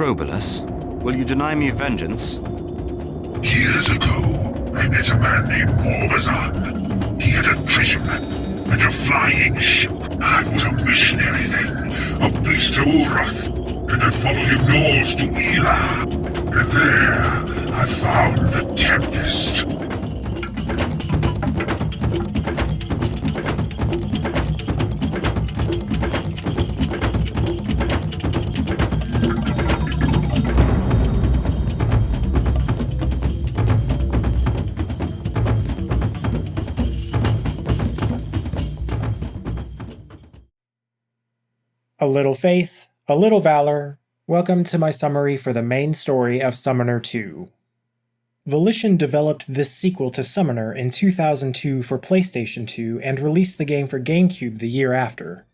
Necrobolus? Will you deny me vengeance? Years ago, I met a man named Morbazan. He had a treasure map and a flying ship. I was a missionary then, a priest to Urath, and I followed him north to Elah. And there, I found the Tempest. A little faith, a little valor. Welcome to my summary for the main story of Summoner 2. Volition developed this sequel to Summoner in 2002 for PlayStation 2 and released the game for GameCube the year after.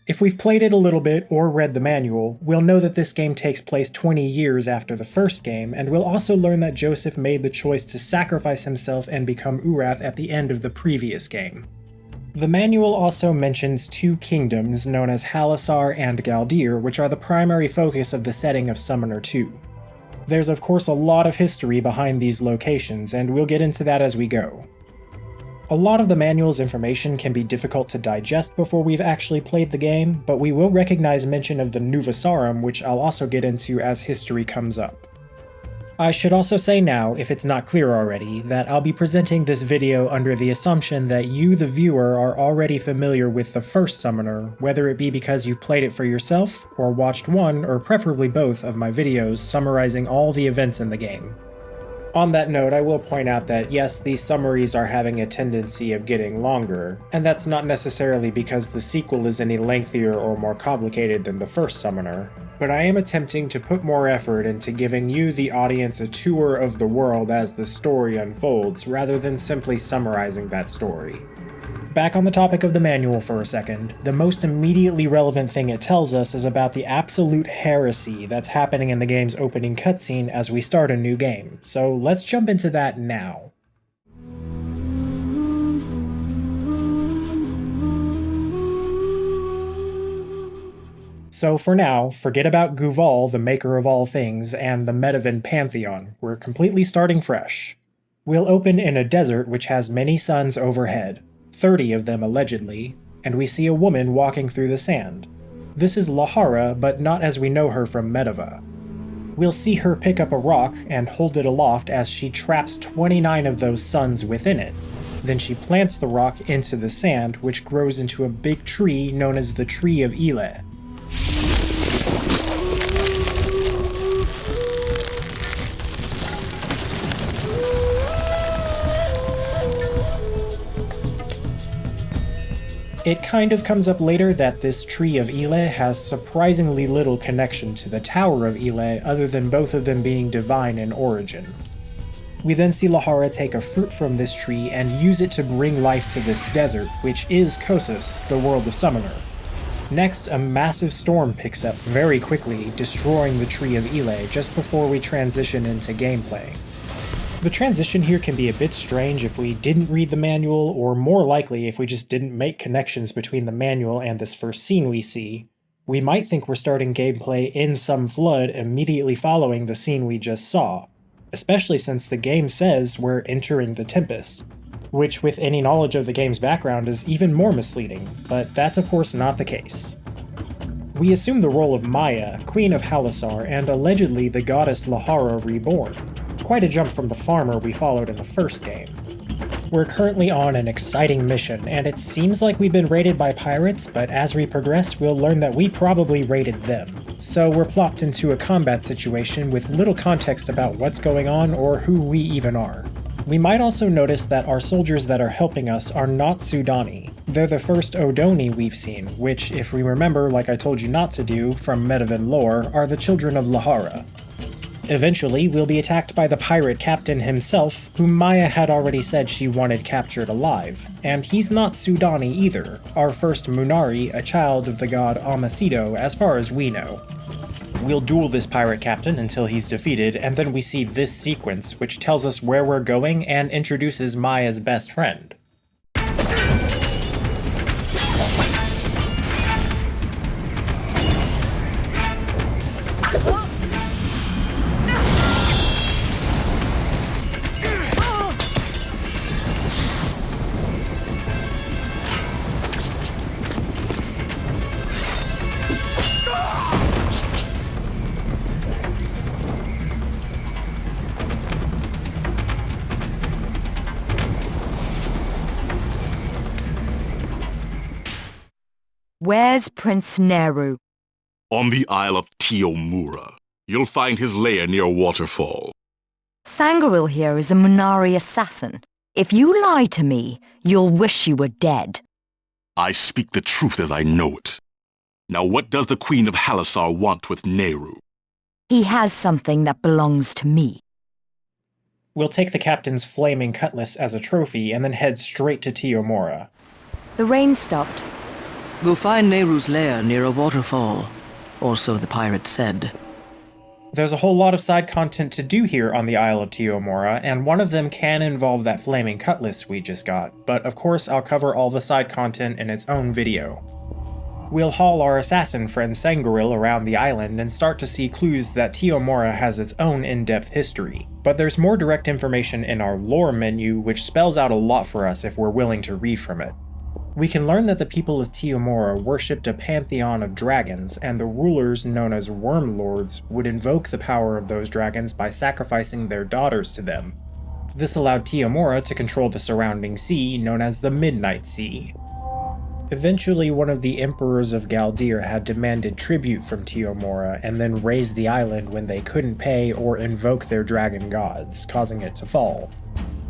If we've played it a little bit or read the manual, we'll know that this game takes place 20 years after the first game, and we'll also learn that Joseph made the choice to sacrifice himself and become Urath at the end of the previous game. The manual also mentions two kingdoms known as Halassar and Galdir, which are the primary focus of the setting of Summoner 2. There's of course a lot of history behind these locations, and we'll get into that as we go. A lot of the manual's information can be difficult to digest before we've actually played the game, but we will recognize mention of the Nuvasarum, which I'll also get into as history comes up. I should also say now, if it's not clear already, that I'll be presenting this video under the assumption that you, the viewer, are already familiar with the first Summoner, whether it be because you've played it for yourself, or watched one, or preferably both, of my videos summarizing all the events in the game. On that note, I will point out that yes, these summaries are having a tendency of getting longer, and that's not necessarily because the sequel is any lengthier or more complicated than the first Summoner, but I am attempting to put more effort into giving you, the audience, a tour of the world as the story unfolds, rather than simply summarizing that story. Back on the topic of the manual for a second, the most immediately relevant thing it tells us is about the absolute heresy that's happening in the game's opening cutscene as we start a new game, so let's jump into that now. So for now, forget about Guval, the maker of all things, and the Medivhan pantheon. We're completely starting fresh. We'll open in a desert which has many suns overhead, 30 of them allegedly, and we see a woman walking through the sand. This is Lahara, but not as we know her from Medivh. We'll see her pick up a rock and hold it aloft as she traps 29 of those suns within it. Then she plants the rock into the sand, which grows into a big tree known as the Tree of Eleh. It kind of comes up later that this Tree of Eleh has surprisingly little connection to the Tower of Eleh other than both of them being divine in origin. We then see Lahara take a fruit from this tree and use it to bring life to this desert, which is Kossus, the world of Summoner. Next, a massive storm picks up very quickly, destroying the Tree of Eleh just before we transition into gameplay. The transition here can be a bit strange if we didn't read the manual, or more likely if we just didn't make connections between the manual and this first scene we see. We might think we're starting gameplay in some flood immediately following the scene we just saw, especially since the game says we're entering the Tempest, which with any knowledge of the game's background is even more misleading, but that's of course not the case. We assume the role of Maya, Queen of Halassar, and allegedly the goddess Lahara reborn. Quite a jump from the farmer we followed in the first game. We're currently on an exciting mission, and it seems like we've been raided by pirates, but as we progress we'll learn that we probably raided them. So we're plopped into a combat situation with little context about what's going on or who we even are. We might also notice that our soldiers that are helping us are not Sudani. They're the first Odoni we've seen, which, if we remember like I told you not to do from Medivhan lore, are the children of Lahara. Eventually, we'll be attacked by the pirate captain himself, whom Maya had already said she wanted captured alive. And he's not Sudani either, our first Munari, a child of the god Amasido as far as we know. We'll duel this pirate captain until he's defeated, and then we see this sequence, which tells us where we're going and introduces Maya's best friend. Where's Prince Neru? On the Isle of Teomura. You'll find his lair near a waterfall. Sangharil here is a Munari assassin. If you lie to me, you'll wish you were dead. I speak the truth as I know it. Now what does the Queen of Halassar want with Neru? He has something that belongs to me. We'll take the captain's flaming cutlass as a trophy and then head straight to Teomura. The rain stopped. We'll find Neru's lair near a waterfall, or so the pirate said. There's a whole lot of side content to do here on the Isle of Teomura, and one of them can involve that flaming cutlass we just got, but of course I'll cover all the side content in its own video. We'll haul our assassin friend Sangharil around the island and start to see clues that Teomura has its own in-depth history, but there's more direct information in our lore menu which spells out a lot for us if we're willing to read from it. We can learn that the people of Teomura worshipped a pantheon of dragons, and the rulers, known as Worm Lords, would invoke the power of those dragons by sacrificing their daughters to them. This allowed Teomura to control the surrounding sea, known as the Midnight Sea. Eventually, one of the emperors of Galdir had demanded tribute from Teomura, and then razed the island when they couldn't pay or invoke their dragon gods, causing it to fall.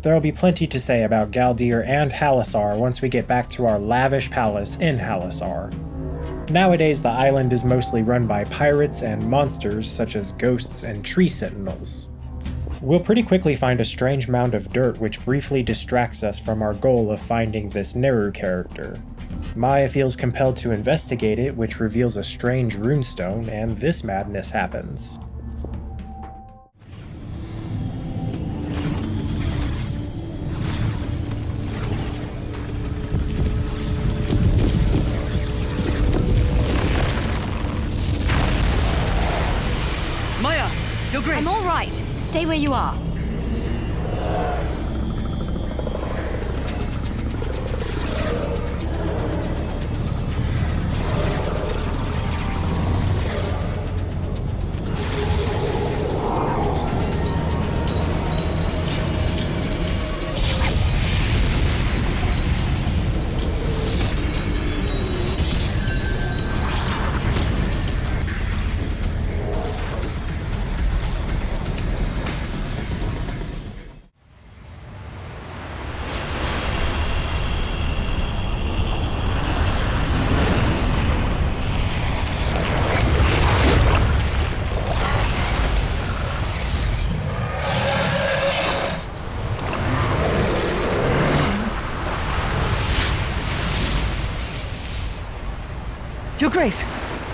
There'll be plenty to say about Galdir and Halassar once we get back to our lavish palace in Halassar. Nowadays, the island is mostly run by pirates and monsters such as ghosts and tree sentinels. We'll pretty quickly find a strange mound of dirt which briefly distracts us from our goal of finding this Neru character. Maya feels compelled to investigate it, which reveals a strange runestone, and this madness happens. Maya, Your Grace! I'm all right. Stay where you are. Your Grace,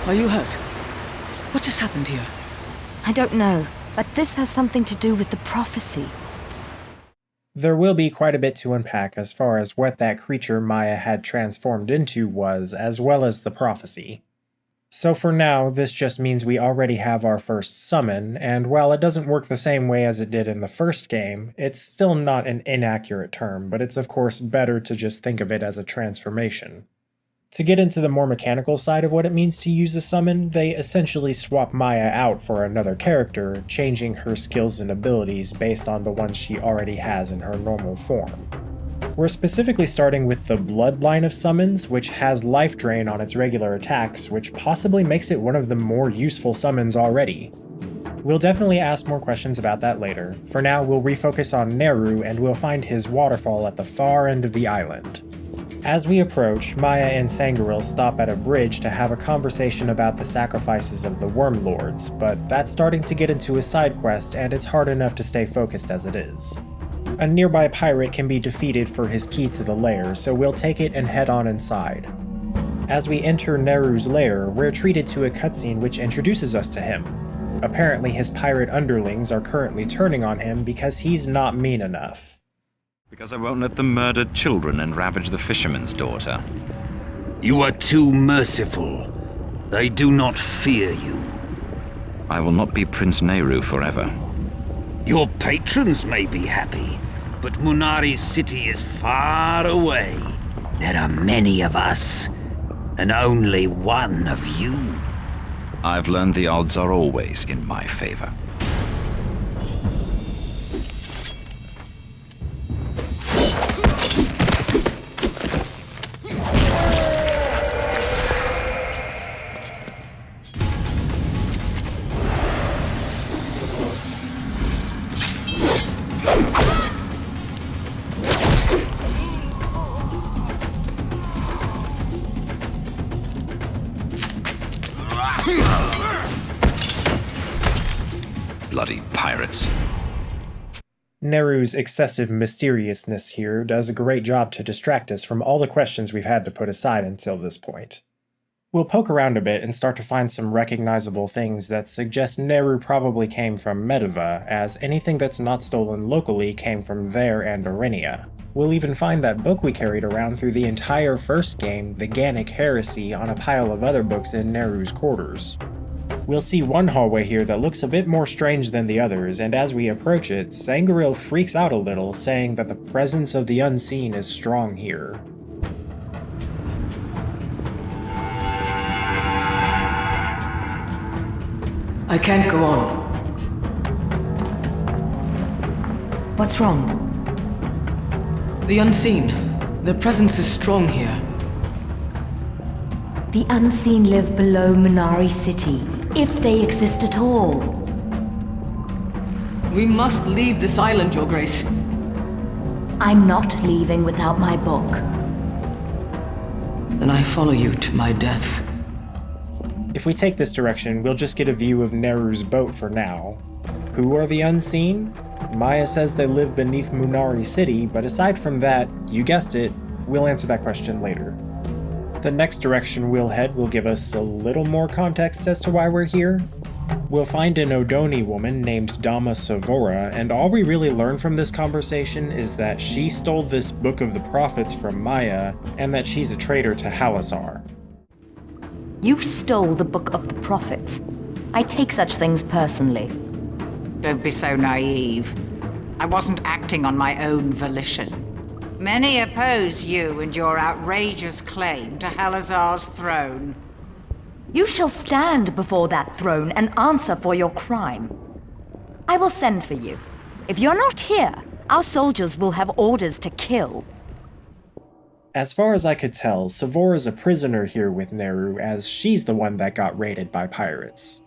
are you hurt? What just happened here? I don't know, but this has something to do with the prophecy. There will be quite a bit to unpack as far as what that creature Maya had transformed into was, as well as the prophecy. So for now, this just means we already have our first summon, and while it doesn't work the same way as it did in the first game, it's still not an inaccurate term, but it's of course better to just think of it as a transformation. To get into the more mechanical side of what it means to use a summon, they essentially swap Maya out for another character, changing her skills and abilities based on the ones she already has in her normal form. We're specifically starting with the Bloodline of summons, which has life drain on its regular attacks, which possibly makes it one of the more useful summons already. We'll definitely ask more questions about that later. For now, we'll refocus on Neru and we'll find his waterfall at the far end of the island. As we approach, Maya and Sangharil stop at a bridge to have a conversation about the sacrifices of the Worm Lords, but that's starting to get into a side quest and it's hard enough to stay focused as it is. A nearby pirate can be defeated for his key to the lair, so we'll take it and head on inside. As we enter Neru's lair, we're treated to a cutscene which introduces us to him. Apparently his pirate underlings are currently turning on him because he's not mean enough. Because I won't let them murder children and ravage the fisherman's daughter. You are too merciful. They do not fear you. I will not be Prince Neru forever. Your patrons may be happy, but Munari City is far away. There are many of us, and only one of you. I've learned the odds are always in my favor. Bloody pirates. Neru's excessive mysteriousness here does a great job to distract us from all the questions we've had to put aside until this point. We'll poke around a bit and start to find some recognizable things that suggest Neru probably came from Mediva, as anything that's not stolen locally came from there and Aurinia. We'll even find that book we carried around through the entire first game, the Gannic Heresy, on a pile of other books in Neru's quarters. We'll see one hallway here that looks a bit more strange than the others, and as we approach it, Sangreal freaks out a little, saying that the presence of the unseen is strong here. I can't go on. What's wrong? The unseen. Their presence is strong here. The unseen live below Munari City, if they exist at all. We must leave this island, Your Grace. I'm not leaving without my book. Then I follow you to my death. If we take this direction, we'll just get a view of Neru's boat for now. Who are the unseen? Maya says they live beneath Munari City, but aside from that, you guessed it, we'll answer that question later. The next direction we'll head will give us a little more context as to why we're here. We'll find an Odoni woman named Dama Savora, and all we really learn from this conversation is that she stole this Book of the Prophets from Maya, and that she's a traitor to Halassar. You stole the Book of the Prophets. I take such things personally. Don't be so naive. I wasn't acting on my own volition. Many oppose you and your outrageous claim to Halassar's throne. You shall stand before that throne and answer for your crime. I will send for you. If you're not here, our soldiers will have orders to kill. As far as I could tell, Savora's a prisoner here with Neru, as she's the one that got raided by pirates.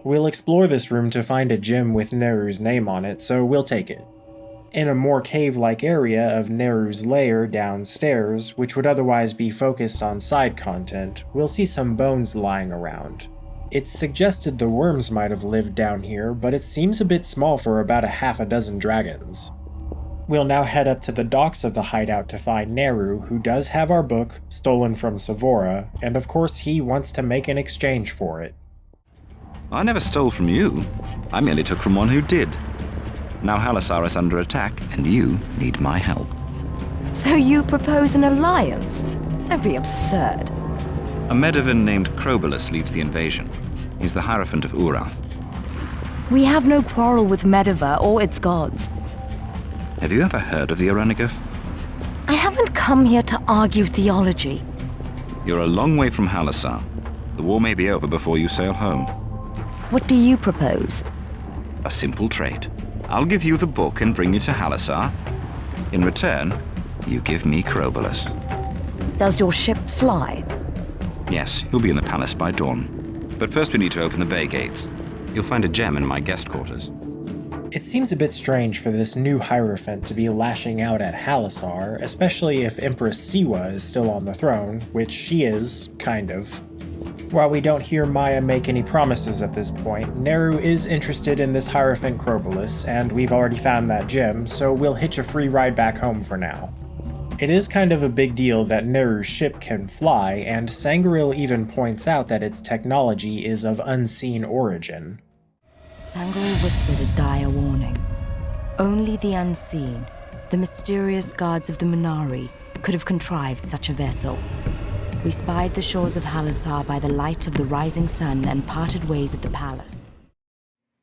We'll explore this room to find a gem with Neru's name on it, so we'll take it. In a more cave-like area of Neru's lair downstairs, which would otherwise be focused on side content, we'll see some bones lying around. It's suggested the worms might have lived down here, but it seems a bit small for about a half a dozen dragons. We'll now head up to the docks of the hideout to find Neru, who does have our book, stolen from Savora, and of course he wants to make an exchange for it. I never stole from you. I merely took from one who did. Now Halassar is under attack, and you need my help. So you propose an alliance? Don't be absurd. A Medivan named Crobolus leads the invasion. He's the Hierophant of Urath. We have no quarrel with Mediva or its gods. Have you ever heard of the Orenigoth? I haven't come here to argue theology. You're a long way from Halassar. The war may be over before you sail home. What do you propose? A simple trade. I'll give you the book and bring you to Halassar. In return, you give me Crobolus. Does your ship fly? Yes, you'll be in the palace by dawn. But first we need to open the bay gates. You'll find a gem in my guest quarters. It seems a bit strange for this new Hierophant to be lashing out at Halassar, especially if Empress Siwa is still on the throne, which she is, kind of. While we don't hear Maya make any promises at this point, Neru is interested in this Hierophant Crobolus, and we've already found that gem, so we'll hitch a free ride back home for now. It is kind of a big deal that Neru's ship can fly, and Sangreal even points out that its technology is of unseen origin. Sangreal whispered a dire warning. Only the unseen, the mysterious gods of the Munari, could have contrived such a vessel. We spied the shores of Halassar by the light of the rising sun and parted ways at the palace.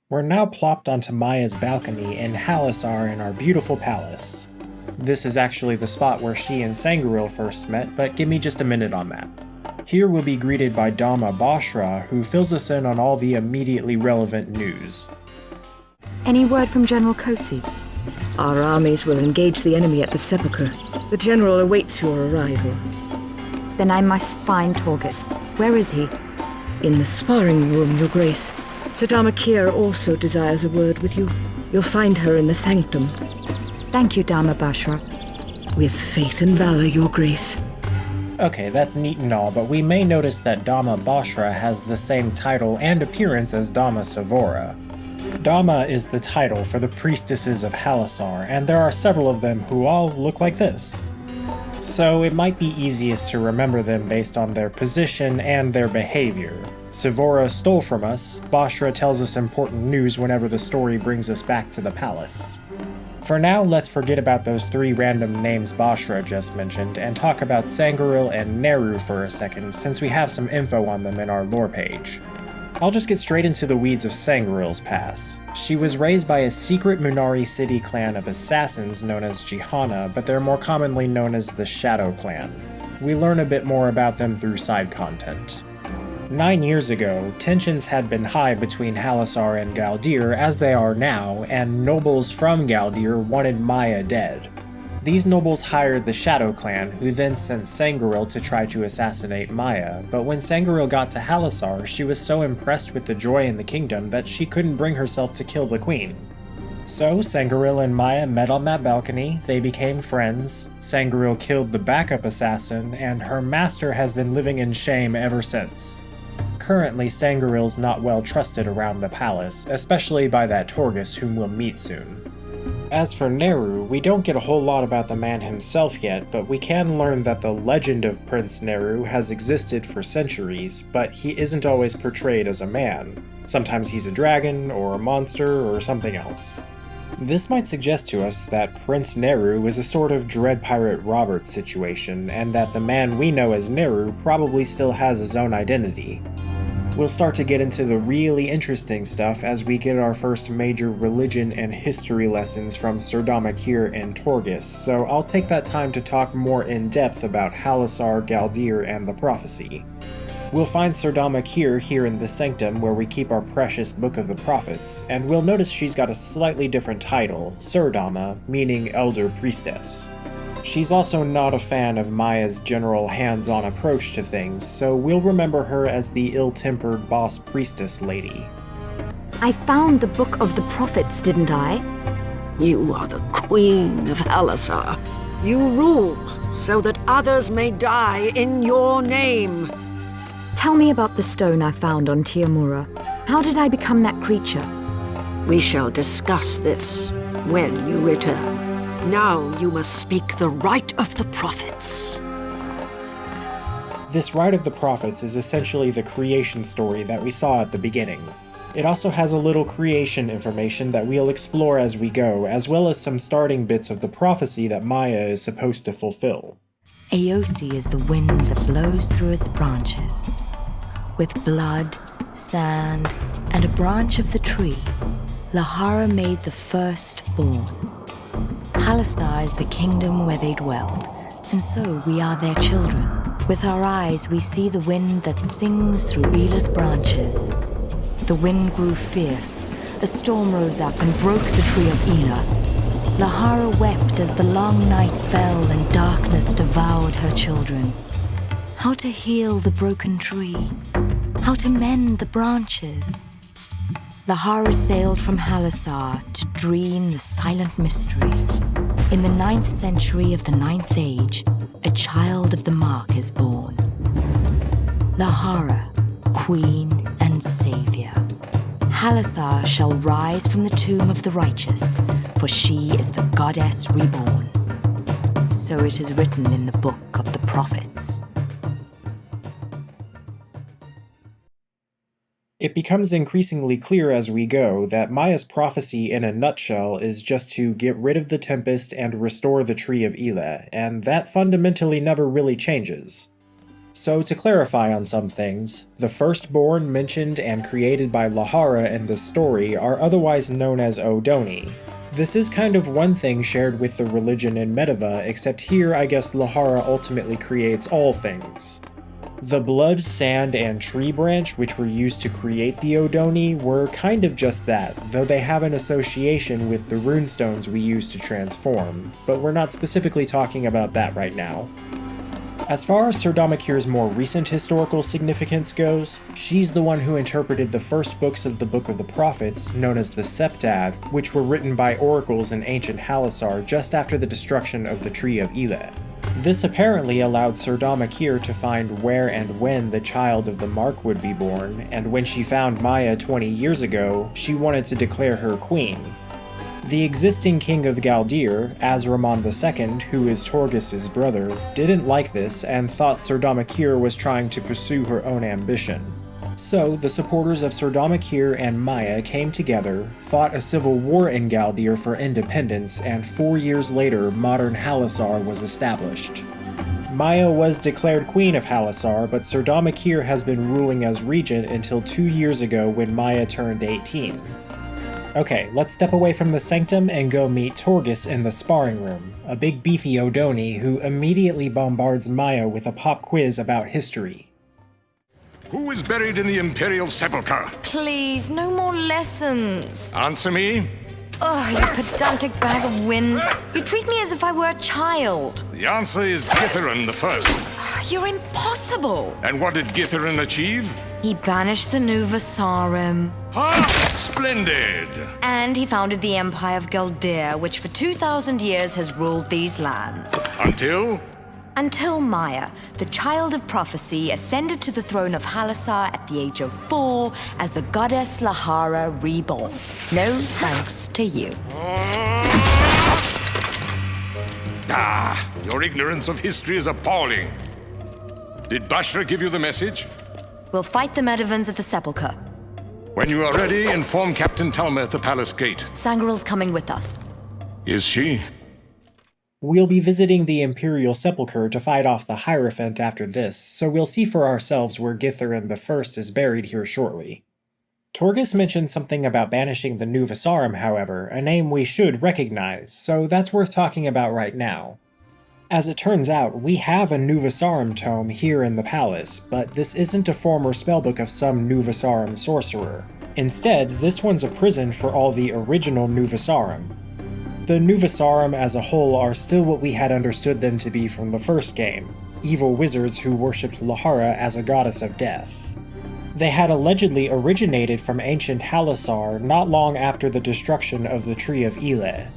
We're now plopped onto Maya's balcony in Halassar in our beautiful palace. This is actually the spot where she and Sangreal first met, but give me just a minute on that. Here we'll be greeted by Dama Bashra, who fills us in on all the immediately relevant news. Any word from General Kosi? Our armies will engage the enemy at the Sepulchre. The General awaits your arrival. Then I must find Torghast. Where is he? In the sparring room, Your Grace. Sadama Kier also desires a word with you. You'll find her in the sanctum. Thank you, Dama Bashra. With faith and valor, Your Grace. Okay, that's neat and all, but we may notice that Dama Bashra has the same title and appearance as Dama Savora. Dama is the title for the priestesses of Halassar, and there are several of them who all look like this. So it might be easiest to remember them based on their position and their behavior. Sivora stole from us, Bashra tells us important news whenever the story brings us back to the palace. For now, let's forget about those 3 random names Bashra just mentioned and talk about Sangoril and Neru for a second, since we have some info on them in our lore page. I'll just get straight into the weeds of Sangoril's past. She was raised by a secret Munari City clan of assassins known as Jihana, but they're more commonly known as the Shadow Clan. We learn a bit more about them through side content. 9 years ago, tensions had been high between Halassar and Galdir, as they are now, and nobles from Galdir wanted Maya dead. These nobles hired the Shadow Clan, who then sent Sangoril to try to assassinate Maya, but when Sangoril got to Halassar, she was so impressed with the joy in the kingdom that she couldn't bring herself to kill the queen. So Sangoril and Maya met on that balcony, they became friends, Sangoril killed the backup assassin, and her master has been living in shame ever since. Currently, Sangoril's not well trusted around the palace, especially by that Torghast whom we'll meet soon. As for Neru, we don't get a whole lot about the man himself yet, but we can learn that the legend of Prince Neru has existed for centuries, but he isn't always portrayed as a man. Sometimes he's a dragon, or a monster, or something else. This might suggest to us that Prince Neru is a sort of Dread Pirate Robert situation, and that the man we know as Neru probably still has his own identity. We'll start to get into the really interesting stuff as we get our first major religion and history lessons from Sir Damakir and Torghast, so I'll take that time to talk more in depth about Halassar, Galdir, and the prophecy. We'll find Sir Damakir here in the Sanctum where we keep our precious Book of the Prophets, and we'll notice she's got a slightly different title, Sir Dama, meaning Elder Priestess. She's also not a fan of Maya's general hands-on approach to things, so we'll remember her as the ill-tempered boss priestess lady. I found the Book of the Prophets, didn't I? You are the Queen of Halassar. You rule so that others may die in your name. Tell me about the stone I found on Teomura. How did I become that creature? We shall discuss this when you return. Now you must speak the Rite of the Prophets. This Rite of the Prophets is essentially the creation story that we saw at the beginning. It also has a little creation information that we'll explore as we go, as well as some starting bits of the prophecy that Maya is supposed to fulfill. Aosi is the wind that blows through its branches. With blood, sand, and a branch of the tree, Lahara made the firstborn. Halassar is the kingdom where they dwelled, and so we are their children. With our eyes, we see the wind that sings through Elah's branches. The wind grew fierce. A storm rose up and broke the tree of Elah. Lahara wept as the long night fell and darkness devoured her children. How to heal the broken tree? How to mend the branches? Lahara sailed from Halassar to dream the silent mystery. In the 9th century of the 9th Age, a child of the Mark is born. Lahara, Queen and Savior. Halassar shall rise from the tomb of the righteous, for she is the goddess reborn. So it is written in the Book of the Prophets. It becomes increasingly clear as we go that Maya's prophecy in a nutshell is just to get rid of the Tempest and restore the Tree of Eleh, and that fundamentally never really changes. So to clarify on some things, the firstborn mentioned and created by Lahara in the story are otherwise known as Odoni. This is kind of one thing shared with the religion in Medivh, except here I guess Lahara ultimately creates all things. The blood, sand, and tree branch which were used to create the Odoni were kind of just that, though they have an association with the runestones we use to transform, but we're not specifically talking about that right now. As far as Sir Damakir's more recent historical significance goes, she's the one who interpreted the first books of the Book of the Prophets, known as the Septad, which were written by oracles in ancient Halassar just after the destruction of the Tree of Eleh. This apparently allowed Sir Damakir to find where and when the child of the Mark would be born, and when she found Maya 20 years ago, she wanted to declare her queen. The existing king of Galdir, Azraman II, who is Torghas's brother, didn't like this and thought Sir Damakir was trying to pursue her own ambition. So, the supporters of Sir Damakir and Maya came together, fought a civil war in Galdir for independence, and 4 years later, modern Halassar was established. Maya was declared Queen of Halassar, but Sir Damakir has been ruling as regent until 2 years ago when Maya turned 18. Okay, let's step away from the sanctum and go meet Torghas in the sparring room, a big beefy Odoni who immediately bombards Maya with a pop quiz about history. Who is buried in the Imperial Sepulchre? Please, no more lessons. Answer me. Oh, you pedantic bag of wind. You treat me as if I were a child. The answer is Githarin the First. You're impossible. And what did Githarin achieve? He banished the New Vasarim. Ha! Splendid! And he founded the Empire of Galdir, which for 2,000 years has ruled these lands. Until Maya, the child of prophecy, ascended to the throne of Halassar at the age of 4 as the goddess Lahara reborn. No thanks to you. Your ignorance of history is appalling. Did Bashra give you the message? We'll fight the Medivans at the Sepulchre. When you are ready, inform Captain Talma at the palace gate. Sangril's coming with us. Is she? We'll be visiting the Imperial Sepulchre to fight off the Hierophant after this, so we'll see for ourselves where Githarin I is buried here shortly. Torghas mentioned something about banishing the New Vasarim, however, a name we should recognize, so that's worth talking about right now. As it turns out, we have a New Vasarim tome here in the palace, but this isn't a former spellbook of some New Vasarim sorcerer. Instead, this one's a prison for all the original New Vasarim. The New Vasarim as a whole are still what we had understood them to be from the first game, evil wizards who worshipped Lahara as a goddess of death. They had allegedly originated from ancient Halassar not long after the destruction of the Tree of Eleh.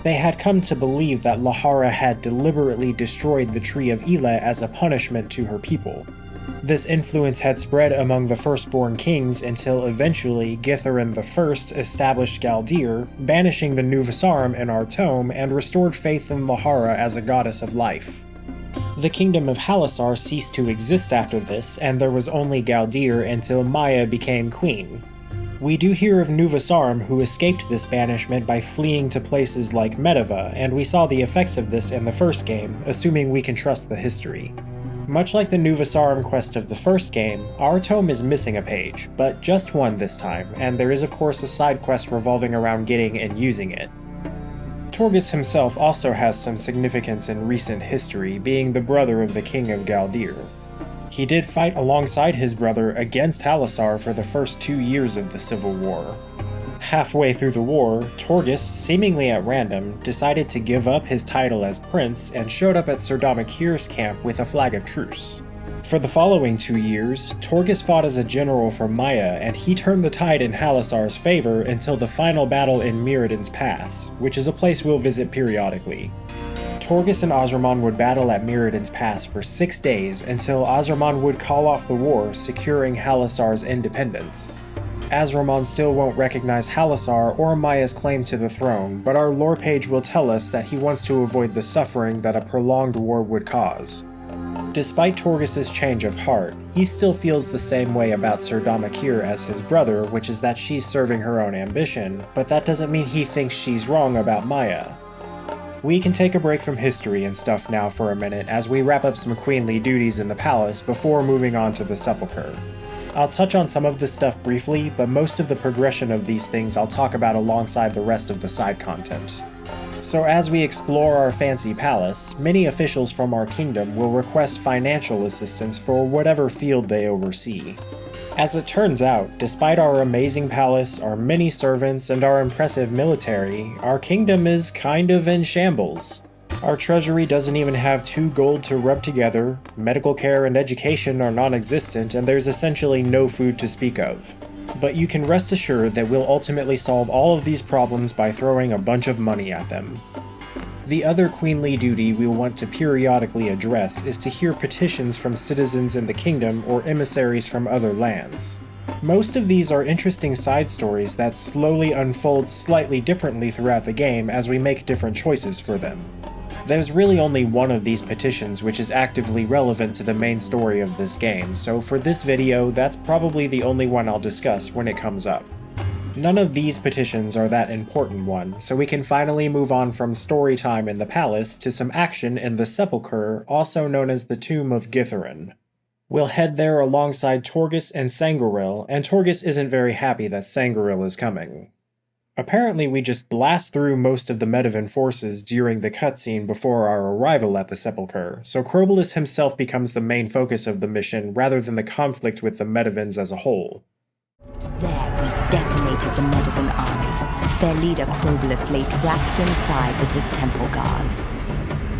They had come to believe that Lahara had deliberately destroyed the Tree of Eleh as a punishment to her people. This influence had spread among the firstborn kings until eventually Githarin I established Galdir, banishing the New Vasarim in our tome and restored faith in Lahara as a goddess of life. The kingdom of Halassar ceased to exist after this, and there was only Galdir until Maya became queen. We do hear of New Vasarim who escaped this banishment by fleeing to places like Mediva, and we saw the effects of this in the first game, assuming we can trust the history. Much like the New Vasarim quest of the first game, our tome is missing a page, but just one this time, and there is of course a side quest revolving around getting and using it. Torghas himself also has some significance in recent history, being the brother of the king of Galdir. He did fight alongside his brother against Halassar for the first 2 years of the Civil War. Halfway through the war, Torghas, seemingly at random, decided to give up his title as prince and showed up at Sir Damakir's camp with a flag of truce. For the following 2 years, Torghas fought as a general for Maya, and he turned the tide in Halassar's favor until the final battle in Miridan's Pass, which is a place we'll visit periodically. Torghas and Azraman would battle at Miridan's Pass for 6 days until Azraman would call off the war, securing Halassar's independence. Azraman still won't recognize Halassar or Maya's claim to the throne, but our lore page will tell us that he wants to avoid the suffering that a prolonged war would cause. Despite Torghas's change of heart, he still feels the same way about Sir Damakir as his brother, which is that she's serving her own ambition, but that doesn't mean he thinks she's wrong about Maya. We can take a break from history and stuff now for a minute as we wrap up some queenly duties in the palace before moving on to the Sepulchre. I'll touch on some of this stuff briefly, but most of the progression of these things I'll talk about alongside the rest of the side content. So as we explore our fancy palace, many officials from our kingdom will request financial assistance for whatever field they oversee. As it turns out, despite our amazing palace, our many servants, and our impressive military, our kingdom is kind of in shambles. Our treasury doesn't even have 2 gold to rub together, medical care and education are non-existent, and there's essentially no food to speak of. But you can rest assured that we'll ultimately solve all of these problems by throwing a bunch of money at them. The other queenly duty we'll want to periodically address is to hear petitions from citizens in the kingdom or emissaries from other lands. Most of these are interesting side stories that slowly unfold slightly differently throughout the game as we make different choices for them. There's really only one of these petitions which is actively relevant to the main story of this game, so for this video, that's probably the only one I'll discuss when it comes up. None of these petitions are that important one, so we can finally move on from story time in the palace to some action in the Sepulchre, also known as the Tomb of Githzerin. We'll head there alongside Torghast and Sangoril, and Torghast isn't very happy that Sangoril is coming. Apparently we just blast through most of the Medivh forces during the cutscene before our arrival at the Sepulchre, so Crobolus himself becomes the main focus of the mission rather than the conflict with the Medivhs as a whole. There we decimated the Medivh army. Their leader Crobolus lay trapped inside with his temple guards.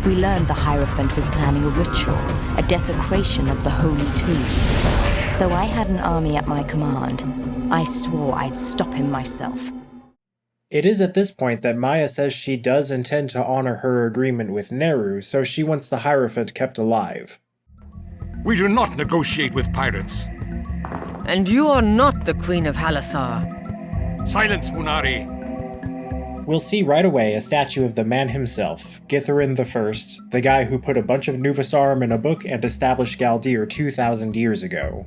We learned the Hierophant was planning a ritual, a desecration of the Holy Tomb. Though I had an army at my command, I swore I'd stop him myself. It is at this point that Maya says she does intend to honor her agreement with Neru, so she wants the Hierophant kept alive. We do not negotiate with pirates. And you are not the Queen of Halassar. Silence, Munari! We'll see right away a statue of the man himself, Githzerin I, the guy who put a bunch of Nuvisarum in a book and established Galdir 2,000 years ago.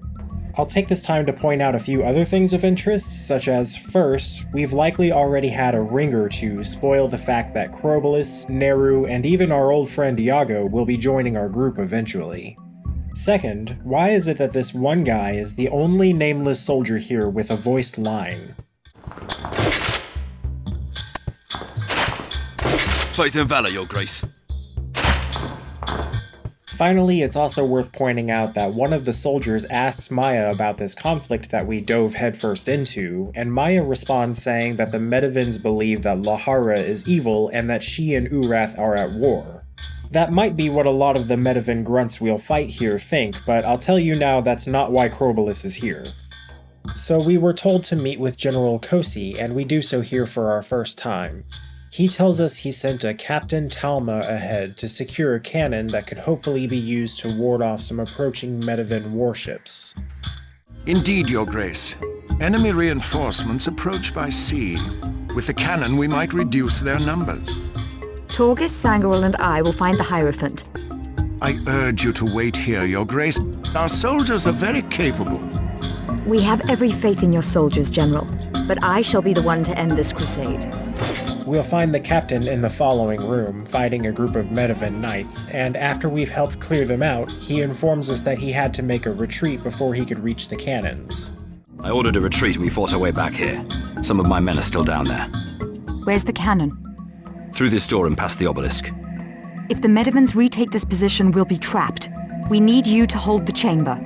I'll take this time to point out a few other things of interest, such as, first, we've likely already had a ring or two spoil the fact that Crobolus, Neru, and even our old friend Iago will be joining our group eventually. Second, why is it that this one guy is the only nameless soldier here with a voiced line? Faith and valor, Your Grace. Finally, it's also worth pointing out that one of the soldiers asks Maya about this conflict that we dove headfirst into, and Maya responds saying that the Medivhs believe that Lahara is evil and that she and Urath are at war. That might be what a lot of the Medivh grunts we'll fight here think, but I'll tell you now that's not why Crobolus is here. So we were told to meet with General Kosi, and we do so here for our first time. He tells us he sent a Captain Talma ahead to secure a cannon that could hopefully be used to ward off some approaching Medivh warships. Indeed, Your Grace. Enemy reinforcements approach by sea. With the cannon, we might reduce their numbers. Torghast, Sangoril, and I will find the Hierophant. I urge you to wait here, Your Grace. Our soldiers are very capable. We have every faith in your soldiers, General, but I shall be the one to end this crusade. We'll find the captain in the following room, fighting a group of Medivh knights, and after we've helped clear them out, he informs us that he had to make a retreat before he could reach the cannons. I ordered a retreat and we fought our way back here. Some of my men are still down there. Where's the cannon? Through this door and past the obelisk. If the Medivhs retake this position, we'll be trapped. We need you to hold the chamber.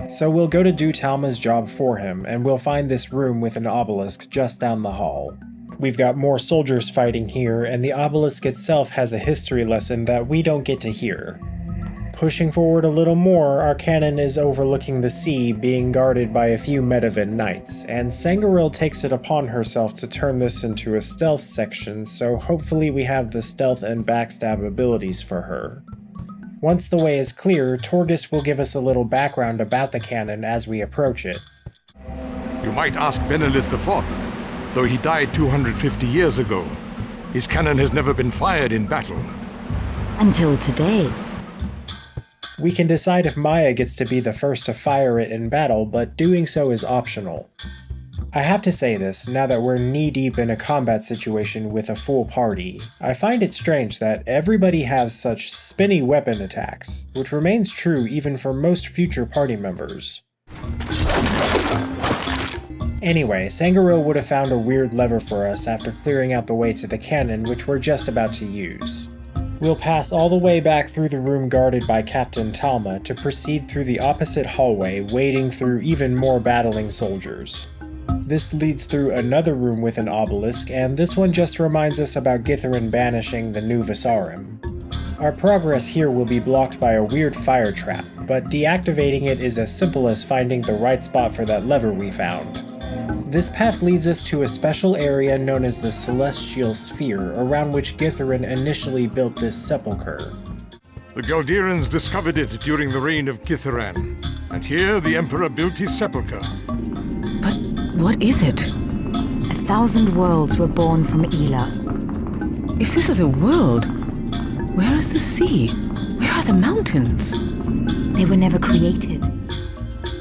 So we'll go to do Talma's job for him, and we'll find this room with an obelisk just down the hall. We've got more soldiers fighting here, and the obelisk itself has a history lesson that we don't get to hear. Pushing forward a little more, our cannon is overlooking the sea, being guarded by a few Medivh knights, and Sangoril takes it upon herself to turn this into a stealth section, so hopefully we have the stealth and backstab abilities for her. Once the way is clear, Torghast will give us a little background about the cannon as we approach it. You might ask Benelith IV. Though he died 250 years ago, his cannon has never been fired in battle. Until today. We can decide if Maya gets to be the first to fire it in battle, but doing so is optional. I have to say this, now that we're knee-deep in a combat situation with a full party. I find it strange that everybody has such spinny weapon attacks, which remains true even for most future party members. Anyway, Sangoril would have found a weird lever for us after clearing out the way to the cannon, which we're just about to use. We'll pass all the way back through the room guarded by Captain Talma to proceed through the opposite hallway, wading through even more battling soldiers. This leads through another room with an obelisk, and this one just reminds us about Githzerin banishing the Nuvisarum. Our progress here will be blocked by a weird fire trap, but deactivating it is as simple as finding the right spot for that lever we found. This path leads us to a special area known as the Celestial Sphere, around which Githarin initially built this sepulchre. The Galdirans discovered it during the reign of Githaran, and here the Emperor built his sepulchre. But what is it? 1,000 worlds were born from Eleh. If this is a world, where is the sea? Where are the mountains? They were never created.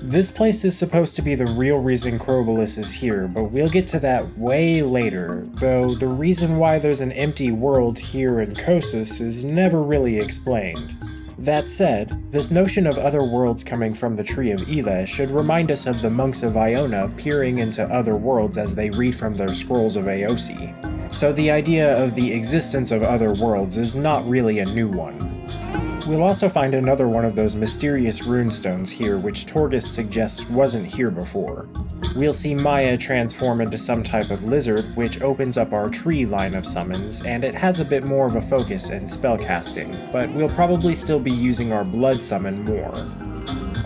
This place is supposed to be the real reason Crobolus is here, but we'll get to that way later, though the reason why there's an empty world here in Kossus is never really explained. That said, this notion of other worlds coming from the Tree of Eleh should remind us of the monks of Iona peering into other worlds as they read from their scrolls of Aosi. So the idea of the existence of other worlds is not really a new one. We'll also find another one of those mysterious runestones here which Torgus suggests wasn't here before. We'll see Maya transform into some type of lizard, which opens up our tree line of summons, and it has a bit more of a focus in spellcasting, but we'll probably still be using our blood summon more.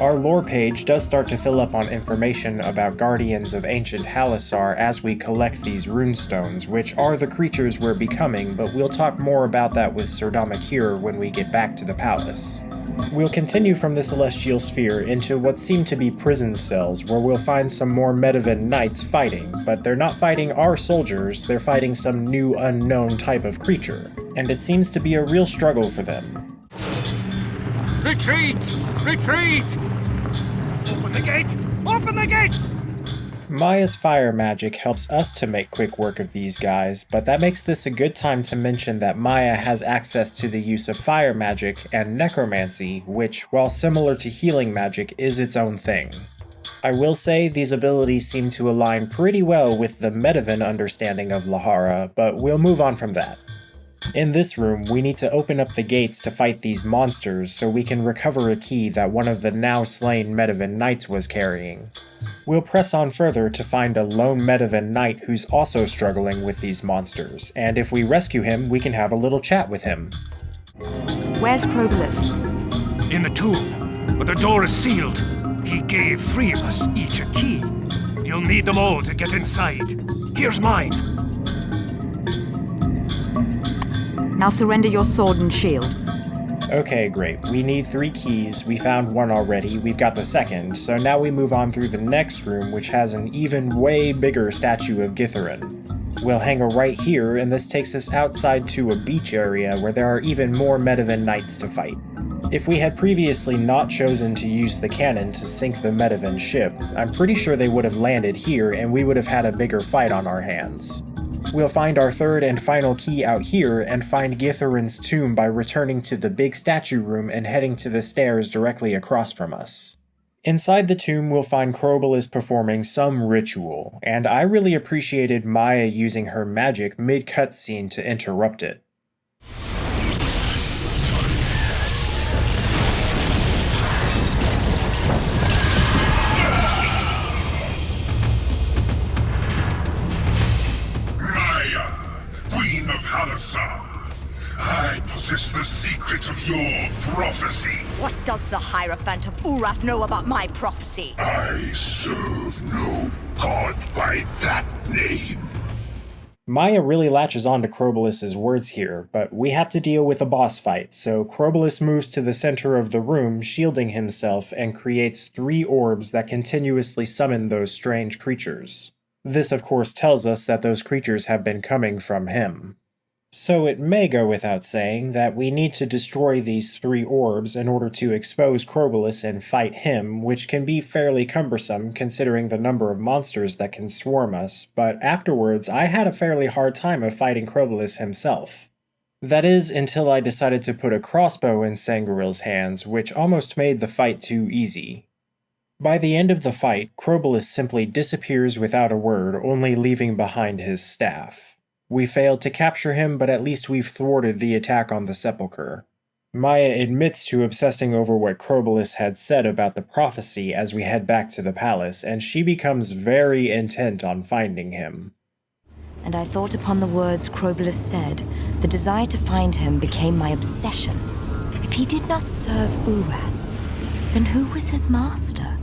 Our lore page does start to fill up on information about guardians of ancient Halassar as we collect these runestones, which are the creatures we're becoming, but we'll talk more about that with Sir Damakir when we get back to the palace. We'll continue from the Celestial Sphere into what seem to be prison cells, where we'll find some more Medivan knights fighting, but they're not fighting our soldiers, they're fighting some new unknown type of creature, and it seems to be a real struggle for them. Retreat! Retreat! Open the gate! Open the gate! Maya's fire magic helps us to make quick work of these guys, but that makes this a good time to mention that Maya has access to the use of fire magic and necromancy, which, while similar to healing magic, is its own thing. I will say these abilities seem to align pretty well with the Medivan understanding of Lahara, but we'll move on from that. In this room, we need to open up the gates to fight these monsters so we can recover a key that one of the now slain Medivan knights was carrying. We'll press on further to find a lone Medivan knight who's also struggling with these monsters, and if we rescue him, we can have a little chat with him. Where's Crobolus? In the tomb, but the door is sealed. He gave 3 of us each a key. You'll need them all to get inside. Here's mine. Now surrender your sword and shield. Okay, great. We need 3 keys. We found one already. We've got the second. So now we move on through the next room, which has an even way bigger statue of Githarin. We'll hang a right here, and this takes us outside to a beach area where there are even more Medivan knights to fight. If we had previously not chosen to use the cannon to sink the Medivan ship, I'm pretty sure they would have landed here and we would have had a bigger fight on our hands. We'll find our third and final key out here and find Githarin's tomb by returning to the big statue room and heading to the stairs directly across from us. Inside the tomb, we'll find Crobolus performing some ritual, and I really appreciated Maya using her magic mid-cutscene to interrupt it. Halassar, I possess the secret of your prophecy. What does the Hierophant of Urath know about my prophecy? I serve no god by that name. Maya really latches on to Crobolus's words here, but we have to deal with a boss fight, so Crobolus moves to the center of the room, shielding himself, and creates 3 orbs that continuously summon those strange creatures. This of course tells us that those creatures have been coming from him. So it may go without saying that we need to destroy these 3 orbs in order to expose Crobolus and fight him, which can be fairly cumbersome considering the number of monsters that can swarm us, but afterwards I had a fairly hard time of fighting Crobolus himself. That is, until I decided to put a crossbow in Sangaril's hands, which almost made the fight too easy. By the end of the fight, Crobolus simply disappears without a word, only leaving behind his staff. We failed to capture him, but at least we've thwarted the attack on the sepulchre. Maya admits to obsessing over what Crobolus had said about the prophecy as we head back to the palace, and she becomes very intent on finding him. And I thought upon the words Crobolus said. The desire to find him became my obsession. If he did not serve Urath, then who was his master?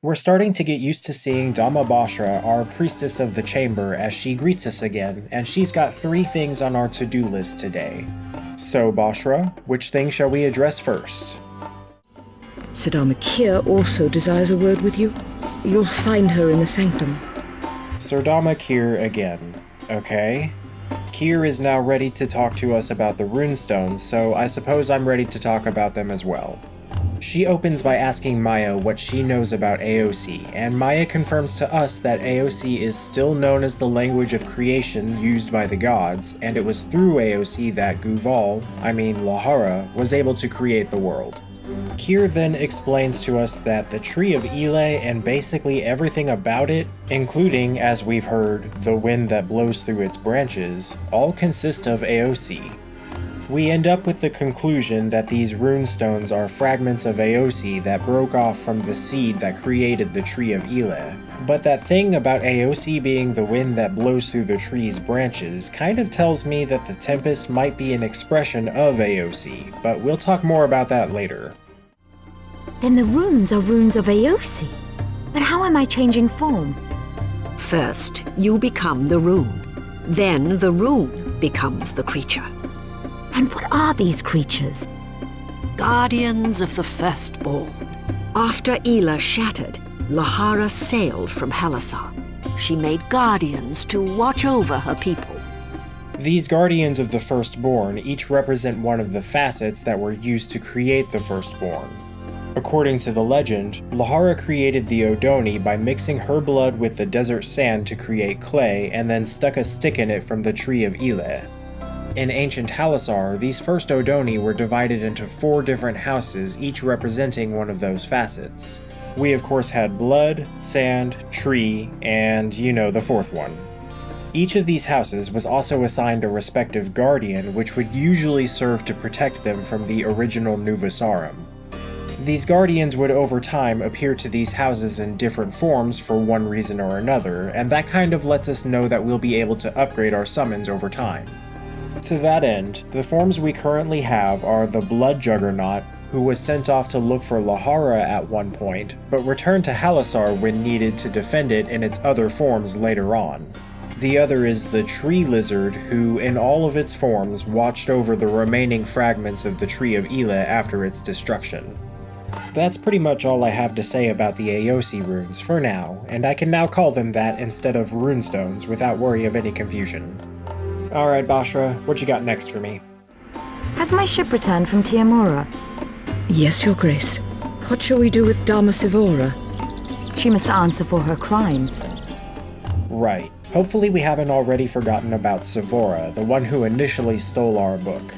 We're starting to get used to seeing Dama Bashra, our priestess of the chamber, as she greets us again, and she's got 3 things on our to-do list today. So Bashra, which thing shall we address first? Sidama Kier also desires a word with you. You'll find her in the sanctum. Serdama Kier again. Okay. Kier is now ready to talk to us about the runestones, so I suppose I'm ready to talk about them as well. She opens by asking Maya what she knows about AOC, and Maya confirms to us that AOC is still known as the language of creation used by the gods, and it was through AOC that Lahara, was able to create the world. Kier then explains to us that the Tree of Eleh and basically everything about it, including, as we've heard, the wind that blows through its branches, all consist of AOC. We end up with the conclusion that these runestones are fragments of AOC that broke off from the seed that created the Tree of Eleh. But that thing about AOC being the wind that blows through the tree's branches kind of tells me that the Tempest might be an expression of AOC, but we'll talk more about that later. Then the runes are runes of AOC. But how am I changing form? First, you become the rune. Then the rune becomes the creature. And what are these creatures? Guardians of the Firstborn. After Eleh shattered, Lahara sailed from Halassar. She made guardians to watch over her people. These Guardians of the Firstborn each represent one of the facets that were used to create the Firstborn. According to the legend, Lahara created the Odoni by mixing her blood with the desert sand to create clay and then stuck a stick in it from the Tree of Eleh. In ancient Halassar, these first Odoni were divided into 4 different houses, each representing one of those facets. We of course had blood, sand, tree, and the 4th one. Each of these houses was also assigned a respective guardian, which would usually serve to protect them from the original Nuvisarum. These guardians would over time appear to these houses in different forms for one reason or another, and that kind of lets us know that we'll be able to upgrade our summons over time. To that end, the forms we currently have are the Blood Juggernaut, who was sent off to look for Lahara at one point, but returned to Halassar when needed to defend it in its other forms later on. The other is the Tree Lizard, who, in all of its forms, watched over the remaining fragments of the Tree of Eleh after its destruction. That's pretty much all I have to say about the AOC runes for now, and I can now call them that instead of runestones without worry of any confusion. Alright Bashra, what you got next for me? Has my ship returned from Teomura? Yes, Your Grace. What shall we do with Dama Sivora? She must answer for her crimes. Right. Hopefully we haven't already forgotten about Sivora, the one who initially stole our book.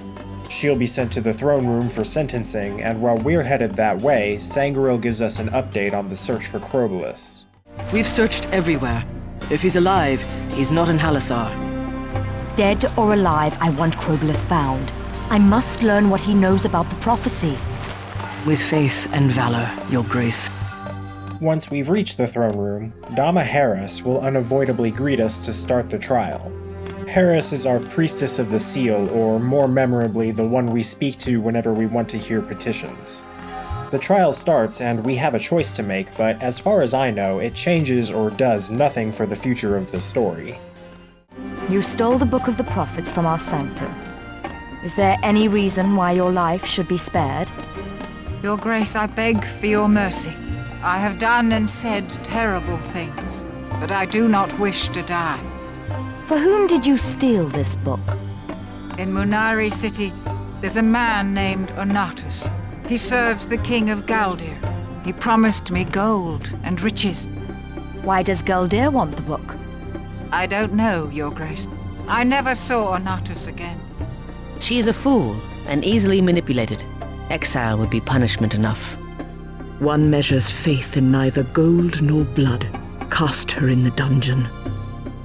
She'll be sent to the throne room for sentencing, and while we're headed that way, Sangharil gives us an update on the search for Crobolus. We've searched everywhere. If he's alive, he's not in Halassar. Dead or alive, I want Crobolus found. I must learn what he knows about the prophecy. With faith and valor, Your Grace. Once we've reached the throne room, Dama Harris will unavoidably greet us to start the trial. Harris is our priestess of the seal, or more memorably, the one we speak to whenever we want to hear petitions. The trial starts and we have a choice to make, but as far as I know, it changes or does nothing for the future of the story. You stole the Book of the Prophets from our sanctum. Is there any reason why your life should be spared? Your Grace, I beg for your mercy. I have done and said terrible things, but I do not wish to die. For whom did you steal this book? In Munari City, there's a man named Onatus. He serves the King of Galdir. He promised me gold and riches. Why does Galdir want the book? I don't know, Your Grace. I never saw Onatus again. She's a fool and easily manipulated. Exile would be punishment enough. One measures faith in neither gold nor blood. Cast her in the dungeon.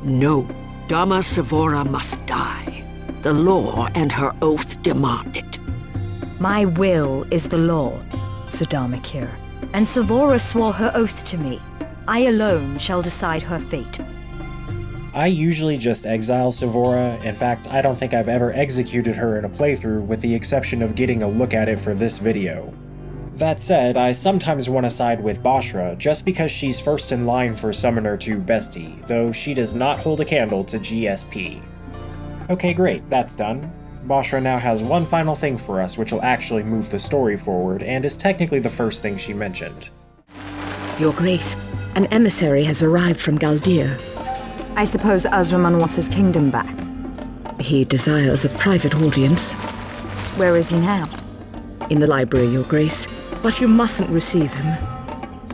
No, Dama Sivora must die. The law and her oath demand it. My will is the law, Serdama Kier, and Sivora swore her oath to me. I alone shall decide her fate. I usually just exile Sivora. In fact, I don't think I've ever executed her in a playthrough with the exception of getting a look at it for this video. That said, I sometimes want to side with Bashra just because she's first in line for Summoner 2 Bestie, though she does not hold a candle to GSP. Okay, great, that's done. Bashra now has one final thing for us which will actually move the story forward, and is technically the first thing she mentioned. Your Grace, an emissary has arrived from Galdir. I suppose Azraman wants his kingdom back. He desires a private audience. Where is he now? In the library, Your Grace. But you mustn't receive him.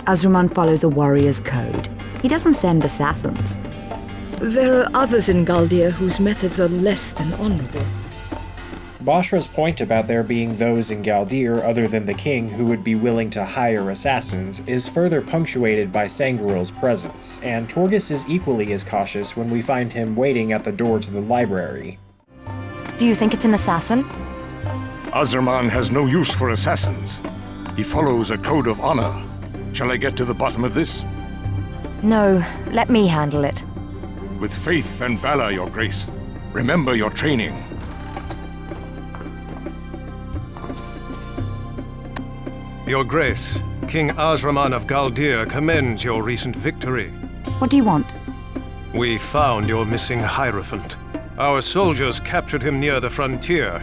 Azraman follows a warrior's code. He doesn't send assassins. There are others in Galdir whose methods are less than honorable. Bashra's point about there being those in Galdir other than the king who would be willing to hire assassins is further punctuated by Sangril's presence, and Torghast is equally as cautious when we find him waiting at the door to the library. Do you think it's an assassin? Azraman has no use for assassins. He follows a code of honor. Shall I get to the bottom of this? No, let me handle it. With faith and valor, Your Grace. Remember your training. Your Grace, King Azraman of Galdir commends your recent victory. What do you want? We found your missing Hierophant. Our soldiers captured him near the frontier.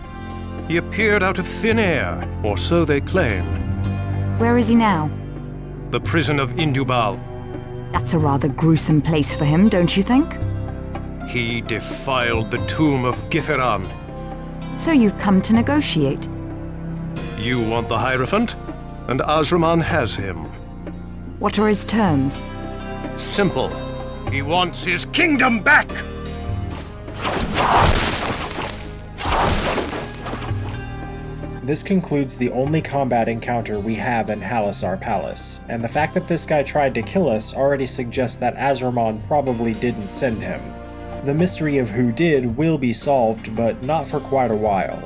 He appeared out of thin air, or so they claim. Where is he now? The prison of Indubal. That's a rather gruesome place for him, don't you think? He defiled the tomb of Githaran. So you've come to negotiate? You want the Hierophant, and Azraman has him. What are his terms? Simple. He wants his kingdom back! This concludes the only combat encounter we have in Halassar Palace, and the fact that this guy tried to kill us already suggests that Azraman probably didn't send him. The mystery of who did will be solved, but not for quite a while.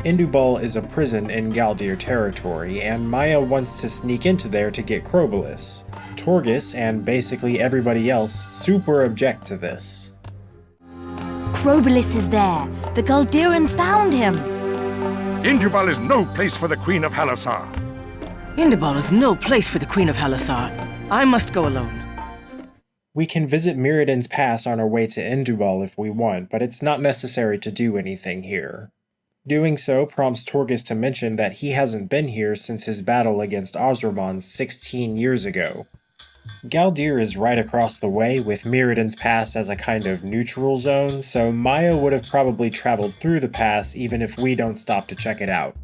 Indubal is a prison in Galdir territory, and Maya wants to sneak into there to get Crobolus. Torghast, and basically everybody else, super object to this. Crobolus is there! The Galdirans found him! Indubal is no place for the Queen of Halassar. Indubal is no place for the Queen of Halassar. I must go alone. We can visit Miridan's pass on our way to Indubal if we want, but it's not necessary to do anything here. Doing so prompts Torghast to mention that he hasn't been here since his battle against Azraman 16 years ago. Galdir is right across the way, with Miridan's pass as a kind of neutral zone, so Maya would have probably traveled through the pass even if we don't stop to check it out.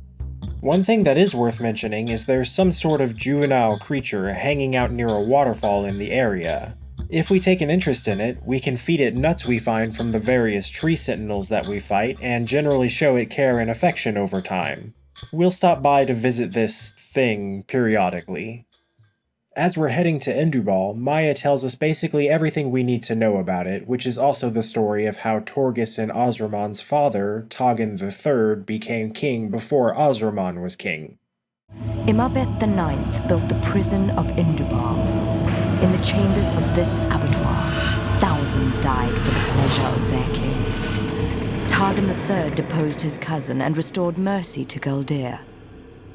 One thing that is worth mentioning is there's some sort of juvenile creature hanging out near a waterfall in the area. If we take an interest in it, we can feed it nuts we find from the various tree sentinels that we fight, and generally show it care and affection over time. We'll stop by to visit this thing periodically. As we're heading to Indubal, Maya tells us basically everything we need to know about it, which is also the story of how Torghast and Azraman's father, Toghan III, became king before Azraman was king. Imarbeth IX built the prison of Indubal. In the chambers of this abattoir, thousands died for the pleasure of their king. Toghan III deposed his cousin and restored mercy to Galdir.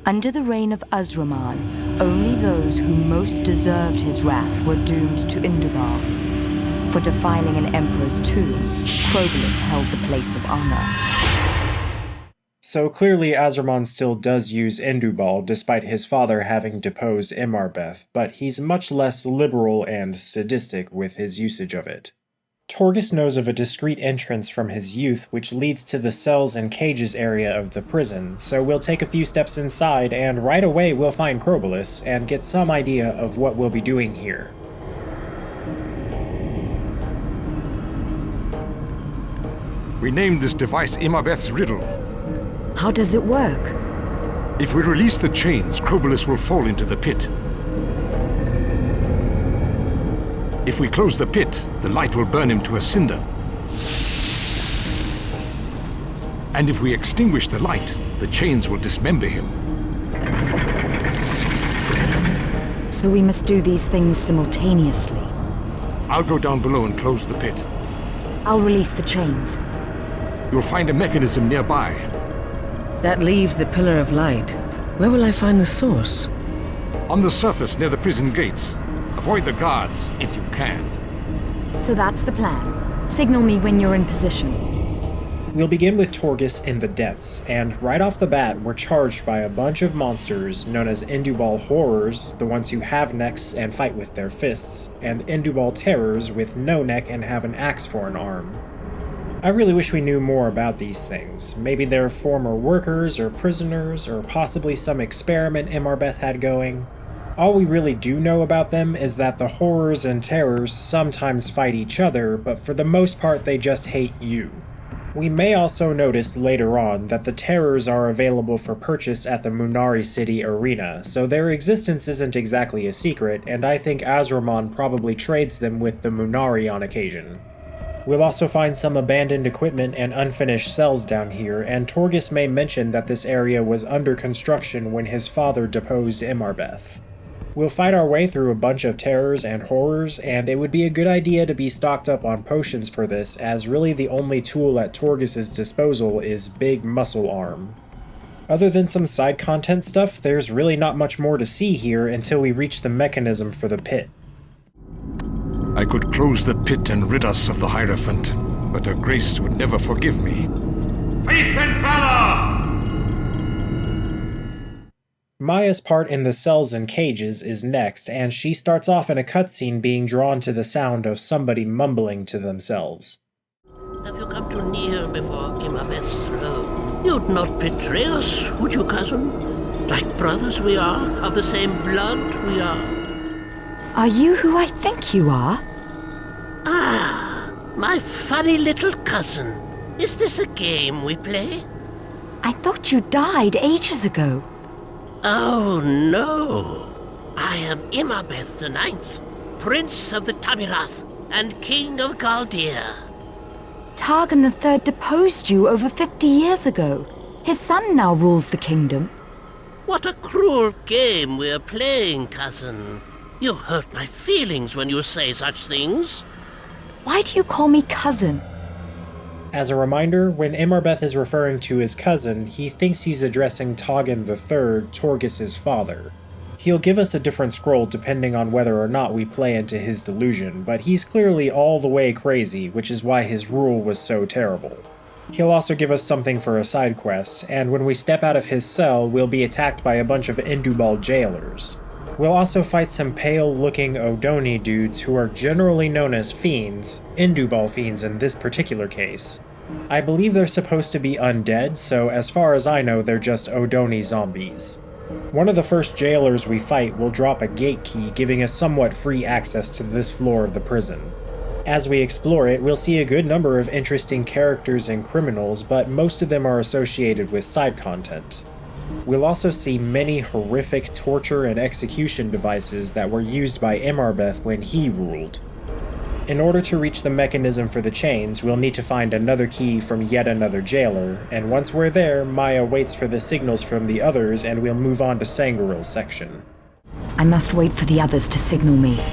Under the reign of Azraman, only those who most deserved his wrath were doomed to Indubal. For defiling an emperor's tomb, Crobolus held the place of honor. So clearly Azraman still does use Indubal despite his father having deposed Imarbeth, but he's much less liberal and sadistic with his usage of it. Torghast knows of a discreet entrance from his youth which leads to the cells and cages area of the prison, so we'll take a few steps inside and right away we'll find Crobolus and get some idea of what we'll be doing here. We named this device Imarbeth's Riddle. How does it work? If we release the chains, Crobolus will fall into the pit. If we close the pit, the light will burn him to a cinder. And if we extinguish the light, the chains will dismember him. So we must do these things simultaneously. I'll go down below and close the pit. I'll release the chains. You'll find a mechanism nearby. That leaves the Pillar of Light. Where will I find the source? On the surface near the prison gates. Avoid the guards, if you can. So that's the plan. Signal me when you're in position. We'll begin with Torghast in the depths, and right off the bat, we're charged by a bunch of monsters known as Indubal Horrors, the ones who have necks and fight with their fists, and Indubal Terrors with no neck and have an axe for an arm. I really wish we knew more about these things. Maybe they're former workers or prisoners, or possibly some experiment Imarbeth had going. All we really do know about them is that the Horrors and Terrors sometimes fight each other, but for the most part they just hate you. We may also notice later on that the Terrors are available for purchase at the Munari City arena, so their existence isn't exactly a secret, and I think Azraman probably trades them with the Munari on occasion. We'll also find some abandoned equipment and unfinished cells down here, and Torghast may mention that this area was under construction when his father deposed Imarbeth. We'll fight our way through a bunch of terrors and horrors, and it would be a good idea to be stocked up on potions for this, as really the only tool at Torghast's disposal is Big Muscle Arm. Other than some side content stuff, there's really not much more to see here until we reach the mechanism for the pit. I could close the pit and rid us of the Hierophant, but her grace would never forgive me. Faith and valor! Maya's part in the cells and cages is next, and she starts off in a cutscene being drawn to the sound of somebody mumbling to themselves. Have you come to kneel before Imarbeth's throne? You'd not betray us, would you, cousin? Like brothers we are, of the same blood we are. Are you who I think you are? Ah, my funny little cousin. Is this a game we play? I thought you died ages ago. Oh, no. I am Imarbeth the Ninth, Prince of the Tamirath and King of Chaldea. Targan III deposed you over 50 years ago. His son now rules the kingdom. What a cruel game we're playing, cousin. You hurt my feelings when you say such things. Why do you call me cousin? As a reminder, when Imarbeth is referring to his cousin, he thinks he's addressing Targan III, Torghast's father. He'll give us a different scroll depending on whether or not we play into his delusion, but he's clearly all the way crazy, which is why his rule was so terrible. He'll also give us something for a side quest, and when we step out of his cell, we'll be attacked by a bunch of Indubal jailers. We'll also fight some pale-looking Odoni dudes who are generally known as fiends, Indubal fiends in this particular case. I believe they're supposed to be undead, so as far as I know they're just Odoni zombies. One of the first jailers we fight will drop a gate key, giving us somewhat free access to this floor of the prison. As we explore it, we'll see a good number of interesting characters and criminals, but most of them are associated with side content. We'll also see many horrific torture and execution devices that were used by Imarbeth when he ruled. In order to reach the mechanism for the chains, we'll need to find another key from yet another jailer, and once we're there, Maya waits for the signals from the others and we'll move on to Sangreel's section. I must wait for the others to signal me.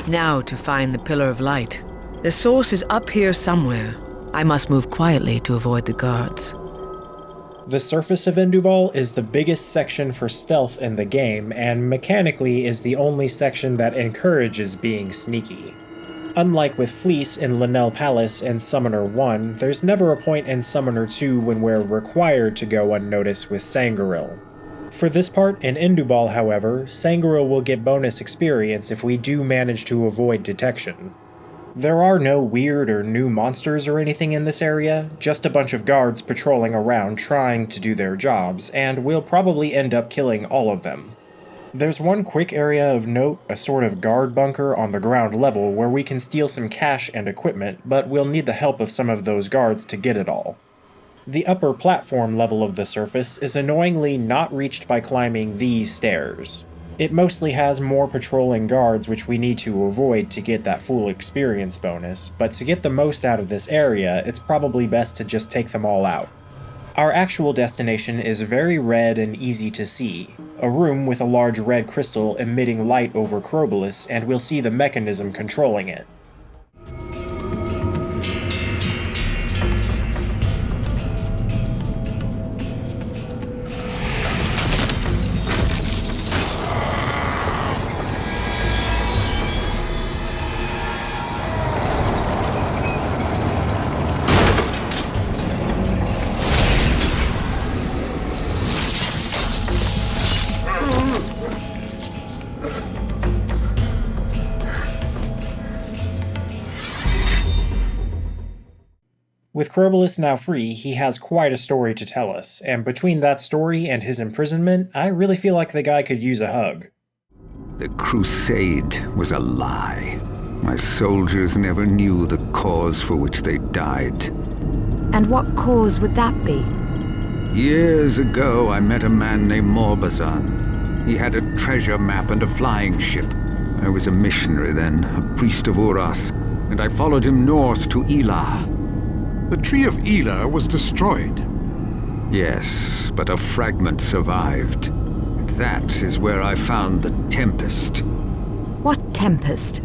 Now to find the Pillar of Light. The source is up here somewhere. I must move quietly to avoid the guards. The surface of Indubal is the biggest section for stealth in the game, and mechanically is the only section that encourages being sneaky. Unlike with Fleece in Linnell Palace and Summoner 1, there's never a point in Summoner 2 when we're required to go unnoticed with Sangreel. For this part in Indubal, however, Sangreel will get bonus experience if we do manage to avoid detection. There are no weird or new monsters or anything in this area, just a bunch of guards patrolling around trying to do their jobs, and we'll probably end up killing all of them. There's one quick area of note, a sort of guard bunker on the ground level where we can steal some cash and equipment, but we'll need the help of some of those guards to get it all. The upper platform level of the surface is annoyingly not reached by climbing these stairs. It mostly has more patrolling guards which we need to avoid to get that full experience bonus, but to get the most out of this area, it's probably best to just take them all out. Our actual destination is very red and easy to see, a room with a large red crystal emitting light over Crobolus, and we'll see the mechanism controlling it. With Crobolus now free, he has quite a story to tell us, and between that story and his imprisonment, I really feel like the guy could use a hug. The crusade was a lie. My soldiers never knew the cause for which they died. And what cause would that be? Years ago, I met a man named Morbazan. He had a treasure map and a flying ship. I was a missionary then, a priest of Urath, and I followed him north to Elah. The Tree of Eleh was destroyed. Yes, but a fragment survived. And that is where I found the Tempest. What Tempest?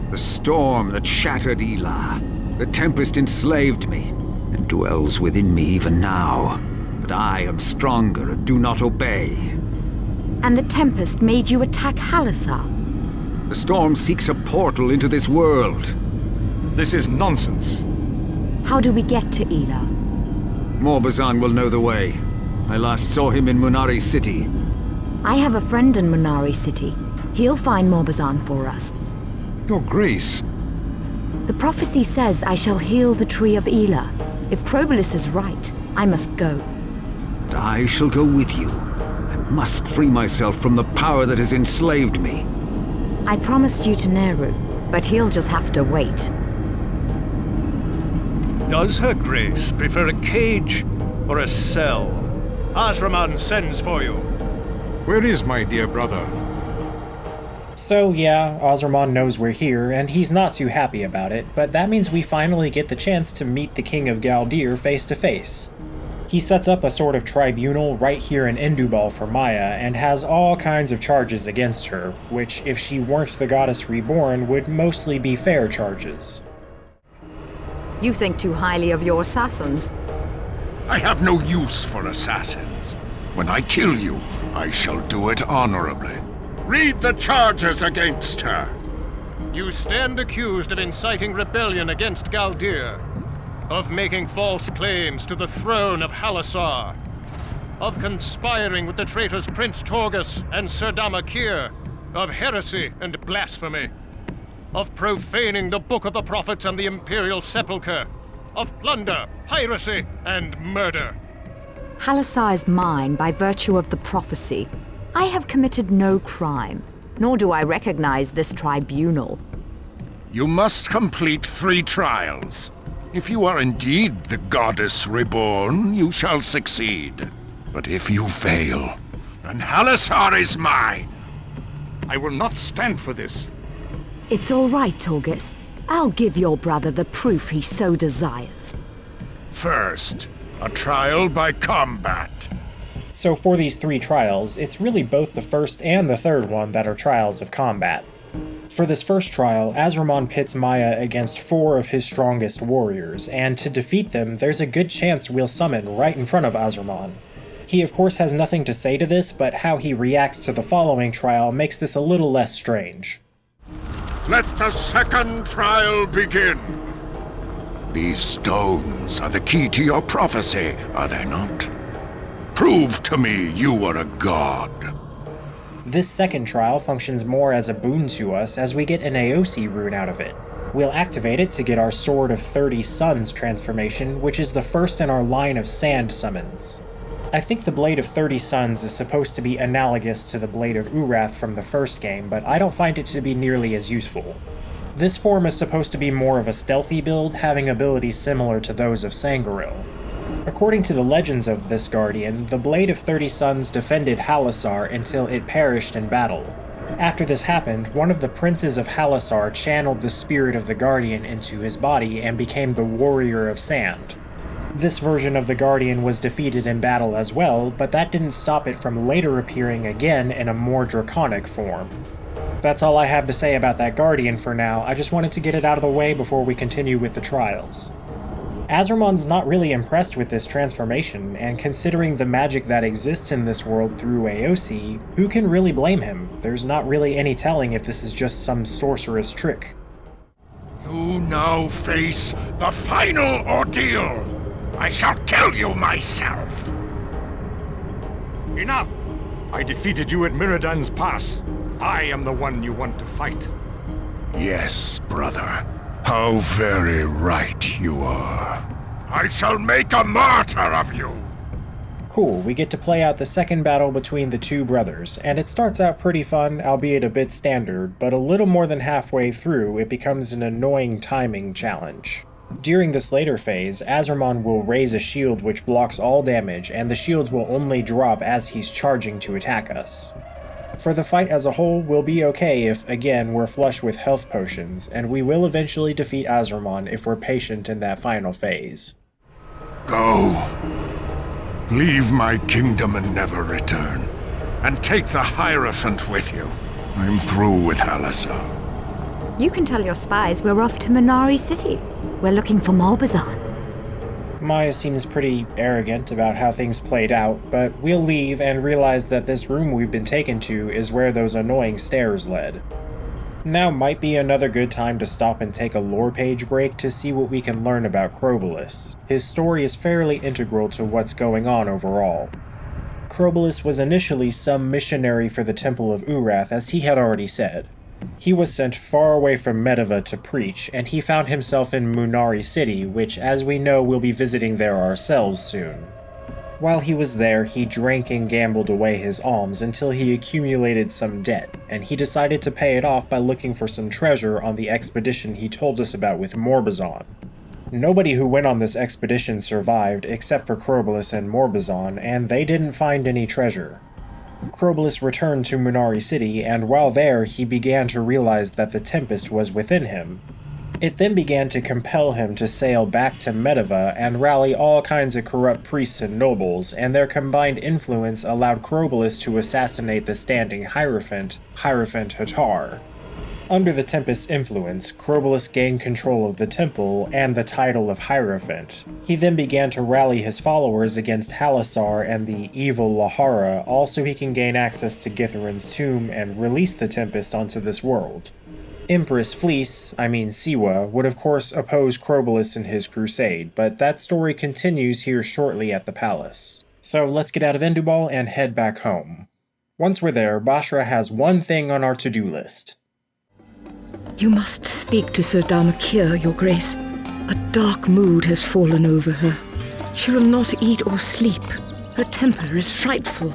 The storm that shattered Elah. The Tempest enslaved me, and dwells within me even now. But I am stronger and do not obey. And the Tempest made you attack Halassar? The storm seeks a portal into this world. This is nonsense. How do we get to Elah? Morbazan will know the way. I last saw him in Munari City. I have a friend in Munari City. He'll find Morbazan for us. Your Grace. The prophecy says I shall heal the Tree of Eleh. If Crobolus is right, I must go. And I shall go with you. I must free myself from the power that has enslaved me. I promised you to Neru, but he'll just have to wait. Does Her Grace prefer a cage or a cell? Azraman sends for you. Where is my dear brother? So yeah, Azraman knows we're here, and he's not too happy about it, but that means we finally get the chance to meet the King of Galdir face to face. He sets up a sort of tribunal right here in Indubal for Maya, and has all kinds of charges against her, which, if she weren't the goddess reborn, would mostly be fair charges. You think too highly of your assassins. I have no use for assassins. When I kill you, I shall do it honorably. Read the charges against her. You stand accused of inciting rebellion against Galdir, of making false claims to the throne of Halassar, of conspiring with the traitors Prince Torgus and Sir Damakir, of heresy and blasphemy, of profaning the Book of the Prophets and the Imperial Sepulchre, of plunder, piracy, and murder. Halassar is mine by virtue of the prophecy. I have committed no crime, nor do I recognize this tribunal. You must complete 3 trials. If you are indeed the goddess reborn, you shall succeed. But if you fail, then Halassar is mine. I will not stand for this. It's all right, Torgus. I'll give your brother the proof he so desires. First, a trial by combat. So for these 3 trials, it's really both the first and the third one that are trials of combat. For this first trial, Azraman pits Maya against 4 of his strongest warriors, and to defeat them, there's a good chance we'll summon right in front of Azraman. He of course has nothing to say to this, but how he reacts to the following trial makes this a little less strange. Let the second trial begin. These stones are the key to your prophecy, are they not? Prove to me you are a god. This second trial functions more as a boon to us as we get an Aosi rune out of it. We'll activate it to get our Sword of 30 Suns transformation, which is the first in our line of sand summons. I think the Blade of 30 Suns is supposed to be analogous to the Blade of Urath from the first game, but I don't find it to be nearly as useful. This form is supposed to be more of a stealthy build, having abilities similar to those of Sangoril. According to the legends of this Guardian, the Blade of 30 Suns defended Halassar until it perished in battle. After this happened, one of the princes of Halassar channeled the spirit of the Guardian into his body and became the Warrior of Sand. This version of the Guardian was defeated in battle as well, but that didn't stop it from later appearing again in a more draconic form. That's all I have to say about that Guardian for now. I just wanted to get it out of the way before we continue with the trials. Azraman's not really impressed with this transformation, and considering the magic that exists in this world through Aosi, who can really blame him? There's not really any telling if this is just some sorceress trick. You now face the final ordeal. I shall kill you myself. Enough! I defeated you at Miridan's Pass. I am the one you want to fight. Yes, brother. How very right you are. I shall make a martyr of you! Cool, we get to play out the second battle between the two brothers, and it starts out pretty fun, albeit a bit standard, but a little more than halfway through, it becomes an annoying timing challenge. During this later phase, Azraman will raise a shield which blocks all damage, and the shields will only drop as he's charging to attack us. For the fight as a whole, we'll be okay if, again, we're flush with health potions, and we will eventually defeat Azraman if we're patient in that final phase. Go. Leave my kingdom and never return. And take the Hierophant with you. I'm through with Halassar. You can tell your spies we're off to Munari City. We're looking for Morbazan. Maya seems pretty arrogant about how things played out, but we'll leave and realize that this room we've been taken to is where those annoying stairs led. Now might be another good time to stop and take a lore page break to see what we can learn about Crobolus. His story is fairly integral to what's going on overall. Crobolus was initially some missionary for the Temple of Urath, as he had already said. He was sent far away from Medivh to preach, and he found himself in Munari City, which, as we know, we'll be visiting there ourselves soon. While he was there, he drank and gambled away his alms until he accumulated some debt, and he decided to pay it off by looking for some treasure on the expedition he told us about with Morbazan. Nobody who went on this expedition survived except for Crobolus and Morbazan, and they didn't find any treasure. Crobolus returned to Munari City, and while there, he began to realize that the Tempest was within him. It then began to compel him to sail back to Medivh and rally all kinds of corrupt priests and nobles, and their combined influence allowed Crobolus to assassinate the standing Hierophant, Hierophant Hatar. Under the Tempest's influence, Crobolus gained control of the temple and the title of Hierophant. He then began to rally his followers against Halassar and the evil Lahara, all so he can gain access to Githerin's tomb and release the Tempest onto this world. Empress Siwa, would of course oppose Crobolus in his crusade, but that story continues here shortly at the palace. So let's get out of Indubal and head back home. Once we're there, Bashra has one thing on our to-do list. You must speak to Sir Damakir, Your Grace. A dark mood has fallen over her. She will not eat or sleep. Her temper is frightful.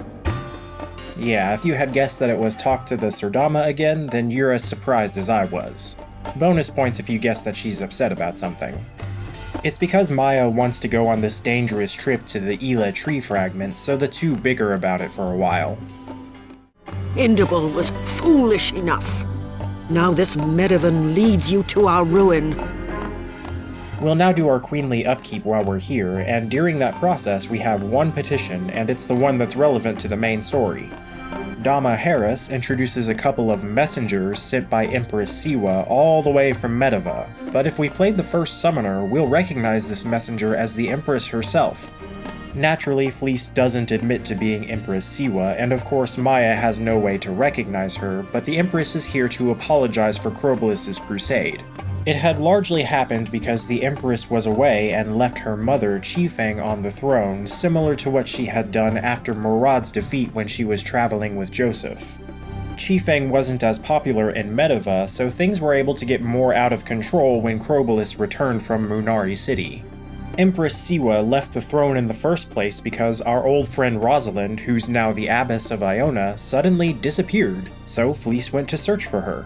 Yeah, if you had guessed that it was talk to the Serdama again, then you're as surprised as I was. Bonus points if you guess that she's upset about something. It's because Maya wants to go on this dangerous trip to the Eleh tree fragment, so the two bicker about it for a while. Indubal was foolish enough. Now this Medivh leads you to our ruin. We'll now do our queenly upkeep while we're here, and during that process we have one petition, and it's the one that's relevant to the main story. Dama Harris introduces a couple of messengers sent by Empress Siwa all the way from Medivh, but if we played the first summoner, we'll recognize this messenger as the Empress herself. Naturally, Fleece doesn't admit to being Empress Siwa, and of course Maya has no way to recognize her, but the Empress is here to apologize for Crobolus's crusade. It had largely happened because the Empress was away and left her mother, Qifeng, on the throne, similar to what she had done after Murad's defeat when she was traveling with Joseph. Qifeng wasn't as popular in Medivh, so things were able to get more out of control when Crobolus returned from Munari City. Empress Siwa left the throne in the first place because our old friend Rosalind, who's now the Abbess of Iona, suddenly disappeared, so Fleece went to search for her.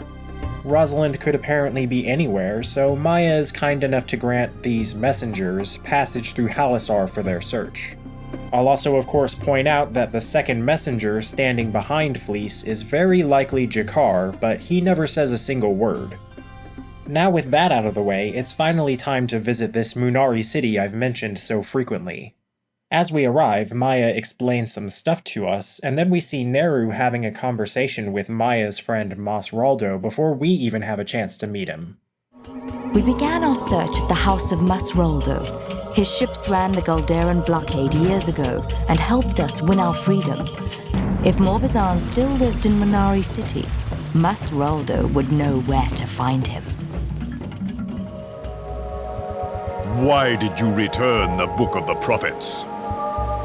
Rosalind could apparently be anywhere, so Maya is kind enough to grant these messengers passage through Halassar for their search. I'll also of course point out that the second messenger standing behind Fleece is very likely Jakar, but he never says a single word. Now with that out of the way, it's finally time to visit this Munari City I've mentioned so frequently. As we arrive, Maya explains some stuff to us, and then we see Neru having a conversation with Maya's friend Masraldo before we even have a chance to meet him. We began our search at the house of Masraldo. His ships ran the Galderan blockade years ago and helped us win our freedom. If Morbazan still lived in Munari City, Masraldo would know where to find him. Why did you return the Book of the Prophets?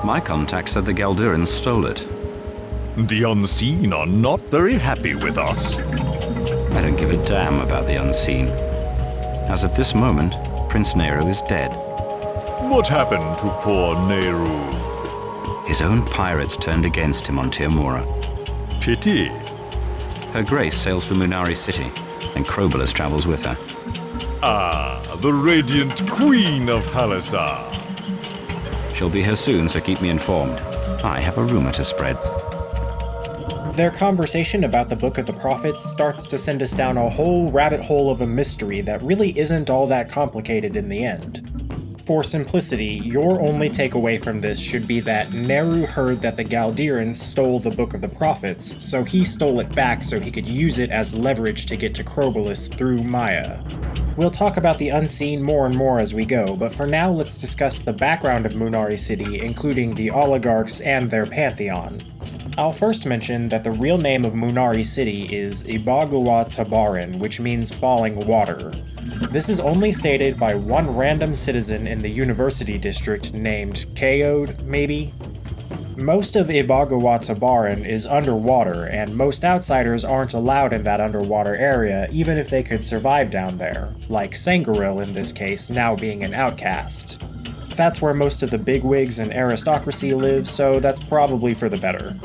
My contact said the Galderans stole it. The Unseen are not very happy with us. I don't give a damn about the Unseen. As of this moment, Prince Neru is dead. What happened to poor Neru? His own pirates turned against him on Teomura. Pity. Her Grace sails for Munari City, and Crobolus travels with her. Ah, the radiant Queen of Halassar. She'll be here soon, so keep me informed. I have a rumor to spread. Their conversation about the Book of the Prophets starts to send us down a whole rabbit hole of a mystery that really isn't all that complicated in the end. For simplicity, your only takeaway from this should be that Neru heard that the Galdirans stole the Book of the Prophets, so he stole it back so he could use it as leverage to get to Crobolus through Maya. We'll talk about the unseen more and more as we go, but for now let's discuss the background of Munari City, including the oligarchs and their pantheon. I'll first mention that the real name of Munari City is Ibagawa Tabaran, which means falling water. This is only stated by one random citizen in the university district named Kaode, maybe? Most of Ibagawa Tabaran is underwater, and most outsiders aren't allowed in that underwater area even if they could survive down there, like Sangoril in this case now being an outcast. That's where most of the bigwigs and aristocracy live, so that's probably for the better.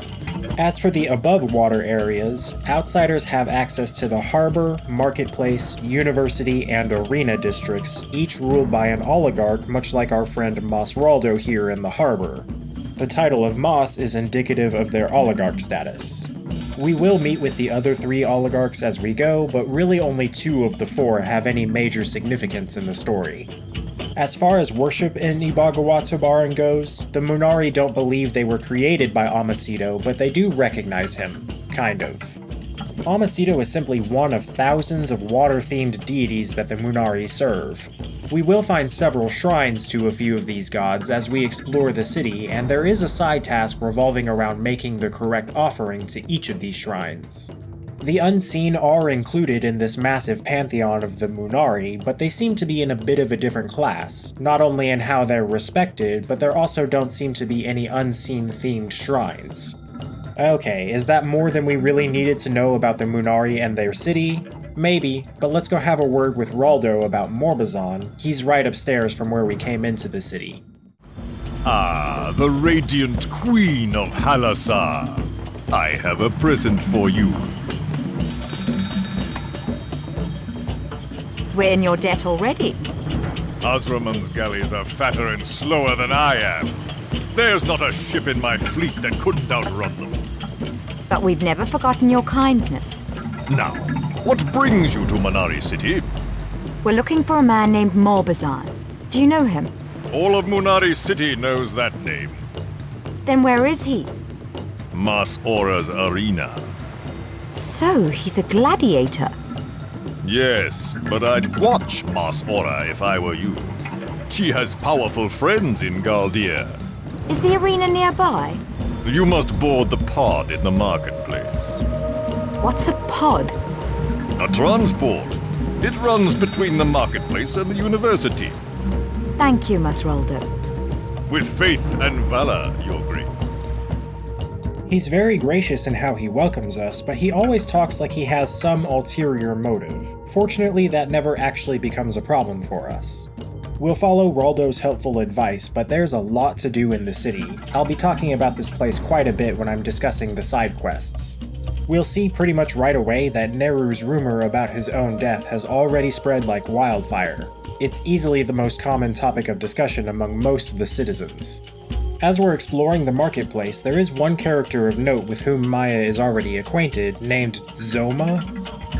As for the above-water areas, outsiders have access to the harbor, marketplace, university, and arena districts, each ruled by an oligarch much like our friend Masraldo here in the harbor. The title of Mas is indicative of their oligarch status. We will meet with the other 3 oligarchs as we go, but really only 2 of the 4 have any major significance in the story. As far as worship in Ibagawa Tabaran goes, the Munari don't believe they were created by Amasido, but they do recognize him. Kind of. Amasido is simply one of thousands of water-themed deities that the Munari serve. We will find several shrines to a few of these gods as we explore the city, and there is a side task revolving around making the correct offering to each of these shrines. The Unseen are included in this massive pantheon of the Munari, but they seem to be in a bit of a different class, not only in how they're respected, but there also don't seem to be any Unseen-themed shrines. Okay, is that more than we really needed to know about the Munari and their city? Maybe, but let's go have a word with Raldo about Morbazan. He's right upstairs from where we came into the city. Ah, the radiant Queen of Halassar. I have a present for you. We're in your debt already. Azraman's galleys are fatter and slower than I am. There's not a ship in my fleet that couldn't outrun them. But we've never forgotten your kindness. Now, what brings you to Munari City? We're looking for a man named Morbazan. Do you know him? All of Munari City knows that name. Then where is he? Mas Ora's arena. So, he's a gladiator. Yes, but I'd watch Mas Ora if I were you. She has powerful friends in Galdir. Is the arena nearby? You must board the pod in the marketplace. What's a pod? A transport. It runs between the marketplace and the university. Thank you, Masraldo. With faith and valor, Your Grace. He's very gracious in how he welcomes us, but he always talks like he has some ulterior motive. Fortunately, that never actually becomes a problem for us. We'll follow Raldo's helpful advice, but there's a lot to do in the city. I'll be talking about this place quite a bit when I'm discussing the side quests. We'll see pretty much right away that Neru's rumor about his own death has already spread like wildfire. It's easily the most common topic of discussion among most of the citizens. As we're exploring the marketplace, there is one character of note with whom Maya is already acquainted, named Zoma.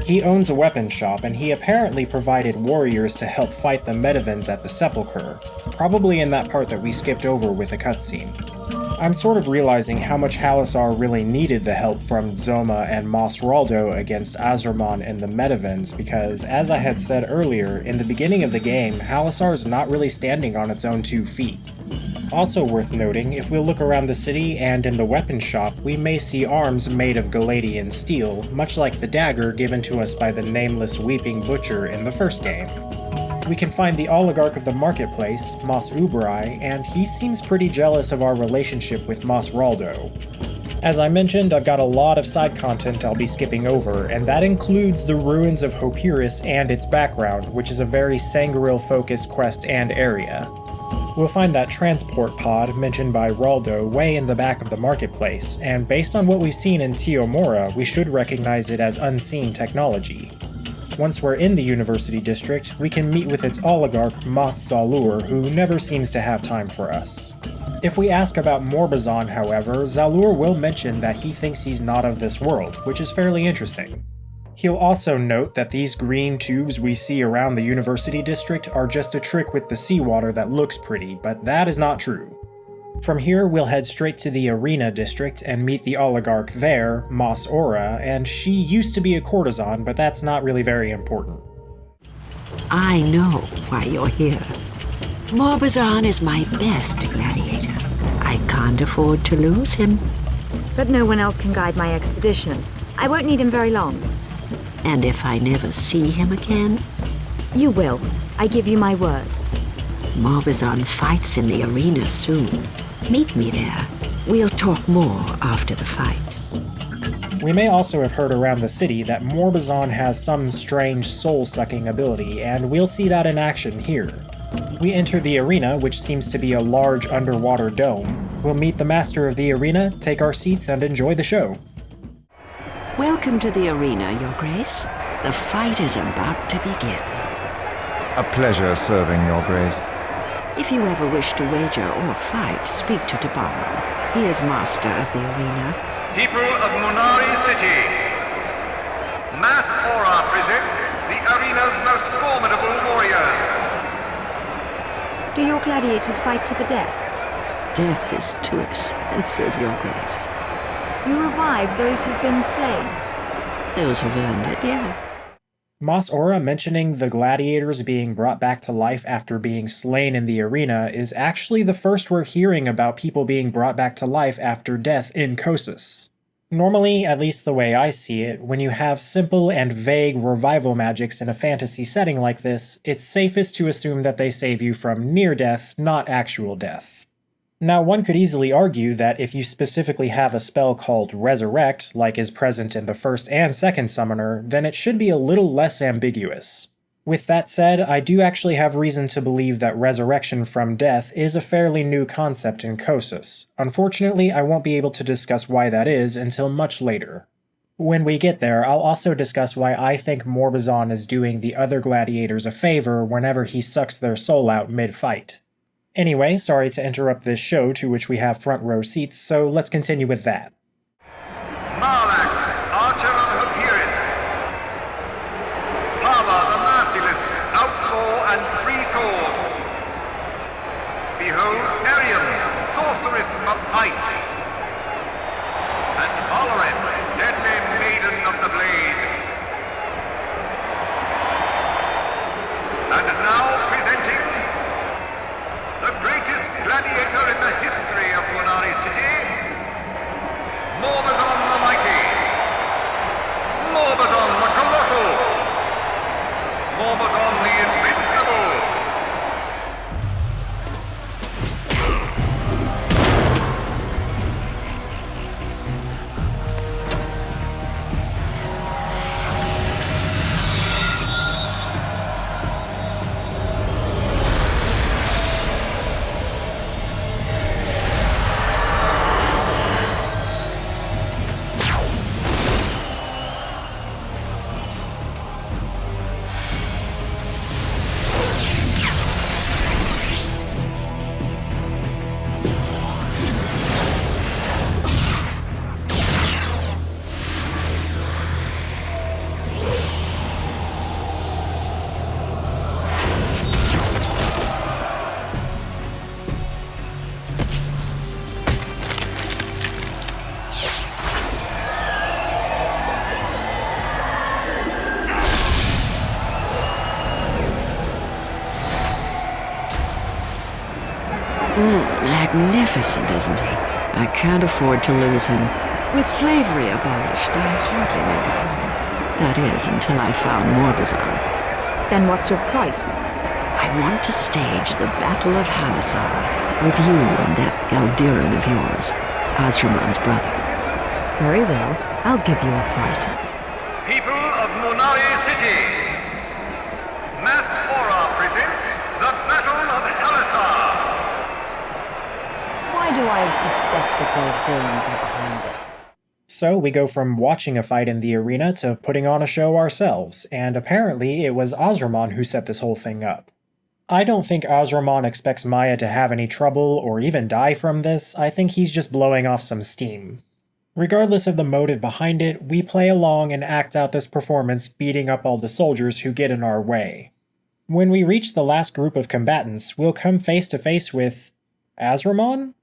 He owns a weapon shop, and he apparently provided warriors to help fight the Medivans at the Sepulchre, probably in that part that we skipped over with a cutscene. I'm sort of realizing how much Halassar really needed the help from Zoma and Masraldo against Azraman and the Medivans because, as I had said earlier, in the beginning of the game, Halassar is not really standing on its own 2 feet. Also worth noting, if we look around the city and in the weapon shop, we may see arms made of Galadian steel, much like the dagger given to us by the nameless Weeping Butcher in the first game. We can find the oligarch of the marketplace, Mas Ubrai, and he seems pretty jealous of our relationship with Masraldo. As I mentioned, I've got a lot of side content I'll be skipping over, and that includes the ruins of Hopiris and its background, which is a very Sangoril-focused quest and area. We'll find that transport pod mentioned by Raldo way in the back of the marketplace, and based on what we've seen in Teomura, we should recognize it as unseen technology. Once we're in the University District, we can meet with its oligarch Mas Zalur, who never seems to have time for us. If we ask about Morbazon, however, Zalur will mention that he thinks he's not of this world, which is fairly interesting. He'll also note that these green tubes we see around the University District are just a trick with the seawater that looks pretty, but that is not true. From here, we'll head straight to the Arena District and meet the oligarch there, Mas Ora, and she used to be a courtesan, but that's not really very important. I know why you're here. Morbazon is my best gladiator. I can't afford to lose him. But no one else can guide my expedition. I won't need him very long. And if I never see him again? You will. I give you my word. Morbazon fights in the arena soon. Meet me there. We'll talk more after the fight. We may also have heard around the city that Morbazon has some strange soul-sucking ability, and we'll see that in action here. We enter the arena, which seems to be a large underwater dome. We'll meet the master of the arena, take our seats, and enjoy the show. Welcome to the arena, Your Grace. The fight is about to begin. A pleasure serving, Your Grace. If you ever wish to wager or fight, speak to Debarman. He is master of the arena. People of Munari City, Mas Ora presents the arena's most formidable warriors. Do your gladiators fight to the death? Death is too expensive, Your Grace. You revive those who've been slain? Those who've earned it, yes. Mas Ora mentioning the gladiators being brought back to life after being slain in the arena is actually the first we're hearing about people being brought back to life after death in Kossus. Normally, at least the way I see it, when you have simple and vague revival magics in a fantasy setting like this, it's safest to assume that they save you from near death, not actual death. Now, one could easily argue that if you specifically have a spell called Resurrect, like is present in the first and second summoner, then it should be a little less ambiguous. With that said, I do actually have reason to believe that resurrection from death is a fairly new concept in Kossus. Unfortunately, I won't be able to discuss why that is until much later. When we get there, I'll also discuss why I think Morbazon is doing the other gladiators a favor whenever he sucks their soul out mid-fight. Anyway, sorry to interrupt this show to which we have front row seats, so let's continue with that. Marlax, archer of Hyperius. Hava the merciless, outlaw and free sword. Behold Arian, sorceress of ice. And Valoren, deadly maiden of the blade. And now presenting the greatest gladiator in the history of Munari City, Morbazon the Mighty, Morbazon the Colossal, Morbazon the Invincible. Magnificent, isn't he? I can't afford to lose him. With slavery abolished, I hardly make a profit. That is, until I found Morbazon. Then what's your price? I want to stage the Battle of Halassar with you and that Galdiran of yours, Azraman's brother. Very well. I'll give you a fight. People of Munari City, Mas Ora presents the Battle of Halassar. I suspect the Galdanes are behind this. So we go from watching a fight in the arena to putting on a show ourselves, and apparently it was Azraman who set this whole thing up. I don't think Azraman expects Maya to have any trouble or even die from this. I think he's just blowing off some steam. Regardless of the motive behind it, we play along and act out this performance beating up all the soldiers who get in our way. When we reach the last group of combatants, we'll come face to face with Azraman?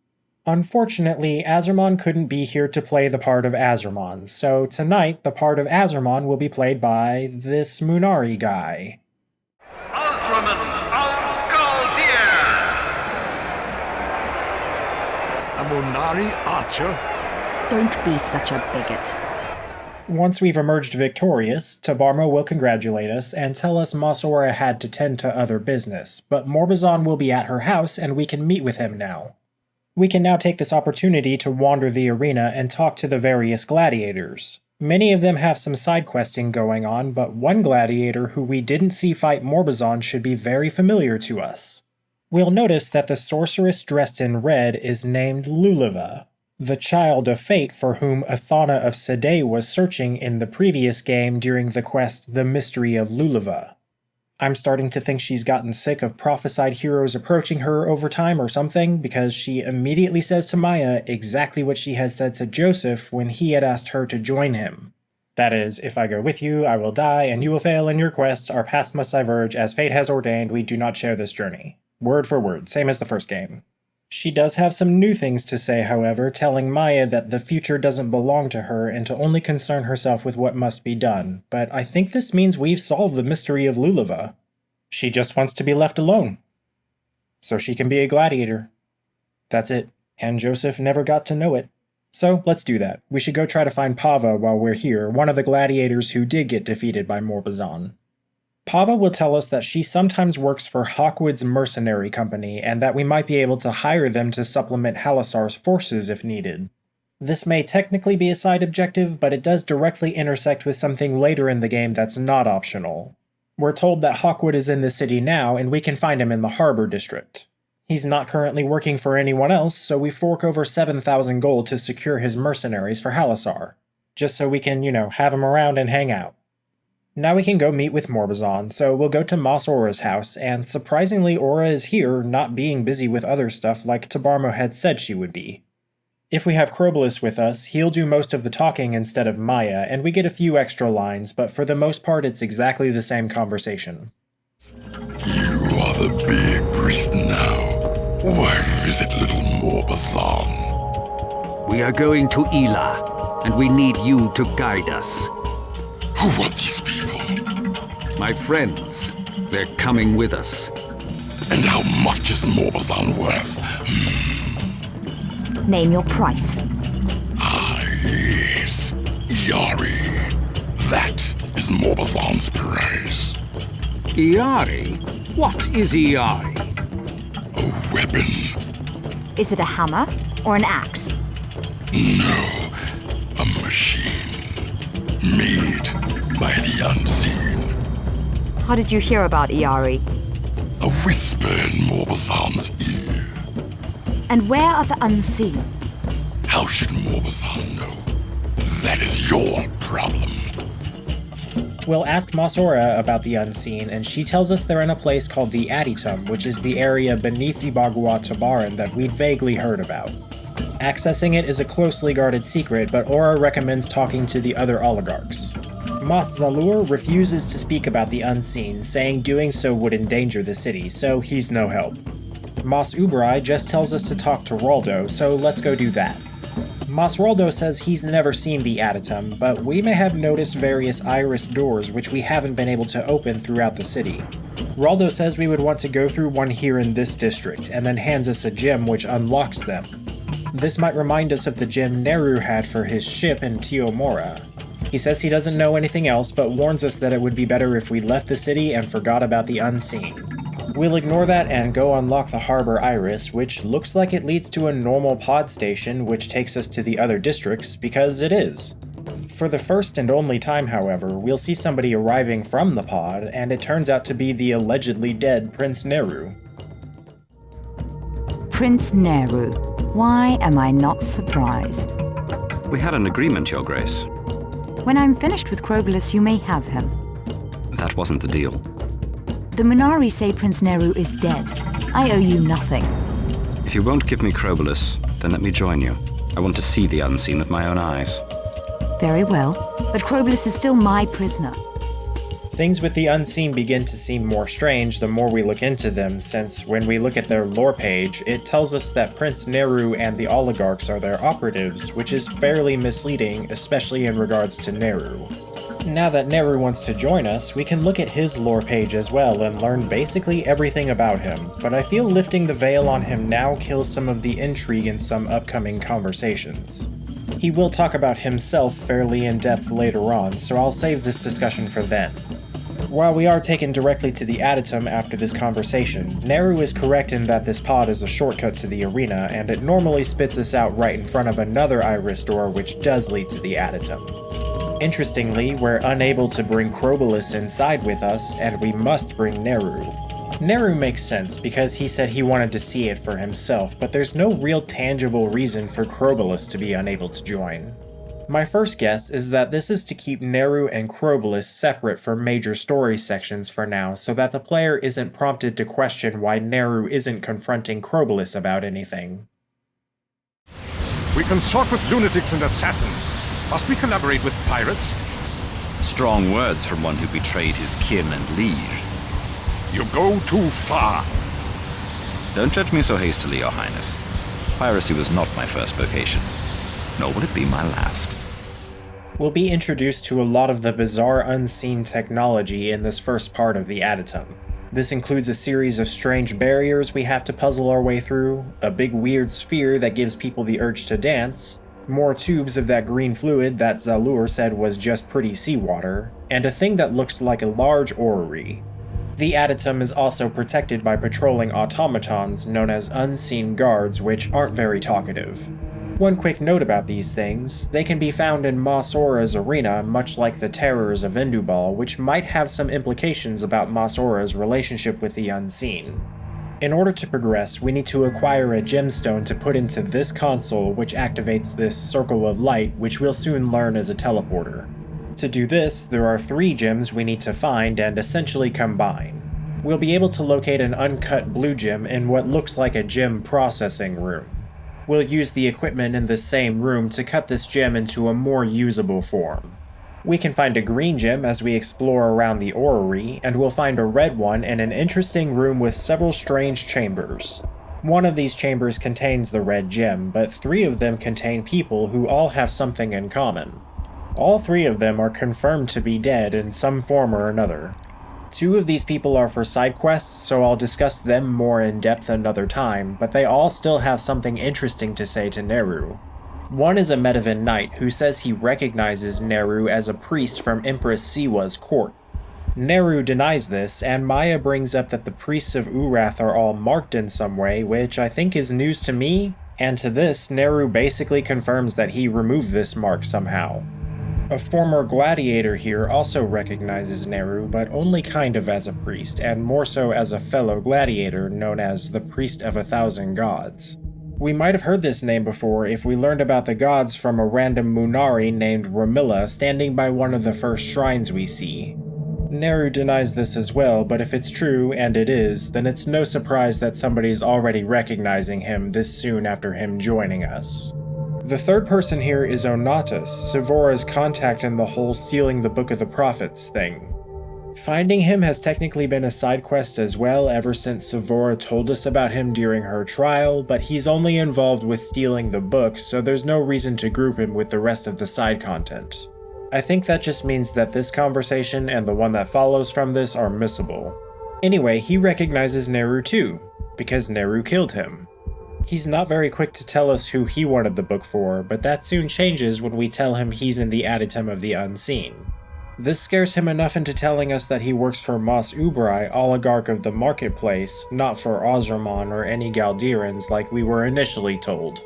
Unfortunately, Azraman couldn't be here to play the part of Azraman, so tonight the part of Azraman will be played by this Munari guy. Azraman of Galdir! A Munari archer? Don't be such a bigot. Once we've emerged victorious, Tabarmo will congratulate us and tell us Masora had to tend to other business, but Morbazan will be at her house and we can meet with him now. We can now take this opportunity to wander the arena and talk to the various gladiators. Many of them have some side questing going on, but one gladiator who we didn't see fight Morbazan should be very familiar to us. We'll notice that the sorceress dressed in red is named Luliva, the child of fate for whom Athana of Sede was searching in the previous game during the quest The Mystery of Luliva. I'm starting to think she's gotten sick of prophesied heroes approaching her over time or something, because she immediately says to Maya exactly what she had said to Joseph when he had asked her to join him. That is, if I go with you, I will die, and you will fail in your quest, our paths must diverge, as fate has ordained, we do not share this journey. Word for word, same as the first game. She does have some new things to say, however, telling Maya that the future doesn't belong to her and to only concern herself with what must be done, but I think this means we've solved the mystery of Luliva. She just wants to be left alone, so she can be a gladiator. That's it, and Joseph never got to know it. So let's do that. We should go try to find Pava while we're here, one of the gladiators who did get defeated by Morbazan. Pava will tell us that she sometimes works for Hawkwood's mercenary company, and that we might be able to hire them to supplement Halassar's forces if needed. This may technically be a side objective, but it does directly intersect with something later in the game that's not optional. We're told that Hawkwood is in the city now, and we can find him in the Harbor District. He's not currently working for anyone else, so we fork over 7,000 gold to secure his mercenaries for Halassar. Just so we can, have him around and hang out. Now we can go meet with Morbazan, so we'll go to Mas Ora's house, and surprisingly Ora is here, not being busy with other stuff like Tabarmo had said she would be. If we have Krobolus with us, he'll do most of the talking instead of Maya, and we get a few extra lines, but for the most part it's exactly the same conversation. You are the big priest now. Why visit little Morbazan? We are going to Ela, and we need you to guide us. Who are these people? My friends. They're coming with us. And how much is Morbazan worth? Name your price. Ah, yes. Iari. That is Morbazan's price. Iari? What is Iari? A weapon. Is it a hammer or an axe? No, a machine. Made by the unseen. How did you hear about Iari? A whisper in Morbazan's ear. And where are the unseen? How should Morbazan know? That is your problem. We'll ask Masora about the unseen, and she tells us they're in a place called the Adytum, which is the area beneath the Bagua Tabaran that we'd vaguely heard about. Accessing it is a closely guarded secret, but Ora recommends talking to the other oligarchs. Mas Zalur refuses to speak about the unseen, saying doing so would endanger the city, so he's no help. Mas Ubrai just tells us to talk to Raldo, so let's go do that. Mas Raldo says he's never seen the Adytum, but we may have noticed various iris doors which we haven't been able to open throughout the city. Raldo says we would want to go through one here in this district, and then hands us a gem which unlocks them. This might remind us of the gem Neru had for his ship in Teomura. He says he doesn't know anything else, but warns us that it would be better if we left the city and forgot about the unseen. We'll ignore that and go unlock the Harbor Iris, which looks like it leads to a normal pod station which takes us to the other districts, because it is. For the first and only time, however, we'll see somebody arriving from the pod, and it turns out to be the allegedly dead Prince Neru. Prince Neru, Why am I not surprised? We had an agreement, Your Grace. When I'm finished with Crobolus, you may have him. That wasn't the deal. The Munari say Prince Neru is dead. I owe you nothing. If you won't give me Crobolus, then let me join you. I want to see the unseen with my own eyes. Very well, but Crobolus is still my prisoner. Things with the unseen begin to seem more strange the more we look into them, since when we look at their lore page, it tells us that Prince Neru and the oligarchs are their operatives, which is fairly misleading, especially in regards to Neru. Now that Neru wants to join us, we can look at his lore page as well and learn basically everything about him, but I feel lifting the veil on him now kills some of the intrigue in some upcoming conversations. He will talk about himself fairly in depth later on, so I'll save this discussion for then. While we are taken directly to the Adytum after this conversation, Neru is correct in that this pod is a shortcut to the arena, and it normally spits us out right in front of another iris door which does lead to the Adytum. Interestingly, we're unable to bring Crobolus inside with us, and we must bring Neru. Neru makes sense because he said he wanted to see it for himself, but there's no real tangible reason for Crobolus to be unable to join. My first guess is that this is to keep Neru and Crobolus separate from major story sections for now, so that the player isn't prompted to question why Neru isn't confronting Crobolus about anything. We consort with lunatics and assassins. Must we collaborate with pirates? Strong words from one who betrayed his kin and liege. You go too far. Don't judge me so hastily, Your Highness. Piracy was not my first vocation, nor will it be my last. We'll be introduced to a lot of the bizarre unseen technology in this first part of the Adytum. This includes a series of strange barriers we have to puzzle our way through, a big weird sphere that gives people the urge to dance, more tubes of that green fluid that Zalur said was just pretty seawater, and a thing that looks like a large orrery. The Adytum is also protected by patrolling automatons known as unseen guards, which aren't very talkative. One quick note about these things, they can be found in Mos Ora's arena, much like the terrors of Indubal, which might have some implications about Mos Ora's relationship with the unseen. In order to progress, we need to acquire a gemstone to put into this console, which activates this circle of light, which we'll soon learn is a teleporter. To do this, there are 3 gems we need to find and essentially combine. We'll be able to locate an uncut blue gem in what looks like a gem processing room. We'll use the equipment in the same room to cut this gem into a more usable form. We can find a green gem as we explore around the orrery, and we'll find a red one in an interesting room with several strange chambers. One of these chambers contains the red gem, but 3 of them contain people who all have something in common. All 3 of them are confirmed to be dead in some form or another. 2 of these people are for side quests, so I'll discuss them more in depth another time, but they all still have something interesting to say to Neru. One is a Medivhan knight who says he recognizes Neru as a priest from Empress Siwa's court. Neru denies this, and Maya brings up that the priests of Urath are all marked in some way, which I think is news to me, and to this, Neru basically confirms that he removed this mark somehow. A former gladiator here also recognizes Neru, but only kind of as a priest, and more so as a fellow gladiator known as the Priest of 1,000 Gods. We might have heard this name before if we learned about the gods from a random Munari named Ramilla standing by one of the first shrines we see. Neru denies this as well, but if it's true, and it is, then it's no surprise that somebody's already recognizing him this soon after him joining us. The third person here is Onatus, Sivora's contact in the whole stealing the Book of the Prophets thing. Finding him has technically been a side quest as well ever since Sivora told us about him during her trial, but he's only involved with stealing the book, so there's no reason to group him with the rest of the side content. I think that just means that this conversation and the one that follows from this are missable. Anyway, he recognizes Neru too, because Neru killed him. He's not very quick to tell us who he wanted the book for, but that soon changes when we tell him he's in the Adytum of the Unseen. This scares him enough into telling us that he works for Mos Ubrai, Oligarch of the Marketplace, not for Azraman or any Galdirans like we were initially told.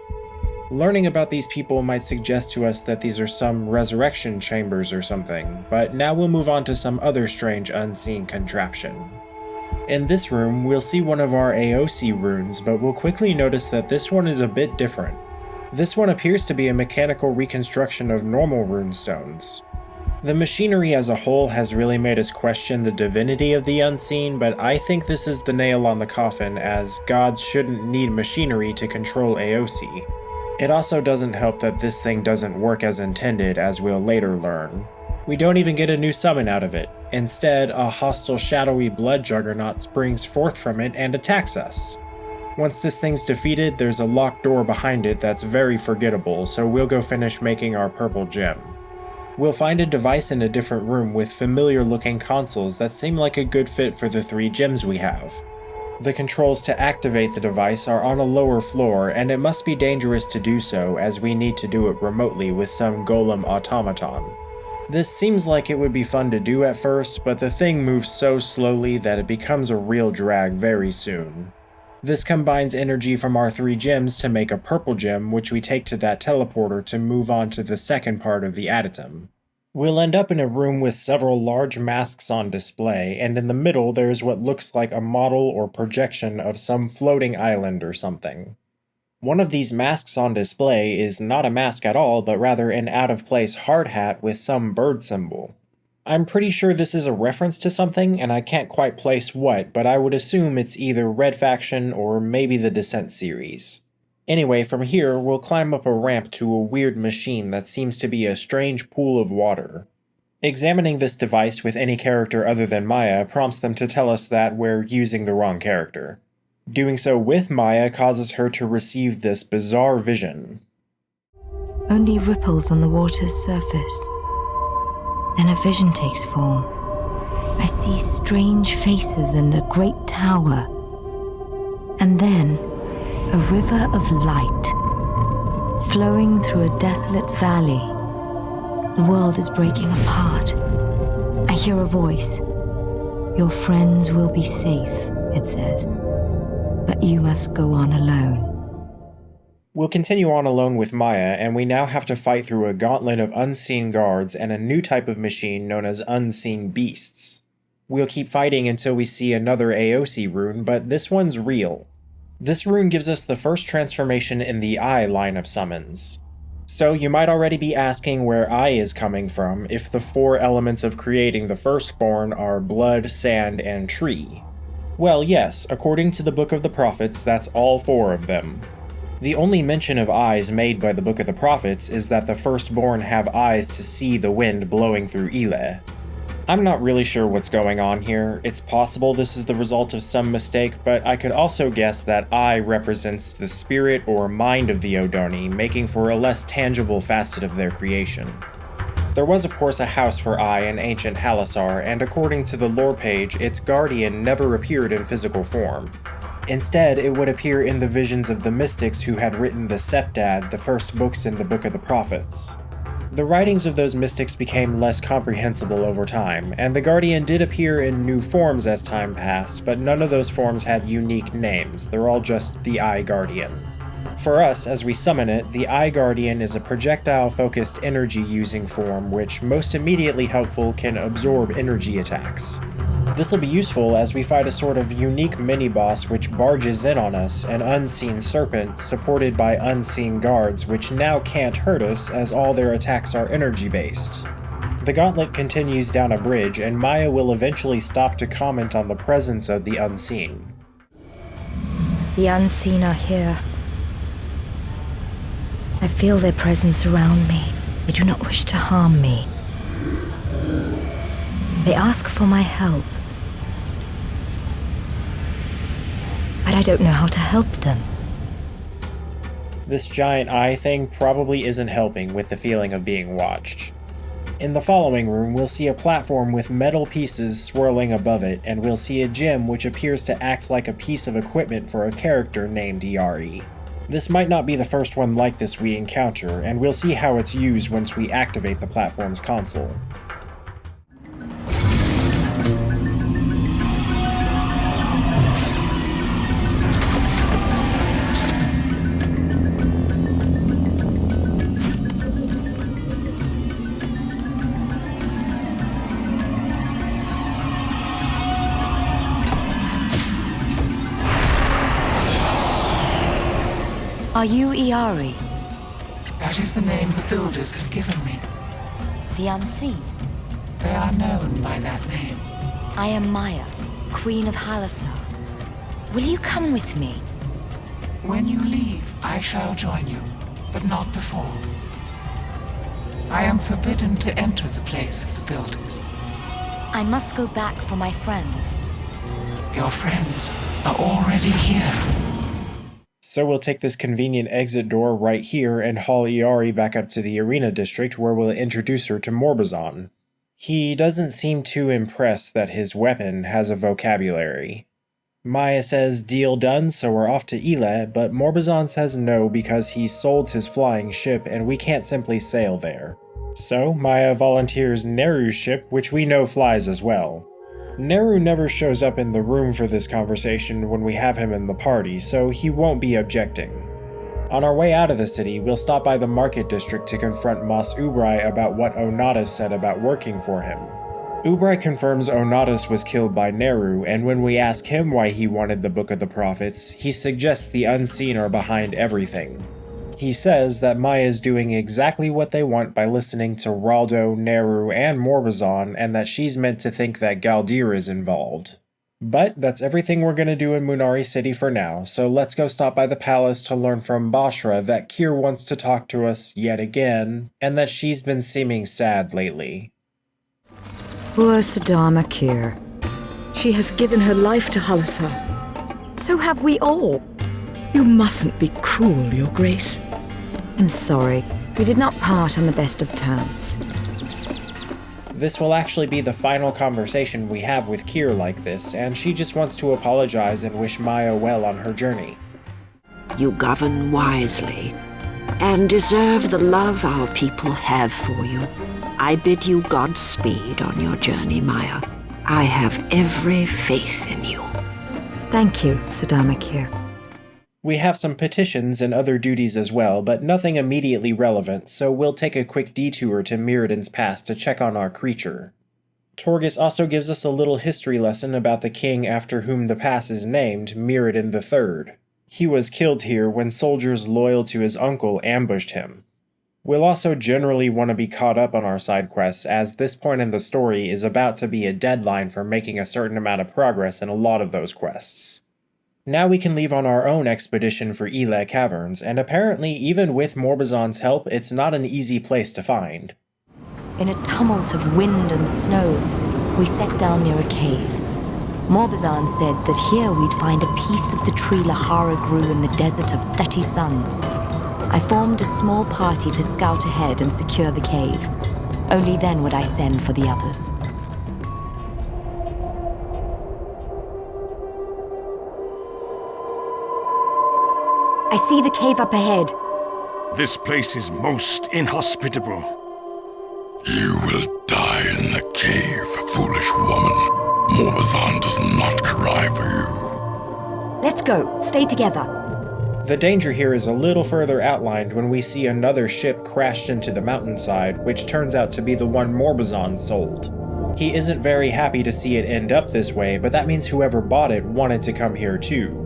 Learning about these people might suggest to us that these are some resurrection chambers or something, but now we'll move on to some other strange unseen contraption. In this room, we'll see one of our AOC runes, but we'll quickly notice that this one is a bit different. This one appears to be a mechanical reconstruction of normal runestones. The machinery as a whole has really made us question the divinity of the unseen, but I think this is the nail on the coffin, as gods shouldn't need machinery to control AOC. It also doesn't help that this thing doesn't work as intended, as we'll later learn. We don't even get a new summon out of it. Instead, a hostile shadowy blood juggernaut springs forth from it and attacks us. Once this thing's defeated, there's a locked door behind it that's very forgettable, so we'll go finish making our purple gem. We'll find a device in a different room with familiar looking consoles that seem like a good fit for the 3 gems we have. The controls to activate the device are on a lower floor, and it must be dangerous to do so, as we need to do it remotely with some golem automaton. This seems like it would be fun to do at first, but the thing moves so slowly that it becomes a real drag very soon. This combines energy from our 3 gems to make a purple gem, which we take to that teleporter to move on to the second part of the Adytum. We'll end up in a room with several large masks on display, and in the middle there's what looks like a model or projection of some floating island or something. One of these masks on display is not a mask at all, but rather an out-of-place hard hat with some bird symbol. I'm pretty sure this is a reference to something, and I can't quite place what, but I would assume it's either Red Faction or maybe the Descent series. Anyway, from here, we'll climb up a ramp to a weird machine that seems to be a strange pool of water. Examining this device with any character other than Maya prompts them to tell us that we're using the wrong character. Doing so with Maya causes her to receive this bizarre vision. Only ripples on the water's surface. Then a vision takes form. I see strange faces and a great tower. And then, a river of light, flowing through a desolate valley. The world is breaking apart. I hear a voice. Your friends will be safe, it says. But you must go on alone. We'll continue on alone with Maya, and we now have to fight through a gauntlet of unseen guards and a new type of machine known as unseen beasts. We'll keep fighting until we see another AOC rune, but this one's real. This rune gives us the first transformation in the Eye line of summons. So you might already be asking where Eye is coming from if the 4 elements of creating the Firstborn are blood, sand, and tree. Well, yes, according to the Book of the Prophets, that's all 4 of them. The only mention of eyes made by the Book of the Prophets is that the Firstborn have eyes to see the wind blowing through Eleh. I'm not really sure what's going on here. It's possible this is the result of some mistake, but I could also guess that Eye represents the spirit or mind of the Odoni, making for a less tangible facet of their creation. There was of course a house for Eye in ancient Halassar, and according to the lore page, its guardian never appeared in physical form. Instead, it would appear in the visions of the mystics who had written the Septad, the first books in the Book of the Prophets. The writings of those mystics became less comprehensible over time, and the Guardian did appear in new forms as time passed, but none of those forms had unique names. They're all just the Eye Guardian. For us, as we summon it, the Eye Guardian is a projectile-focused energy-using form which, most immediately helpful, can absorb energy attacks. This will be useful as we fight a sort of unique mini-boss which barges in on us, an unseen serpent supported by unseen guards which now can't hurt us as all their attacks are energy-based. The gauntlet continues down a bridge, and Maya will eventually stop to comment on the presence of the unseen. The unseen are here. I feel their presence around me. They do not wish to harm me. They ask for my help. But I don't know how to help them. This giant eye thing probably isn't helping with the feeling of being watched. In the following room, we'll see a platform with metal pieces swirling above it, and we'll see a gem which appears to act like a piece of equipment for a character named Yari. This might not be the first one like this we encounter, and we'll see how it's used once we activate the platform's console. Are you Iari? That is the name the Builders have given me. The Unseen? They are known by that name. I am Maya, Queen of Halassar. Will you come with me? When you leave, I shall join you, but not before. I am forbidden to enter the place of the Builders. I must go back for my friends. Your friends are already here. So we'll take this convenient exit door right here and haul Iari back up to the Arena District where we'll introduce her to Morbazon. He doesn't seem too impressed that his weapon has a vocabulary. Maya says deal done, so we're off to Eleh, but Morbazon says no because he sold his flying ship and we can't simply sail there. So Maya volunteers Neru's ship, which we know flies as well. Neru never shows up in the room for this conversation when we have him in the party, so he won't be objecting. On our way out of the city, we'll stop by the market district to confront Mas Ubrai about what Onatus said about working for him. Ubrai confirms Onatus was killed by Neru, and when we ask him why he wanted the Book of the Prophets, he suggests the Unseen are behind everything. He says that Maya is doing exactly what they want by listening to Raldo, Neru, and Morbazon, and that she's meant to think that Galdir is involved. But that's everything we're gonna do in Munari City for now, so let's go stop by the palace to learn from Bashra that Kyr wants to talk to us yet again, and that she's been seeming sad lately. Poor Sadama Kyr. She has given her life to Halassar. So have we all. You mustn't be cruel, Your Grace. I'm sorry. We did not part on the best of terms. This will actually be the final conversation we have with Kyr like this, and she just wants to apologize and wish Maya well on her journey. You govern wisely, and deserve the love our people have for you. I bid you Godspeed on your journey, Maya. I have every faith in you. Thank you, Sadama Kyr. We have some petitions and other duties as well, but nothing immediately relevant, so we'll take a quick detour to Miridan's pass to check on our creature. Torgus also gives us a little history lesson about the king after whom the pass is named, Miridan III. He was killed here when soldiers loyal to his uncle ambushed him. We'll also generally want to be caught up on our side quests, as this point in the story is about to be a deadline for making a certain amount of progress in a lot of those quests. Now we can leave on our own expedition for Eleh Caverns, and apparently even with Morbazon's help, it's not an easy place to find. In a tumult of wind and snow, we sat down near a cave. Morbazon said that here we'd find a piece of the tree Lahara grew in the desert of 30 suns. I formed a small party to scout ahead and secure the cave. Only then would I send for the others. I see the cave up ahead. This place is most inhospitable. You will die in the cave, foolish woman. Morbazon does not cry for you. Let's go. Stay together. The danger here is a little further outlined when we see another ship crashed into the mountainside, which turns out to be the one Morbazon sold. He isn't very happy to see it end up this way, but that means whoever bought it wanted to come here too.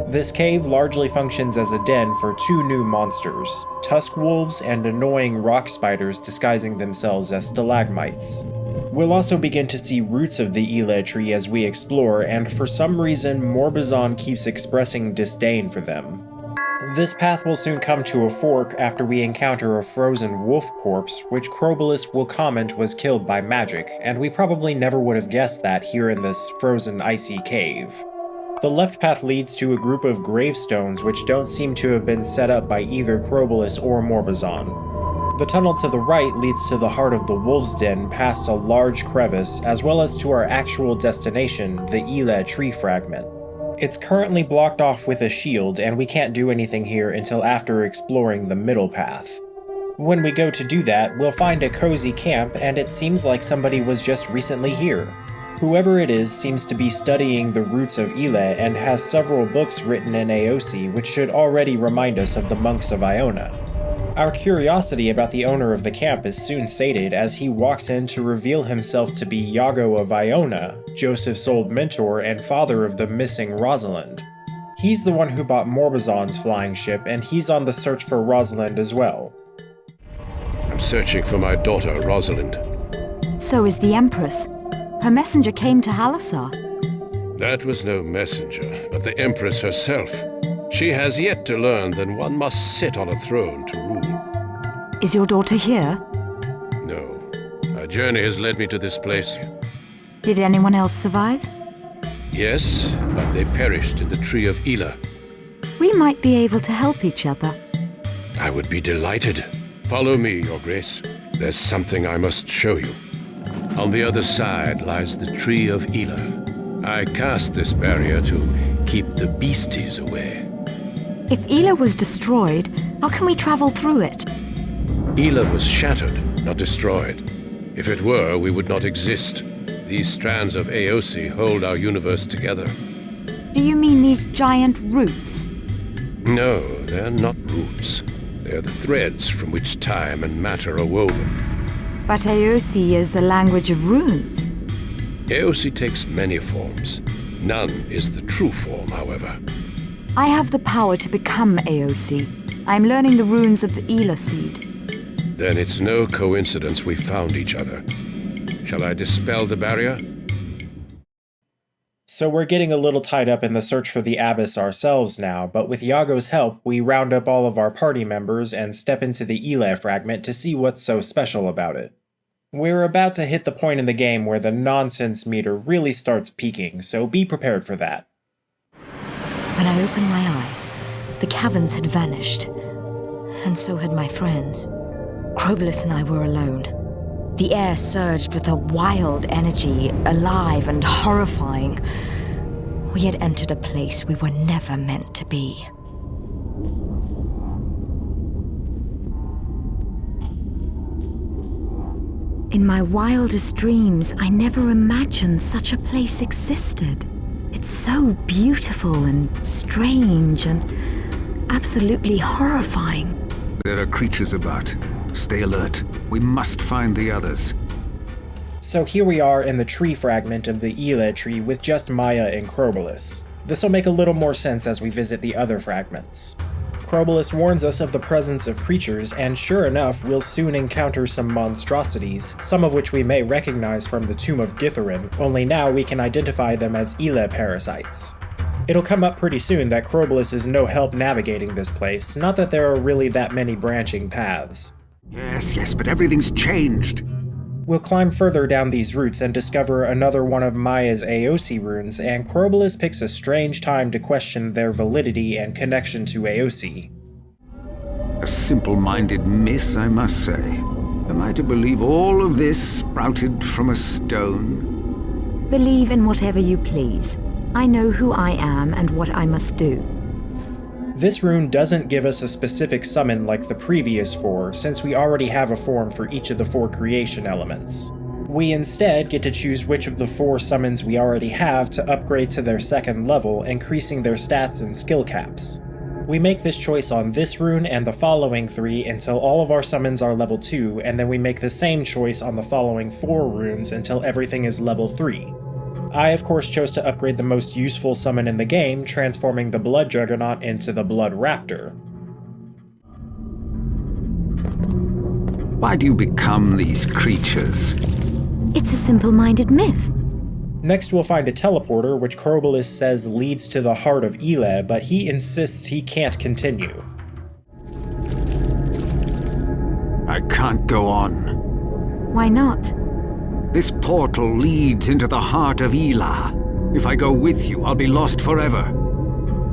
This cave largely functions as a den for two new monsters, tusk wolves and annoying rock spiders disguising themselves as stalagmites. We'll also begin to see roots of the Eleh tree as we explore, and for some reason Morbazon keeps expressing disdain for them. This path will soon come to a fork after we encounter a frozen wolf corpse, which Crobolus will comment was killed by magic, and we probably never would have guessed that here in this frozen icy cave. The left path leads to a group of gravestones which don't seem to have been set up by either Crobolus or Morbazon. The tunnel to the right leads to the heart of the Wolf's Den past a large crevice, as well as to our actual destination, the Eleh tree fragment. It's currently blocked off with a shield, and we can't do anything here until after exploring the middle path. When we go to do that, we'll find a cozy camp, and it seems like somebody was just recently here. Whoever it is seems to be studying the roots of Eleh and has several books written in Aosi, which should already remind us of the monks of Iona. Our curiosity about the owner of the camp is soon sated as he walks in to reveal himself to be Iago of Iona, Joseph's old mentor and father of the missing Rosalind. He's the one who bought Morbazon's flying ship, and he's on the search for Rosalind as well. I'm searching for my daughter, Rosalind. So is the Empress. Her messenger came to Halassar. That was no messenger, but the Empress herself. She has yet to learn that one must sit on a throne to rule. Is your daughter here? No. Our journey has led me to this place. Did anyone else survive? Yes, but they perished in the Tree of Eleh. We might be able to help each other. I would be delighted. Follow me, Your Grace. There's something I must show you. On the other side lies the Tree of Eleh. I cast this barrier to keep the beasties away. If Eleh was destroyed, how can we travel through it? Eleh was shattered, not destroyed. If it were, we would not exist. These strands of Aosi hold our universe together. Do you mean these giant roots? No, they're not roots. They're the threads from which time and matter are woven. But Aosi is a language of runes. Aosi takes many forms. None is the true form, however. I have the power to become Aosi. I'm learning the runes of the Eleh seed. Then it's no coincidence we found each other. Shall I dispel the barrier? So we're getting a little tied up in the search for the Abyss ourselves now, but with Yago's help, we round up all of our party members and step into the Eleh fragment to see what's so special about it. We're about to hit the point in the game where the nonsense meter really starts peaking, so be prepared for that. When I opened my eyes, the caverns had vanished, and so had my friends. Crobolus and I were alone. The air surged with a wild energy, alive and horrifying. We had entered a place we were never meant to be. In my wildest dreams, I never imagined such a place existed. It's so beautiful and strange and absolutely horrifying. There are creatures about. Stay alert. We must find the others. So here we are in the tree fragment of the Eleh tree with just Maya and Crobolus. This will make a little more sense as we visit the other fragments. Crobolus warns us of the presence of creatures, and sure enough, we'll soon encounter some monstrosities, some of which we may recognize from the Tomb of Githarin, only now we can identify them as Eleh parasites. It'll come up pretty soon that Crobolus is no help navigating this place, not that there are really that many branching paths. Yes, but everything's changed. We'll climb further down these routes and discover another one of Maya's Aosi runes, and Crobolus picks a strange time to question their validity and connection to Aosi. A simple-minded myth, I must say. Am I to believe all of this sprouted from a stone? Believe in whatever you please. I know who I am and what I must do. This rune doesn't give us a specific summon like the previous 4, since we already have a form for each of the 4 creation elements. We instead get to choose which of the 4 summons we already have to upgrade to their 2nd level, increasing their stats and skill caps. We make this choice on this rune and the following 3 until all of our summons are level 2, and then we make the same choice on the following 4 runes until everything is level 3. I, of course, chose to upgrade the most useful summon in the game, transforming the Blood Juggernaut into the Blood Raptor. Why do you become these creatures? It's a simple-minded myth. Next we'll find a teleporter, which Crobolus says leads to the heart of Eleh, but he insists he can't continue. I can't go on. Why not? This portal leads into the heart of Eleh. If I go with you, I'll be lost forever.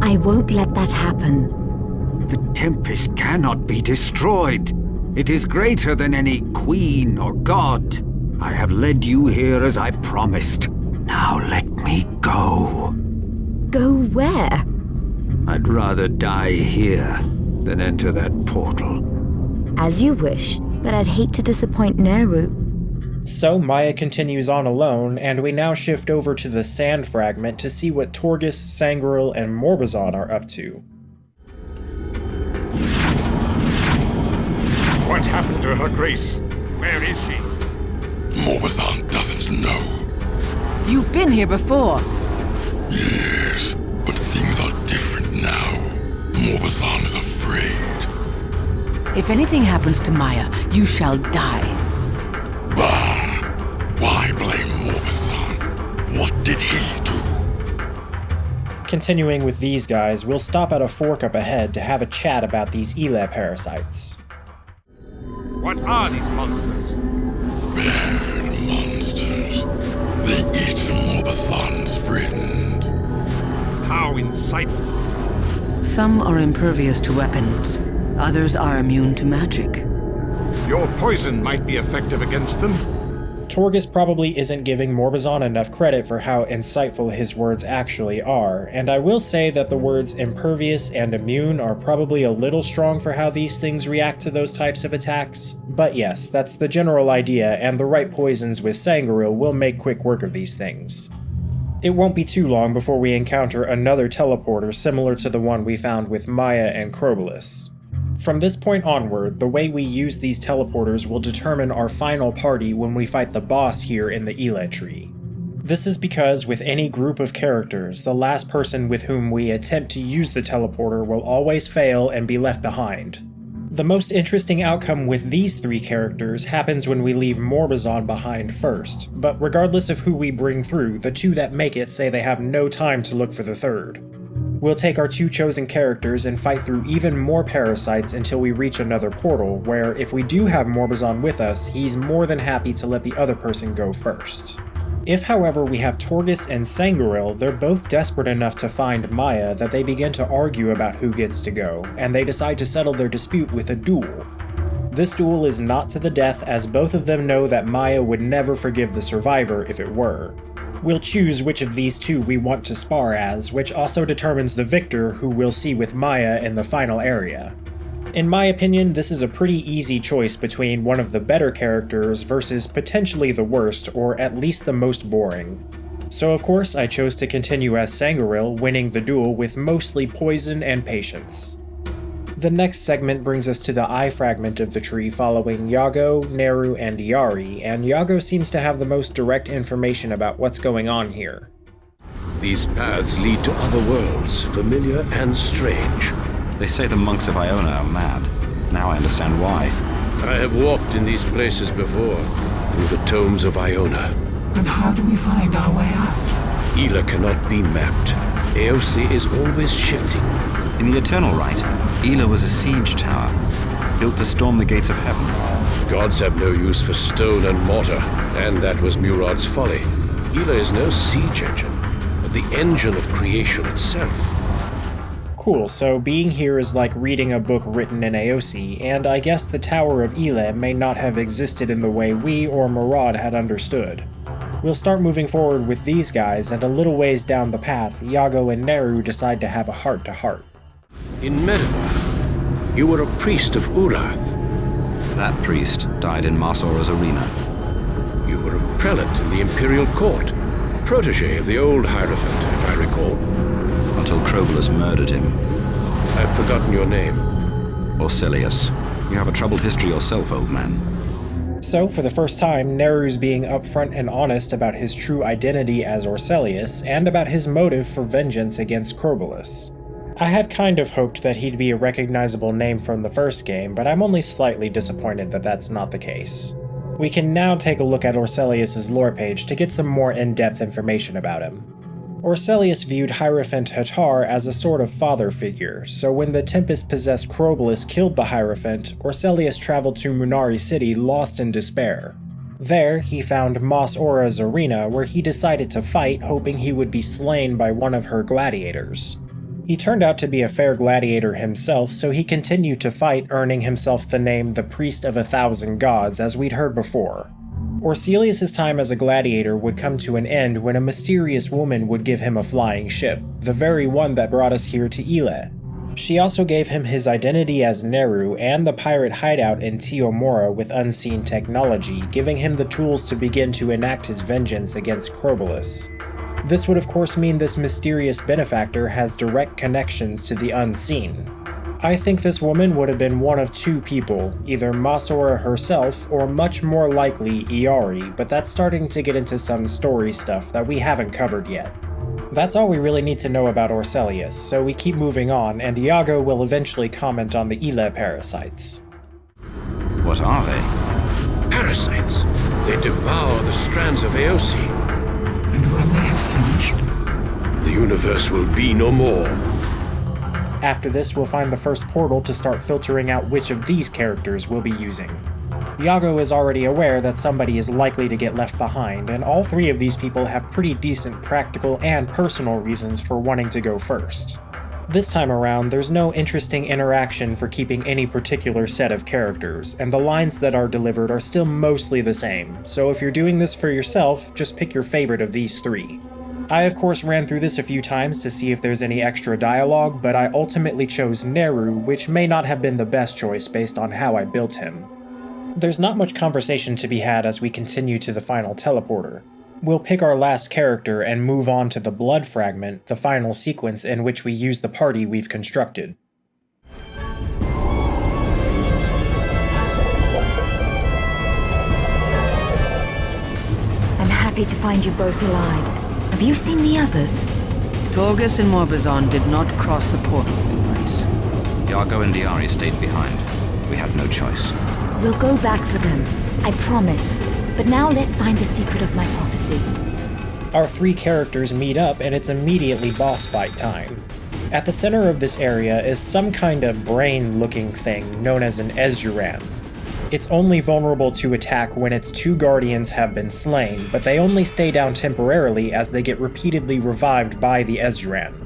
I won't let that happen. The Tempest cannot be destroyed. It is greater than any queen or god. I have led you here as I promised. Now let me go. Go where? I'd rather die here than enter that portal. As you wish, but I'd hate to disappoint Neru. So Maya continues on alone, and we now shift over to the Sand Fragment to see what Torghast, Sangreal, and Morbazon are up to. What happened to Her Grace? Where is she? Morbazon doesn't know. You've been here before. Yes, but things are different Morbazan is afraid. If anything happens to Maya, you shall die. Bah! Why blame Morbazan? What did he do? Continuing with these guys, we'll stop at a fork up ahead to have a chat about these Eleh parasites. What are these monsters? Bad monsters. They eat Morbazan's friends. How insightful. Some are impervious to weapons. Others are immune to magic. Your poison might be effective against them. Torgus probably isn't giving Morbazan enough credit for how insightful his words actually are, and I will say that the words impervious and immune are probably a little strong for how these things react to those types of attacks. But yes, that's the general idea, and the right poisons with Sangreal will make quick work of these things. It won't be too long before we encounter another teleporter similar to the one we found with Maya and Crobolus. From this point onward, the way we use these teleporters will determine our final party when we fight the boss here in the Eleh tree. This is because with any group of characters, the last person with whom we attempt to use the teleporter will always fail and be left behind. The most interesting outcome with these three characters happens when we leave Morbazan behind first, but regardless of who we bring through, the two that make it say they have no time to look for the third. We'll take our two chosen characters and fight through even more parasites until we reach another portal, where if we do have Morbazan with us, he's more than happy to let the other person go first. If, however, we have Torgus and Sangreal, they're both desperate enough to find Maya that they begin to argue about who gets to go, and they decide to settle their dispute with a duel. This duel is not to the death, as both of them know that Maya would never forgive the survivor if it were. We'll choose which of these two we want to spar as, which also determines the victor who we'll see with Maya in the final area. In my opinion, this is a pretty easy choice between one of the better characters versus potentially the worst, or at least the most boring. So of course I chose to continue as Sangreal, winning the duel with mostly poison and patience. The next segment brings us to the eye fragment of the tree following Yago, Neru, and Yari, and Yago seems to have the most direct information about what's going on here. These paths lead to other worlds, familiar and strange. They say the monks of Iona are mad. Now I understand why. I have walked in these places before, through the tomes of Iona. Then how do we find our way out? Eleh cannot be mapped. AOC is always shifting. In the Eternal Rite, Eleh was a siege tower, built to storm the gates of heaven. Gods have no use for stone and mortar, and that was Murad's folly. Eleh is no siege engine, but the engine of creation itself. Cool, so being here is like reading a book written in AOC, and I guess the Tower of Eleh may not have existed in the way we or Murad had understood. We'll start moving forward with these guys, and a little ways down the path, Yago and Neru decide to have a heart-to-heart. In Miridan, you were a priest of Urath. That priest died in Masora's arena. You were a prelate in the Imperial Court, protege of the old Hierophant, if I recall. Until Crobolus murdered him. I've forgotten your name. Orselius. You have a troubled history yourself, old man. So, for the first time, Neru's being upfront and honest about his true identity as Orselius, and about his motive for vengeance against Crobolus. I had kind of hoped that he'd be a recognizable name from the first game, but I'm only slightly disappointed that that's not the case. We can now take a look at Orselius' lore page to get some more in-depth information about him. Orselius viewed Hierophant Hatar as a sort of father figure, so when the Tempest-possessed Crobolus killed the Hierophant, Orselius traveled to Munari City lost in despair. There, he found Mas Ora's arena, where he decided to fight, hoping he would be slain by one of her gladiators. He turned out to be a fair gladiator himself, so he continued to fight, earning himself the name the Priest of 1,000 Gods, as we'd heard before. Orselius' time as a gladiator would come to an end when a mysterious woman would give him a flying ship, the very one that brought us here to Eleh. She also gave him his identity as Neru and the pirate hideout in Teomura with unseen technology, giving him the tools to begin to enact his vengeance against Crobolus. This would of course mean this mysterious benefactor has direct connections to the unseen. I think this woman would have been one of two people, either Masora herself or much more likely Iari, but that's starting to get into some story stuff that we haven't covered yet. That's all we really need to know about Orcelius, so we keep moving on, and Iago will eventually comment on the Eleh parasites. What are they? Parasites. They devour the strands of Aosi. And when they have finished, the universe will be no more. After this, we'll find the first portal to start filtering out which of these characters we'll be using. Iago is already aware that somebody is likely to get left behind, and all three of these people have pretty decent practical and personal reasons for wanting to go first. This time around, there's no interesting interaction for keeping any particular set of characters, and the lines that are delivered are still mostly the same, so if you're doing this for yourself, just pick your favorite of these three. I of course ran through this a few times to see if there's any extra dialogue, but I ultimately chose Neru, which may not have been the best choice based on how I built him. There's not much conversation to be had as we continue to the final teleporter. We'll pick our last character and move on to the Blood Fragment, the final sequence in which we use the party we've constructed. I'm happy to find you both alive. Have you seen the others? Torgus and Morbazon did not cross the portal, Your Grace. Iago and Diari stayed behind. We had no choice. We'll go back for them, I promise. But now let's find the secret of my prophecy. Our three characters meet up and it's immediately boss fight time. At the center of this area is some kind of brain-looking thing known as an Azraman. It's only vulnerable to attack when its two guardians have been slain, but they only stay down temporarily as they get repeatedly revived by the Azraman.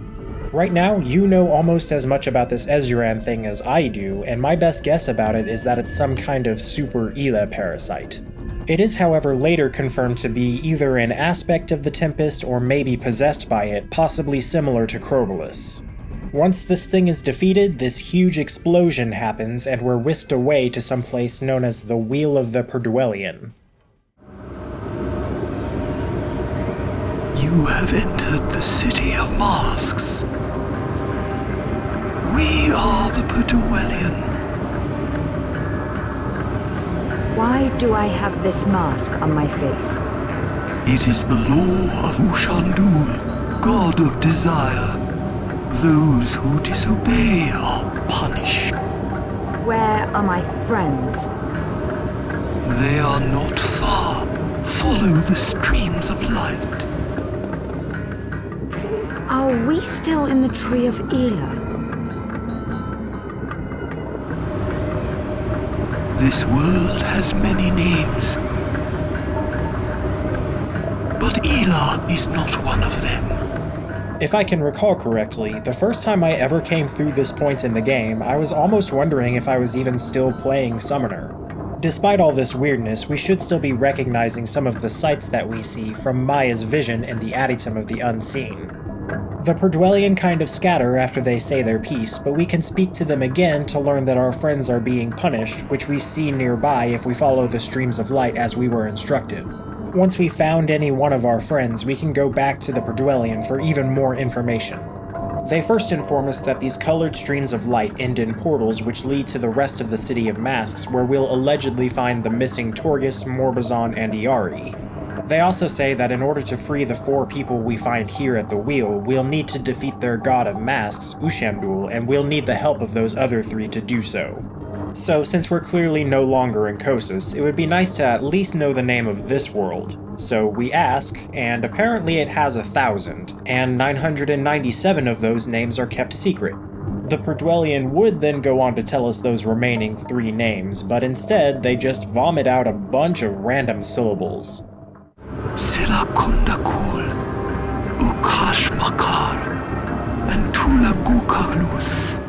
Right now, you know almost as much about this Azraman thing as I do, and my best guess about it is that it's some kind of super Eleh parasite. It is, however, later confirmed to be either an aspect of the Tempest or maybe possessed by it, possibly similar to Crobolus. Once this thing is defeated, this huge explosion happens and we're whisked away to some place known as the Wheel of the Perduelian. You have entered the City of Masks. We are the Perduelian. Why do I have this mask on my face? It is the law of Ushandul, god of desire. Those who disobey are punished. Where are my friends? They are not far. Follow the streams of light. Are we still in the Tree of Eleh? This world has many names, but Eleh is not one of them. If I can recall correctly, the first time I ever came through this point in the game, I was almost wondering if I was even still playing Summoner. Despite all this weirdness, we should still be recognizing some of the sights that we see from Maya's vision in the Adytum of the Unseen. The Perduelian kind of scatter after they say their piece, but we can speak to them again to learn that our friends are being punished, which we see nearby if we follow the streams of light as we were instructed. Once we found any one of our friends, we can go back to the Perduelian for even more information. They first inform us that these colored streams of light end in portals which lead to the rest of the City of Masks, where we'll allegedly find the missing Torgus, Morbazon, and Iari. They also say that in order to free the four people we find here at the wheel, we'll need to defeat their god of masks, Ushandul, and we'll need the help of those other three to do so. So, since we're clearly no longer in Kossus, it would be nice to at least know the name of this world. So we ask, and apparently it has 1,000, and 997 of those names are kept secret. The Perduelian would then go on to tell us those remaining 3 names, but instead they just vomit out a bunch of random syllables. Silakundakul, Ukashmakar, and Tulagukarlus.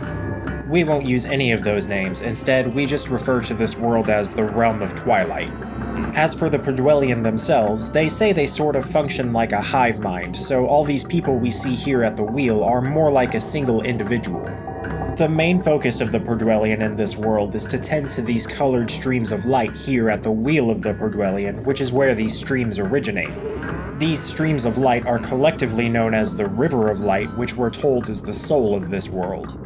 We won't use any of those names, instead we just refer to this world as the Realm of Twilight. As for the Perduelian themselves, they say they sort of function like a hive mind, so all these people we see here at the wheel are more like a single individual. The main focus of the Perduelian in this world is to tend to these colored streams of light here at the wheel of the Perduelian, which is where these streams originate. These streams of light are collectively known as the River of Light, which we're told is the soul of this world.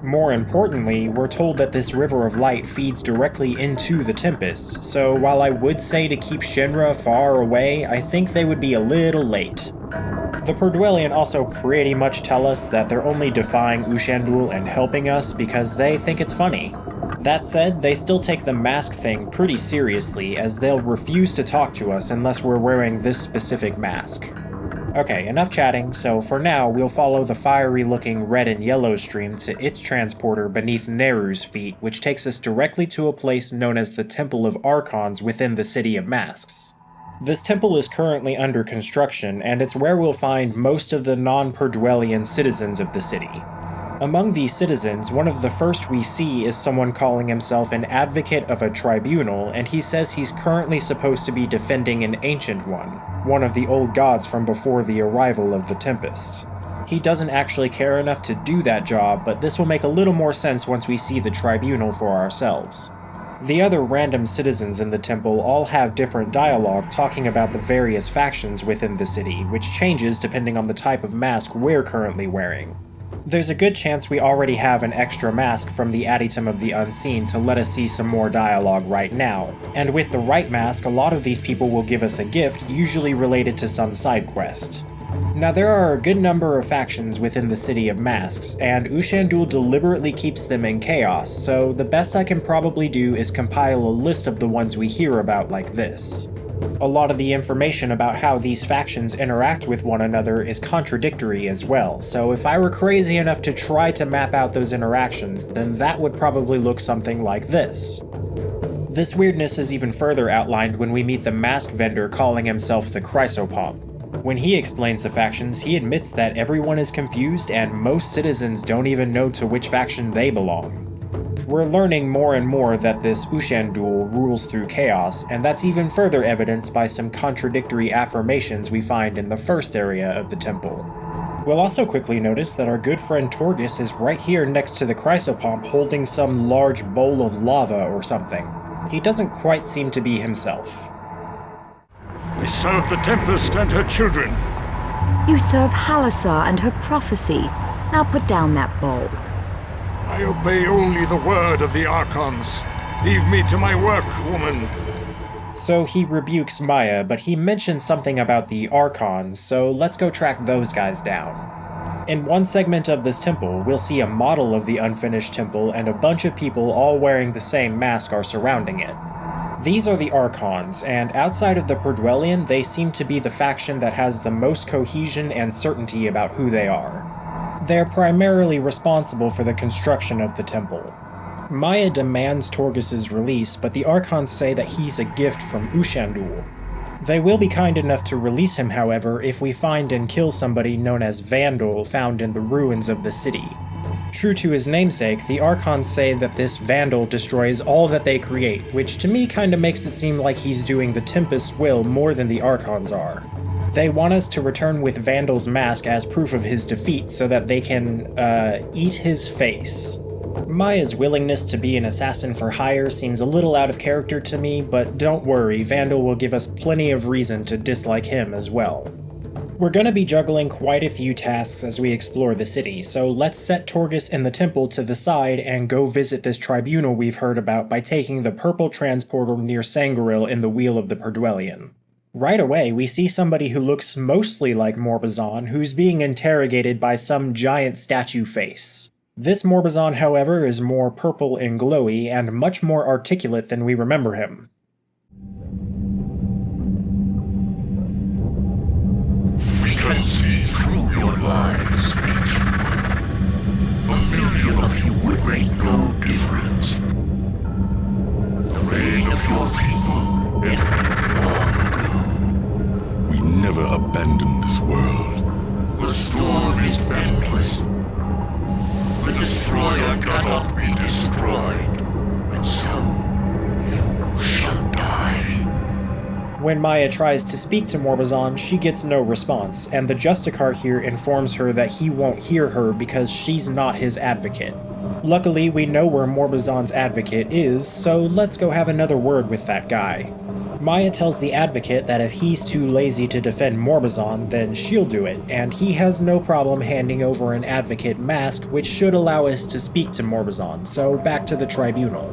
More importantly, we're told that this River of Light feeds directly into the Tempest, so while I would say to keep Shinra far away, I think they would be a little late. The Perdwellian also pretty much tell us that they're only defying Ushandul and helping us because they think it's funny. That said, they still take the mask thing pretty seriously, as they'll refuse to talk to us unless we're wearing this specific mask. Okay, enough chatting, so for now we'll follow the fiery-looking red and yellow stream to its transporter beneath Neru's feet, which takes us directly to a place known as the Temple of Archons within the City of Masks. This temple is currently under construction, and it's where we'll find most of the non-Perdwellian citizens of the city. Among these citizens, one of the first we see is someone calling himself an advocate of a tribunal, and he says he's currently supposed to be defending an ancient one of the old gods from before the arrival of the Tempest. He doesn't actually care enough to do that job, but this will make a little more sense once we see the tribunal for ourselves. The other random citizens in the temple all have different dialogue talking about the various factions within the city, which changes depending on the type of mask we're currently wearing. There's a good chance we already have an extra mask from the Adytum of the Unseen to let us see some more dialogue right now, and with the right mask, a lot of these people will give us a gift, usually related to some side quest. Now there are a good number of factions within the City of Masks, and Ushandul deliberately keeps them in chaos, so the best I can probably do is compile a list of the ones we hear about like this. A lot of the information about how these factions interact with one another is contradictory as well, so if I were crazy enough to try to map out those interactions, then that would probably look something like this. This weirdness is even further outlined when we meet the mask vendor calling himself the Chrysopomp. When he explains the factions, he admits that everyone is confused and most citizens don't even know to which faction they belong. We're learning more and more that this Ushandul rules through chaos, and that's even further evidenced by some contradictory affirmations we find in the first area of the temple. We'll also quickly notice that our good friend Torgus is right here next to the Chrysopomp holding some large bowl of lava or something. He doesn't quite seem to be himself. We serve the Tempest and her children. You serve Halassar and her prophecy. Now put down that bowl. I obey only the word of the Archons. Leave me to my work, woman. So he rebukes Maya, but he mentions something about the Archons, so let's go track those guys down. In one segment of this temple, we'll see a model of the unfinished temple, and a bunch of people all wearing the same mask are surrounding it. These are the Archons, and outside of the Perdwellian, they seem to be the faction that has the most cohesion and certainty about who they are. They're primarily responsible for the construction of the temple. Maya demands Torgus's release, but the Archons say that he's a gift from Ushandul. They will be kind enough to release him, however, if we find and kill somebody known as Vandal found in the ruins of the city. True to his namesake, the Archons say that this Vandal destroys all that they create, which to me kinda makes it seem like he's doing the Tempest's will more than the Archons are. They want us to return with Vandal's mask as proof of his defeat so that they can, eat his face. Maya's willingness to be an assassin for hire seems a little out of character to me, but don't worry, Vandal will give us plenty of reason to dislike him as well. We're gonna be juggling quite a few tasks as we explore the city, so let's set Torgus and the temple to the side and go visit this tribunal we've heard about by taking the purple transporter near Sangoril in the Wheel of the Perdwellian. Right away, we see somebody who looks mostly like Morbazan, who's being interrogated by some giant statue face. This Morbazan, however, is more purple and glowy, and much more articulate than we remember him. We can see through your lies, ancient one. 1,000,000 of you would make no difference. The reign of your people ended long ago. We never abandoned this world. The storm is endless. The destroyer cannot be destroyed, and so you shall die. When Maya tries to speak to Morbazan, she gets no response, and the Justicar here informs her that he won't hear her because she's not his advocate. Luckily, we know where Morbazan's advocate is, so let's go have another word with that guy. Maya tells the advocate that if he's too lazy to defend Morbazan, then she'll do it, and he has no problem handing over an advocate mask, which should allow us to speak to Morbazan, so back to the tribunal.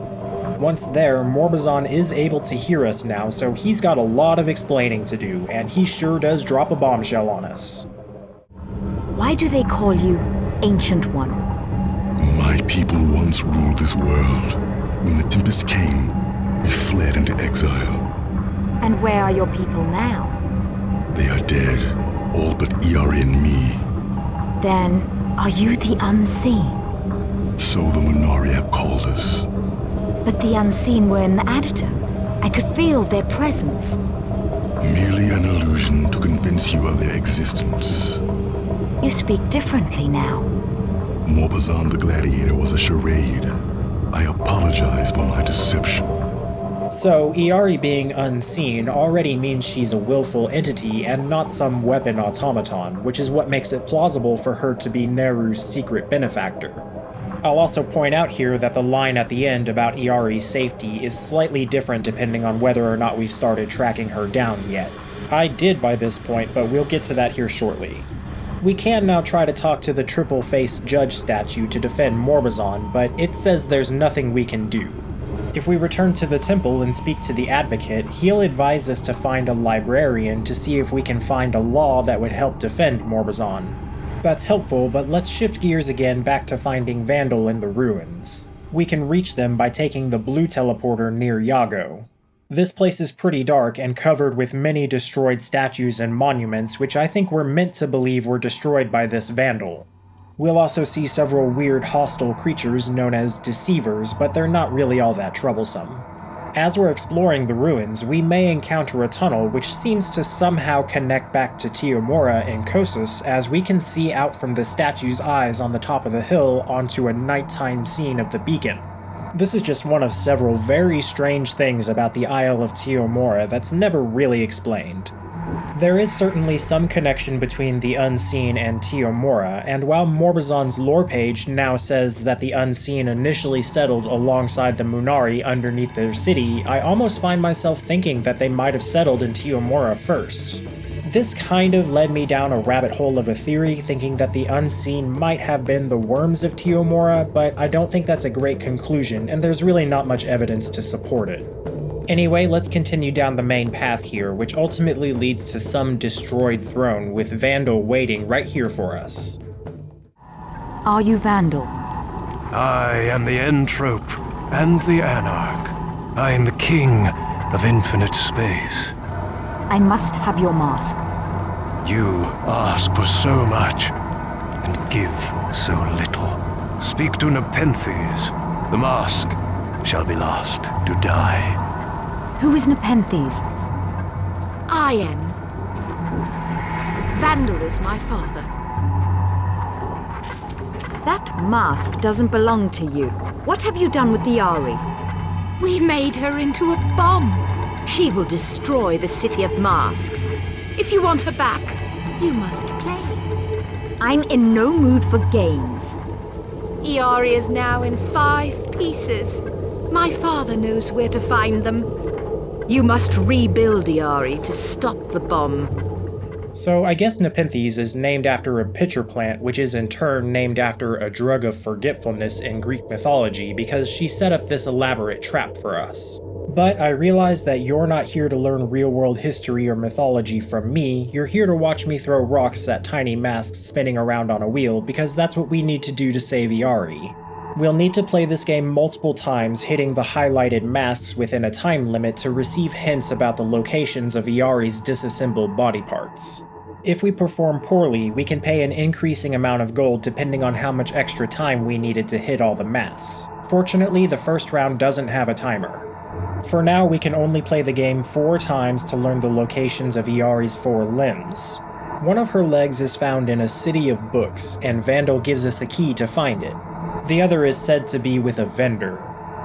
Once there, Morbazan is able to hear us now, so he's got a lot of explaining to do, and he sure does drop a bombshell on us. Why do they call you Ancient One? My people once ruled this world. When the Tempest came, we fled into exile. And where are your people now? They are dead, all but Iari and me. Then, are you the Unseen? So the Munari have called us. But the Unseen were in the Adytum. I could feel their presence. Merely an illusion to convince you of their existence. You speak differently now. Morbazan the Gladiator was a charade. I apologize for my deception. So, Iari being unseen already means she's a willful entity and not some weapon automaton, which is what makes it plausible for her to be Neru's secret benefactor. I'll also point out here that the line at the end about Iari's safety is slightly different depending on whether or not we've started tracking her down yet. I did by this point, but we'll get to that here shortly. We can now try to talk to the triple-faced judge statue to defend Morbazan, but it says there's nothing we can do. If we return to the temple and speak to the advocate, he'll advise us to find a librarian to see if we can find a law that would help defend Morbazan. That's helpful, but let's shift gears again back to finding Vandal in the ruins. We can reach them by taking the blue teleporter near Yago. This place is pretty dark and covered with many destroyed statues and monuments, which I think we're meant to believe were destroyed by this Vandal. We'll also see several weird hostile creatures known as Deceivers, but they're not really all that troublesome. As we're exploring the ruins, we may encounter a tunnel which seems to somehow connect back to Teomura and Kossus, as we can see out from the statue's eyes on the top of the hill onto a nighttime scene of the beacon. This is just one of several very strange things about the Isle of Teomura that's never really explained. There is certainly some connection between the Unseen and Teomura, and while Morbazan's lore page now says that the Unseen initially settled alongside the Munari underneath their city, I almost find myself thinking that they might have settled in Teomura first. This kind of led me down a rabbit hole of a theory, thinking that the Unseen might have been the worms of Teomura, but I don't think that's a great conclusion, and there's really not much evidence to support it. Anyway, let's continue down the main path here, which ultimately leads to some destroyed throne, with Vandal waiting right here for us. Are you Vandal? I am the Entrope and the Anarch. I am the king of infinite space. I must have your mask. You ask for so much, and give so little. Speak to Nepenthes. The mask shall be lost to die. Who is Nepenthes? I am. Vandal is my father. That mask doesn't belong to you. What have you done with the Ari? We made her into a bomb. She will destroy the City of Masks. If you want her back, you must play. I'm in no mood for games. Iari is now in 5 pieces. My father knows where to find them. You must rebuild Iari to stop the bomb. So I guess Nepenthes is named after a pitcher plant, which is in turn named after a drug of forgetfulness in Greek mythology, because she set up this elaborate trap for us. But I realize that you're not here to learn real-world history or mythology from me, you're here to watch me throw rocks at tiny masks spinning around on a wheel, because that's what we need to do to save Iari. We'll need to play this game multiple times, hitting the highlighted masks within a time limit to receive hints about the locations of Iari's disassembled body parts. If we perform poorly, we can pay an increasing amount of gold depending on how much extra time we needed to hit all the masks. Fortunately, the first round doesn't have a timer. For now, we can only play the game 4 times to learn the locations of Iari's 4 limbs. One of her legs is found in a city of books, and Vandal gives us a key to find it. The other is said to be with a vendor.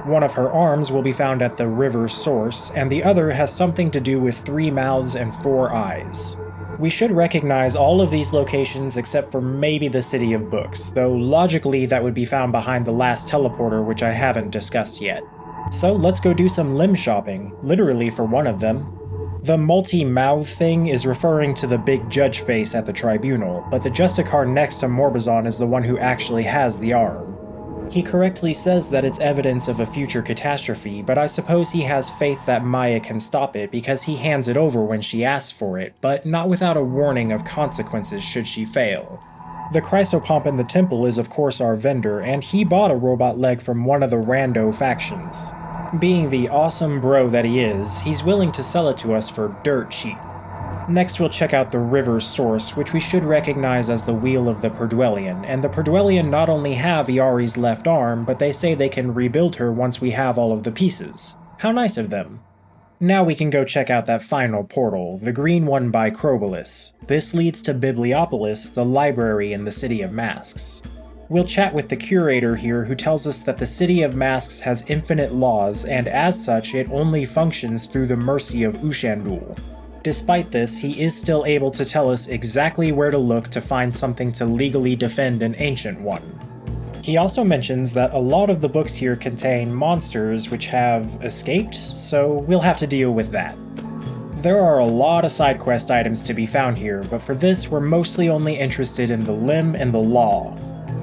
One of her arms will be found at the river's source, and the other has something to do with 3 mouths and 4 eyes. We should recognize all of these locations except for maybe the City of Books, though logically that would be found behind the last teleporter, which I haven't discussed yet. So let's go do some limb shopping, literally for one of them. The multi-mouth thing is referring to the big judge face at the tribunal, but the Justicar next to Morbazan is the one who actually has the arm. He correctly says that it's evidence of a future catastrophe, but I suppose he has faith that Maya can stop it because he hands it over when she asks for it, but not without a warning of consequences should she fail. The chrysopomp in the temple is of course our vendor, and he bought a robot leg from one of the rando factions. Being the awesome bro that he is, he's willing to sell it to us for dirt cheap. Next we'll check out the river's source, which we should recognize as the Wheel of the Perdwellian, and the Perdwellian not only have Iari's left arm, but they say they can rebuild her once we have all of the pieces. How nice of them. Now we can go check out that final portal, the green one by Crobolus. This leads to Bibliopolis, the library in the City of Masks. We'll chat with the curator here who tells us that the City of Masks has infinite laws, and as such it only functions through the mercy of Ushandul. Despite this, he is still able to tell us exactly where to look to find something to legally defend an Ancient One. He also mentions that a lot of the books here contain monsters which have escaped, so we'll have to deal with that. There are a lot of side quest items to be found here, but for this we're mostly only interested in the Limb and the Law.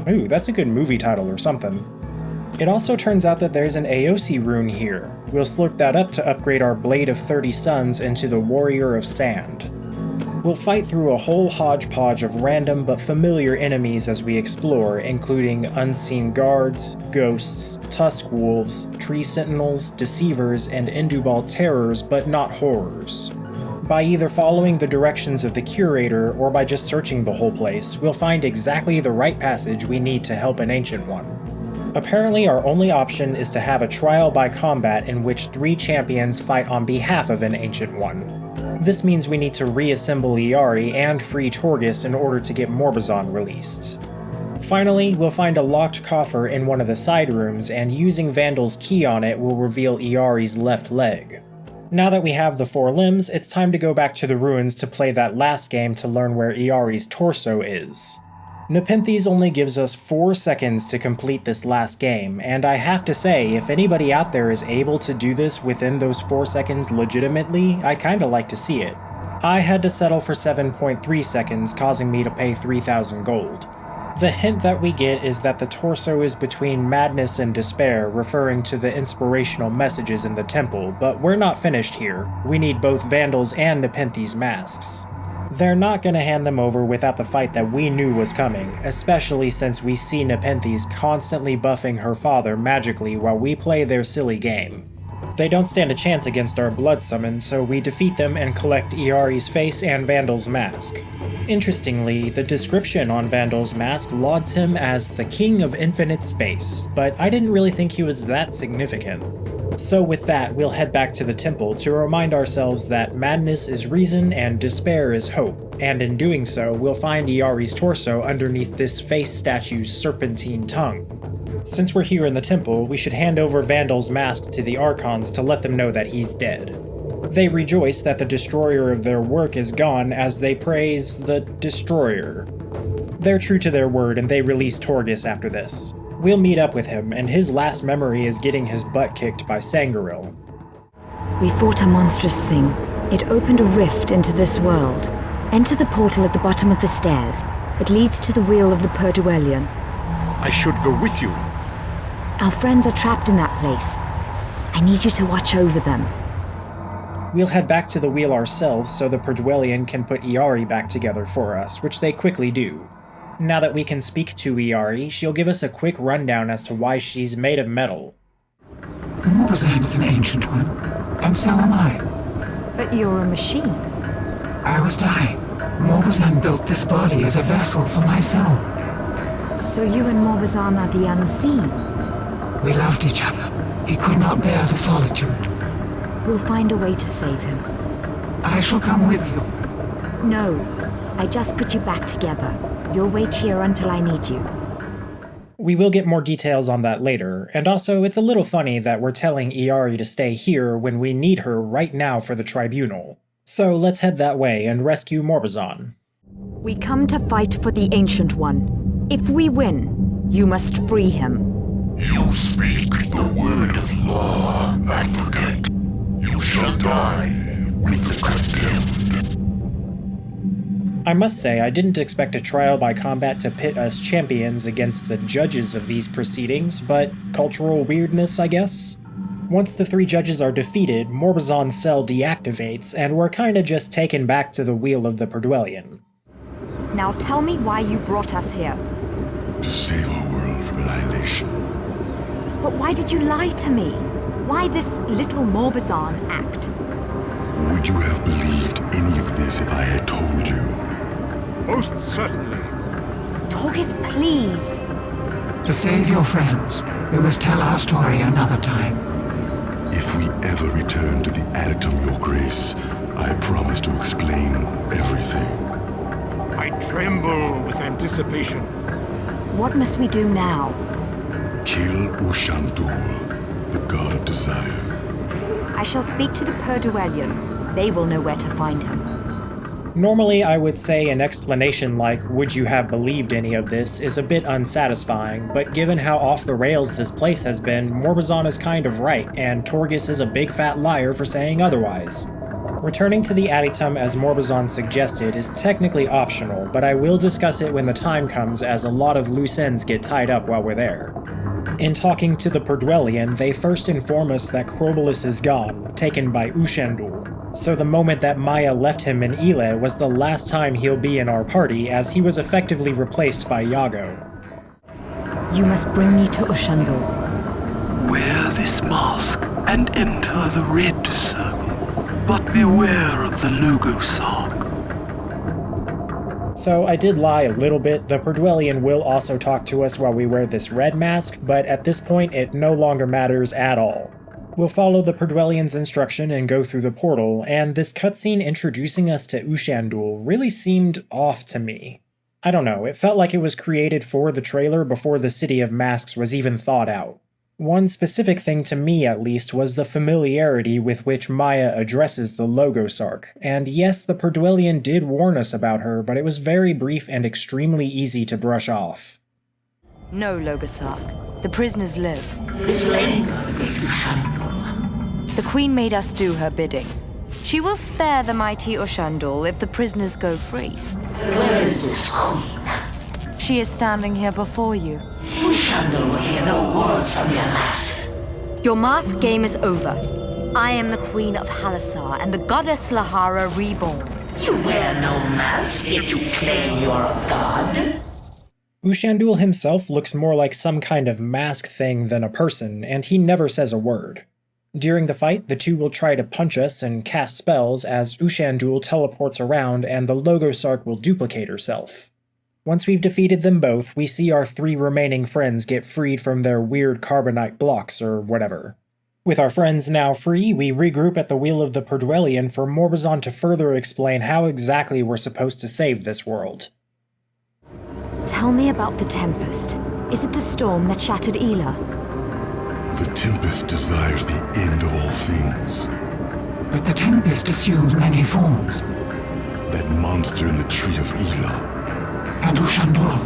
Ooh, that's a good movie title or something. It also turns out that there's an Aosi rune here. We'll slurp that up to upgrade our Blade of 30 Suns into the Warrior of Sand. We'll fight through a whole hodgepodge of random but familiar enemies as we explore, including unseen guards, ghosts, tusk wolves, tree sentinels, deceivers, and Indubal terrors, but not horrors. By either following the directions of the curator or by just searching the whole place, we'll find exactly the right passage we need to help an Ancient One. Apparently our only option is to have a trial by combat in which 3 champions fight on behalf of an Ancient One. This means we need to reassemble Iari and free Torghast in order to get Morbazon released. Finally, we'll find a locked coffer in one of the side rooms, and using Vandal's key on it will reveal Iari's left leg. Now that we have the 4 limbs, it's time to go back to the ruins to play that last game to learn where Iari's torso is. Nepenthes only gives us 4 seconds to complete this last game, and I have to say, if anybody out there is able to do this within those 4 seconds legitimately, I'd kinda like to see it. I had to settle for 7.3 seconds, causing me to pay 3,000 gold. The hint that we get is that the torso is between madness and despair, referring to the inspirational messages in the temple, but we're not finished here. We need both Vandal's and Nepenthes masks. They're not gonna hand them over without the fight that we knew was coming, especially since we see Nepenthes constantly buffing her father magically while we play their silly game. They don't stand a chance against our blood summon, so we defeat them and collect Iari's face and Vandal's mask. Interestingly, the description on Vandal's mask lauds him as the King of Infinite Space, but I didn't really think he was that significant. So with that, we'll head back to the temple to remind ourselves that madness is reason and despair is hope, and in doing so, we'll find Iari's torso underneath this face statue's serpentine tongue. Since we're here in the temple, we should hand over Vandal's mask to the Archons to let them know that he's dead. They rejoice that the destroyer of their work is gone as they praise the destroyer. They're true to their word and they release Torghast after this. We'll meet up with him, and his last memory is getting his butt kicked by Sangharil. We fought a monstrous thing. It opened a rift into this world. Enter the portal at the bottom of the stairs. It leads to the Wheel of the Perdwellian. I should go with you. Our friends are trapped in that place. I need you to watch over them. We'll head back to the wheel ourselves so the Perdwellian can put Iari back together for us, which they quickly do. Now that we can speak to Iari, she'll give us a quick rundown as to why she's made of metal. Morbazon is an Ancient One, and so am I. But you're a machine. I was dying. Morbazon built this body as a vessel for my soul. So you and Morbazon are the unseen? We loved each other. He could not bear the solitude. We'll find a way to save him. I shall come with you. No, I just put you back together. You'll wait here until I need you. We will get more details on that later, and also it's a little funny that we're telling Iari to stay here when we need her right now for the tribunal. So let's head that way and rescue Morbazon. We come to fight for the Ancient One. If we win, you must free him. You speak the word of law, Advocate. You shall die with the condemned. I must say, I didn't expect a trial by combat to pit us champions against the judges of these proceedings, but cultural weirdness, I guess? Once the 3 judges are defeated, Morbazon's cell deactivates, and we're kinda just taken back to the Wheel of the Perdwellian. Now tell me why you brought us here. To save our world from annihilation. But why did you lie to me? Why this little Morbazan act? Would you have believed any of this if I had told you? Most certainly. Torgis, please. To save your friends, we must tell our story another time. If we ever return to the Adytum, Your Grace, I promise to explain everything. I tremble with anticipation. What must we do now? Kill Ushandul, the god of desire. I shall speak to the Perduelion. They will know where to find him. Normally, I would say an explanation like, would you have believed any of this, is a bit unsatisfying, but given how off the rails this place has been, Morbazan is kind of right, and Torgis is a big fat liar for saying otherwise. Returning to the Adytum as Morbazan suggested is technically optional, but I will discuss it when the time comes as a lot of loose ends get tied up while we're there. In talking to the Perduelion, they first inform us that Crobolus is gone, taken by Ushandul. So the moment that Maya left him in Eleh was the last time he'll be in our party, as he was effectively replaced by Iago. You must bring me to Ushandul. Wear this mask and enter the red circle, but beware of the Logosark. So I did lie a little bit. The Perduelion will also talk to us while we wear this red mask, but at this point it no longer matters at all. We'll follow the Perduelion's instruction and go through the portal, and this cutscene introducing us to Ushandul really seemed off to me. I don't know, it felt like it was created for the trailer before the City of Masks was even thought out. One specific thing to me, at least, was the familiarity with which Maya addresses the Logosark, and yes, the Perduelion did warn us about her, but it was very brief and extremely easy to brush off. No, Logosark. The prisoners live. This linger, great Ushandul. The Queen made us do her bidding. She will spare the mighty Ushandul if the prisoners go free. Where is this Queen? She is standing here before you. Ushandul will hear no words from your master. Your mask game is over. I am the Queen of Halassar and the goddess Lahara reborn. You wear no mask, yet you claim you're a god? Ushandul himself looks more like some kind of mask thing than a person, and he never says a word. During the fight, the two will try to punch us and cast spells as Ushandul teleports around and the Logosark will duplicate herself. Once we've defeated them both, we see our 3 remaining friends get freed from their weird carbonite blocks or whatever. With our friends now free, we regroup at the wheel of the Perduelion for Morbazan to further explain how exactly we're supposed to save this world. Tell me about the Tempest. Is it the storm that shattered Eleh? The Tempest desires the end of all things. But the Tempest assumed many forms. That monster in the tree of Eleh. And Ushandul.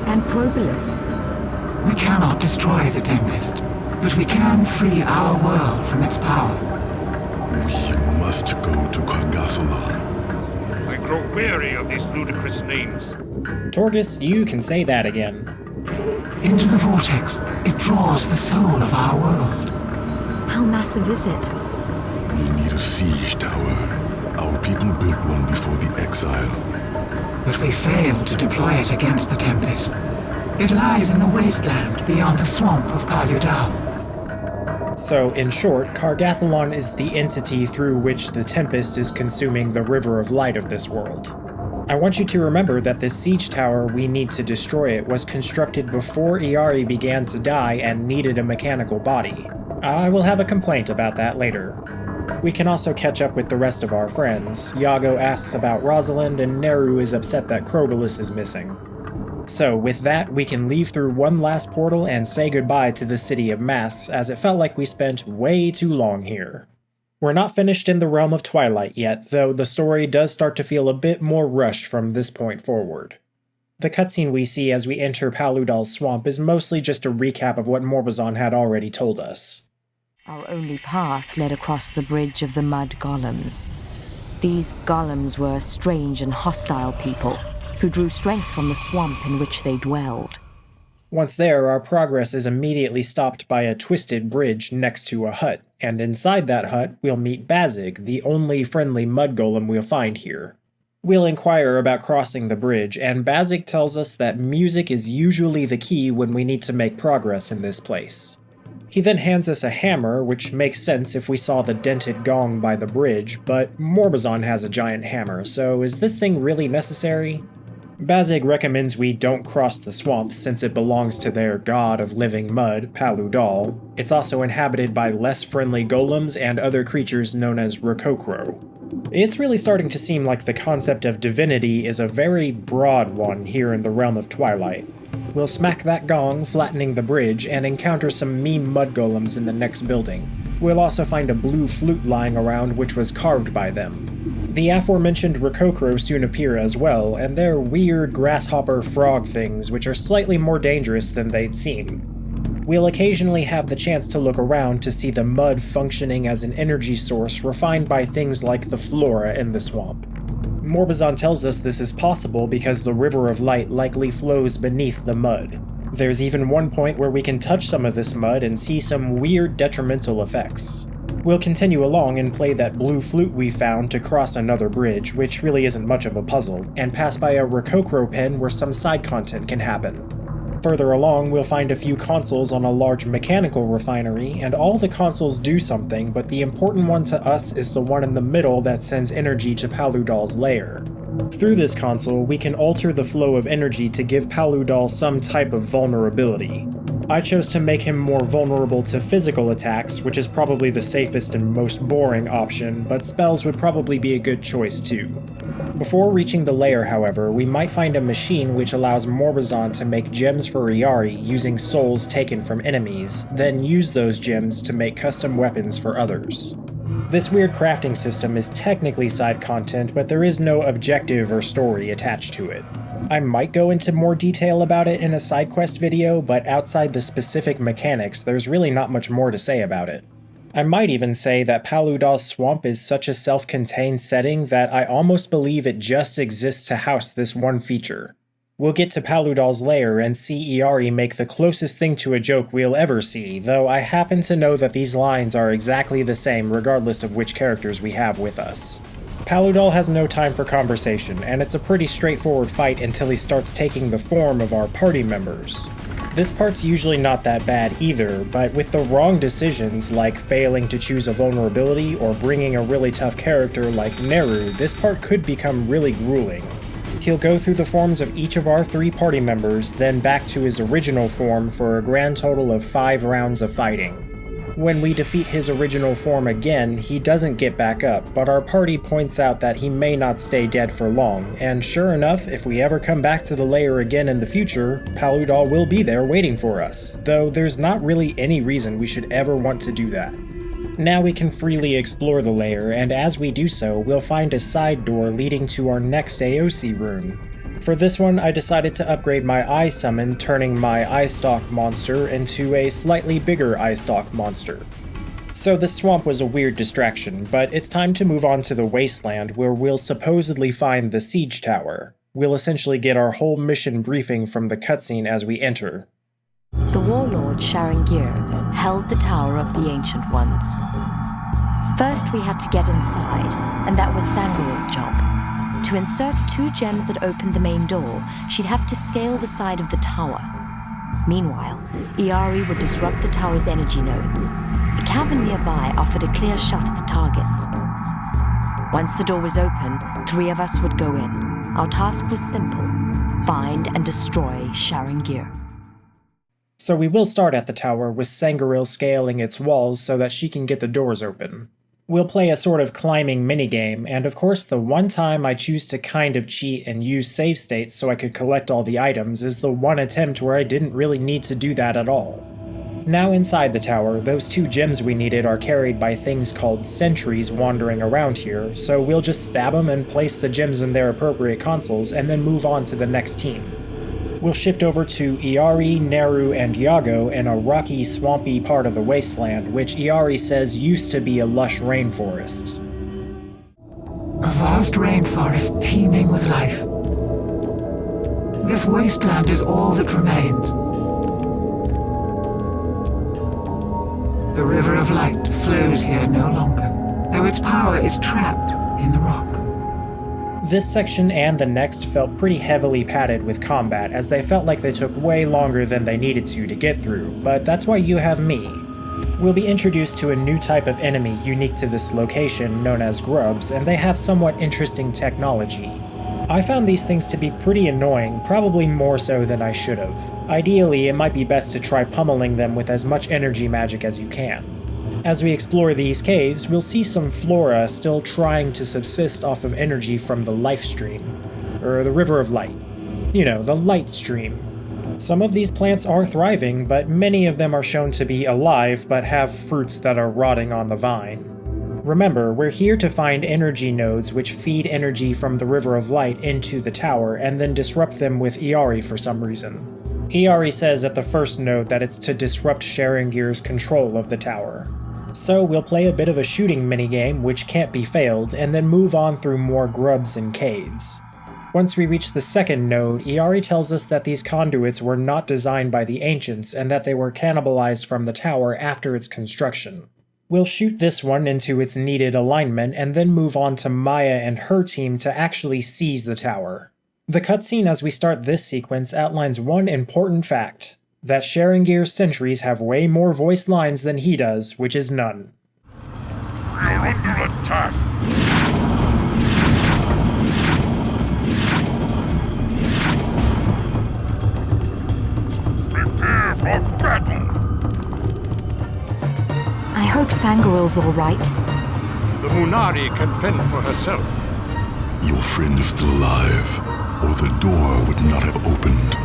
And Crobolus. We cannot destroy the Tempest, but we can free our world from its power. We must go to Cargathalon. I grow weary of these ludicrous names. Torgis, you can say that again. Into the vortex, it draws the soul of our world. How massive is it? We'll need a siege tower. Our people built one before the exile. But we failed to deploy it against the Tempest. It lies in the wasteland beyond the swamp of Paludal. So, in short, Cargathalon is the entity through which the Tempest is consuming the River of Light of this world. I want you to remember that this siege tower we need to destroy it was constructed before Iari began to die and needed a mechanical body. I will have a complaint about that later. We can also catch up with the rest of our friends. Iago asks about Rosalind, and Neru is upset that Crobolus is missing. So, with that, we can leave through one last portal and say goodbye to the City of Masks, as it felt like we spent way too long here. We're not finished in the Realm of Twilight yet, though the story does start to feel a bit more rushed from this point forward. The cutscene we see as we enter Paludal's swamp is mostly just a recap of what Morbazan had already told us. Our only path led across the bridge of the mud golems. These golems were strange and hostile people, who drew strength from the swamp in which they dwelled. Once there, our progress is immediately stopped by a twisted bridge next to a hut, and inside that hut, we'll meet Bazig, the only friendly mud golem we'll find here. We'll inquire about crossing the bridge, and Bazig tells us that music is usually the key when we need to make progress in this place. He then hands us a hammer, which makes sense if we saw the dented gong by the bridge, but Morbazon has a giant hammer, so is this thing really necessary? Bazig recommends we don't cross the swamp since it belongs to their god of living mud, Paludal. It's also inhabited by less friendly golems and other creatures known as Rokokro. It's really starting to seem like the concept of divinity is a very broad one here in the Realm of Twilight. We'll smack that gong, flattening the bridge, and encounter some mean mud golems in the next building. We'll also find a blue flute lying around which was carved by them. The aforementioned Rokokro soon appear as well, and they're weird grasshopper frog things which are slightly more dangerous than they'd seem. We'll occasionally have the chance to look around to see the mud functioning as an energy source refined by things like the flora in the swamp. Morbazon tells us this is possible because the River of Light likely flows beneath the mud. There's even one point where we can touch some of this mud and see some weird detrimental effects. We'll continue along and play that blue flute we found to cross another bridge, which really isn't much of a puzzle, and pass by a Rokokro pen where some side content can happen. Further along, we'll find a few consoles on a large mechanical refinery, and all the consoles do something, but the important one to us is the one in the middle that sends energy to Paludal's lair. Through this console, we can alter the flow of energy to give Paludal some type of vulnerability. I chose to make him more vulnerable to physical attacks, which is probably the safest and most boring option, but spells would probably be a good choice too. Before reaching the lair, however, we might find a machine which allows Morbazon to make gems for Iari using souls taken from enemies, then use those gems to make custom weapons for others. This weird crafting system is technically side content, but there is no objective or story attached to it. I might go into more detail about it in a side quest video, but outside the specific mechanics, there's really not much more to say about it. I might even say that Paludal's swamp is such a self-contained setting that I almost believe it just exists to house this one feature. We'll get to Paludal's lair and see Iari make the closest thing to a joke we'll ever see, though I happen to know that these lines are exactly the same regardless of which characters we have with us. Paludal has no time for conversation, and it's a pretty straightforward fight until he starts taking the form of our party members. This part's usually not that bad either, but with the wrong decisions like failing to choose a vulnerability or bringing a really tough character like Neru, this part could become really grueling. He'll go through the forms of each of our 3 party members, then back to his original form for a grand total of 5 rounds of fighting. When we defeat his original form again, he doesn't get back up, but our party points out that he may not stay dead for long, and sure enough, if we ever come back to the lair again in the future, Paludal will be there waiting for us, though there's not really any reason we should ever want to do that. Now we can freely explore the lair, and as we do so, we'll find a side door leading to our next AOC rune. For this one, I decided to upgrade my Eye Summon, turning my Eye Stalk monster into a slightly bigger Eye Stalk monster. So the swamp was a weird distraction, but it's time to move on to the wasteland where we'll supposedly find the siege tower. We'll essentially get our whole mission briefing from the cutscene as we enter. The warlord Sharangir held the Tower of the Ancient Ones. First we had to get inside, and that was Sangaril's job. To insert 2 gems that opened the main door, she'd have to scale the side of the tower. Meanwhile, Iari would disrupt the tower's energy nodes. A cavern nearby offered a clear shot at the targets. Once the door was open, 3 of us would go in. Our task was simple: find and destroy Sharangir. So we will start at the tower with Sangaril scaling its walls so that she can get the doors open. We'll play a sort of climbing minigame, and of course the one time I choose to kind of cheat and use save states so I could collect all the items is the one attempt where I didn't really need to do that at all. Now inside the tower, those 2 gems we needed are carried by things called sentries wandering around here, so we'll just stab them and place the gems in their appropriate consoles and then move on to the next team. We'll shift over to Iari, Neru, and Yago in a rocky, swampy part of the wasteland, which Iari says used to be a lush rainforest. A vast rainforest teeming with life. This wasteland is all that remains. The River of Light flows here no longer, though its power is trapped in the rock. This section and the next felt pretty heavily padded with combat, as they felt like they took way longer than they needed to get through, but that's why you have me. We'll be introduced to a new type of enemy unique to this location, known as grubs, and they have somewhat interesting technology. I found these things to be pretty annoying, probably more so than I should have. Ideally, it might be best to try pummeling them with as much energy magic as you can. As we explore these caves, we'll see some flora still trying to subsist off of energy from the life stream, or the River of Light. You know, the light stream. Some of these plants are thriving, but many of them are shown to be alive but have fruits that are rotting on the vine. Remember, we're here to find energy nodes which feed energy from the River of Light into the tower and then disrupt them with Iari for some reason. Iari says at the first node that it's to disrupt Sharingir's control of the tower. So we'll play a bit of a shooting minigame which can't be failed, and then move on through more grubs and caves. Once we reach the second node, Iari tells us that these conduits were not designed by the Ancients and that they were cannibalized from the tower after its construction. We'll shoot this one into its needed alignment and then move on to Maya and her team to actually seize the tower. The cutscene as we start this sequence outlines one important fact, that Sharingir's sentries have way more voiced lines than he does, which is none. We're under attack! Prepare for battle! I hope Sangaril's all right. The Munari can fend for herself. Your friend is still alive, or the door would not have opened.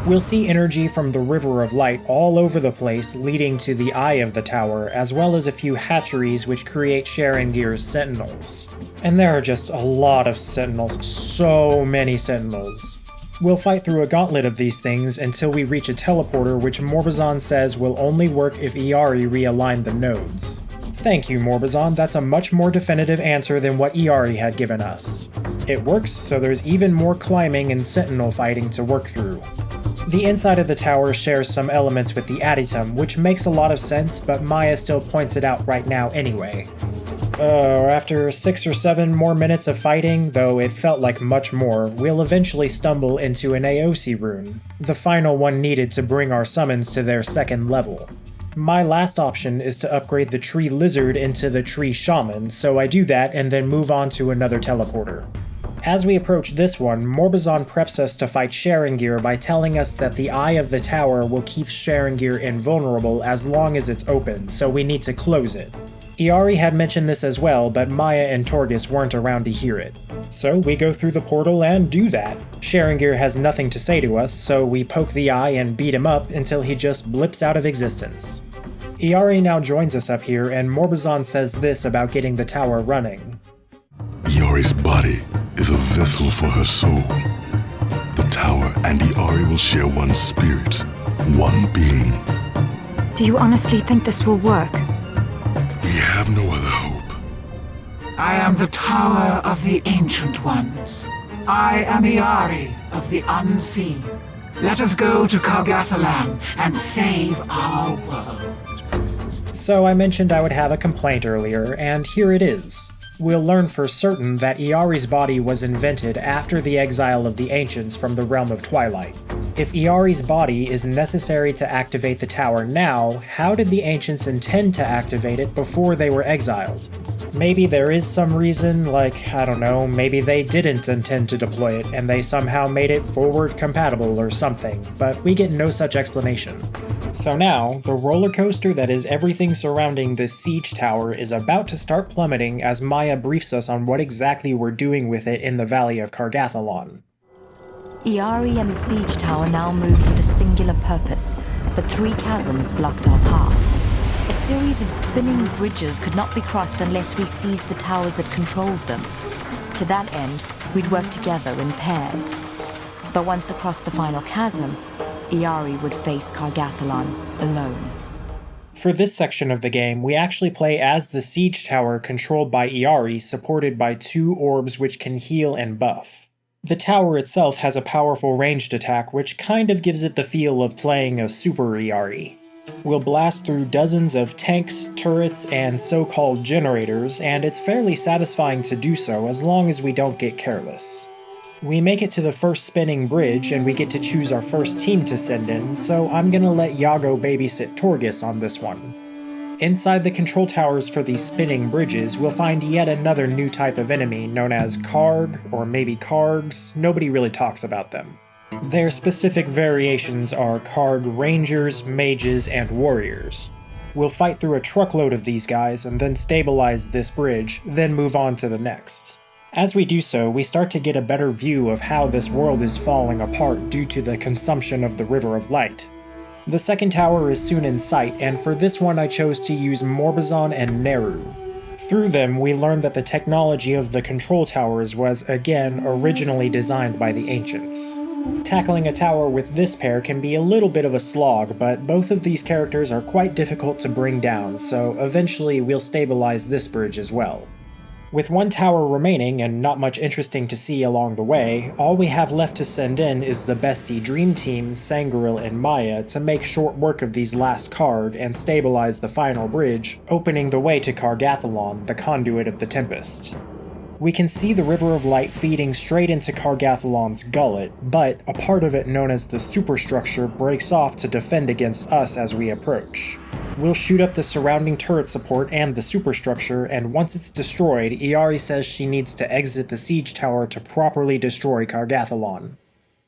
We'll see energy from the River of Light all over the place leading to the eye of the tower, as well as a few hatcheries which create Sharingir's sentinels. And there are just a lot of sentinels, so many sentinels. We'll fight through a gauntlet of these things until we reach a teleporter which Morbazan says will only work if Iari realigned the nodes. Thank you, Morbazan, that's a much more definitive answer than what Iari had given us. It works, so there's even more climbing and sentinel fighting to work through. The inside of the tower shares some elements with the Adytum, which makes a lot of sense, but Maya still points it out right now anyway. After 6 or 7 more minutes of fighting, though it felt like much more, we'll eventually stumble into an Aosi rune, the final one needed to bring our summons to their second level. My last option is to upgrade the Tree Lizard into the Tree Shaman, so I do that and then move on to another teleporter. As we approach this one, Morbazan preps us to fight Sharingir by telling us that the Eye of the Tower will keep Sharingir invulnerable as long as it's open, so we need to close it. Iari had mentioned this as well, but Maya and Torgus weren't around to hear it. So we go through the portal and do that. Sharingir has nothing to say to us, so we poke the eye and beat him up until he just blips out of existence. Iari now joins us up here, and Morbazan says this about getting the tower running. Iari's body is a vessel for her soul. The tower and Iari will share one spirit, one being. Do you honestly think this will work? We have no other hope. I am the Tower of the Ancient Ones. I am Iari of the Unseen. Let us go to Cargathalan and save our world. So I mentioned I would have a complaint earlier, and here it is. We'll learn for certain that Iari's body was invented after the exile of the Ancients from the Realm of Twilight. If Iari's body is necessary to activate the tower now, how did the Ancients intend to activate it before they were exiled? Maybe there is some reason, like, I don't know, maybe they didn't intend to deploy it and they somehow made it forward compatible or something, but we get no such explanation. So now, the roller coaster that is everything surrounding this siege tower is about to start plummeting as Maya briefs us on what exactly we're doing with it in the Valley of Cargathalan. Iari and the siege tower now moved with a singular purpose, but 3 chasms blocked our path. A series of spinning bridges could not be crossed unless we seized the towers that controlled them. To that end, we'd work together in pairs. But once across the final chasm, Iari would face Cargathalan alone. For this section of the game, we actually play as the siege tower controlled by Iari, supported by 2 orbs which can heal and buff. The tower itself has a powerful ranged attack, which kind of gives it the feel of playing a Super Iari. We'll blast through dozens of tanks, turrets, and so-called generators, and it's fairly satisfying to do so as long as we don't get careless. We make it to the first spinning bridge, and we get to choose our first team to send in, so I'm gonna let Yago babysit Torgus on this one. Inside the control towers for these spinning bridges, we'll find yet another new type of enemy known as Karg, or maybe Kargs. Nobody really talks about them. Their specific variations are Karg Rangers, Mages, and Warriors. We'll fight through a truckload of these guys and then stabilize this bridge, then move on to the next. As we do so, we start to get a better view of how this world is falling apart due to the consumption of the River of Light. The second tower is soon in sight, and for this one I chose to use Morbazon and Neru. Through them, we learn that the technology of the control towers was, again, originally designed by the Ancients. Tackling a tower with this pair can be a little bit of a slog, but both of these characters are quite difficult to bring down, so eventually we'll stabilize this bridge as well. With one tower remaining and not much interesting to see along the way, all we have left to send in is the bestie dream teams Sangreal and Maya to make short work of these last Karg and stabilize the final bridge, opening the way to Kargathalon, the conduit of the Tempest. We can see the River of Light feeding straight into Kargathalon's gullet, but a part of it known as the superstructure breaks off to defend against us as we approach. We'll shoot up the surrounding turret support and the superstructure, and once it's destroyed, Iari says she needs to exit the siege tower to properly destroy Kargathalon.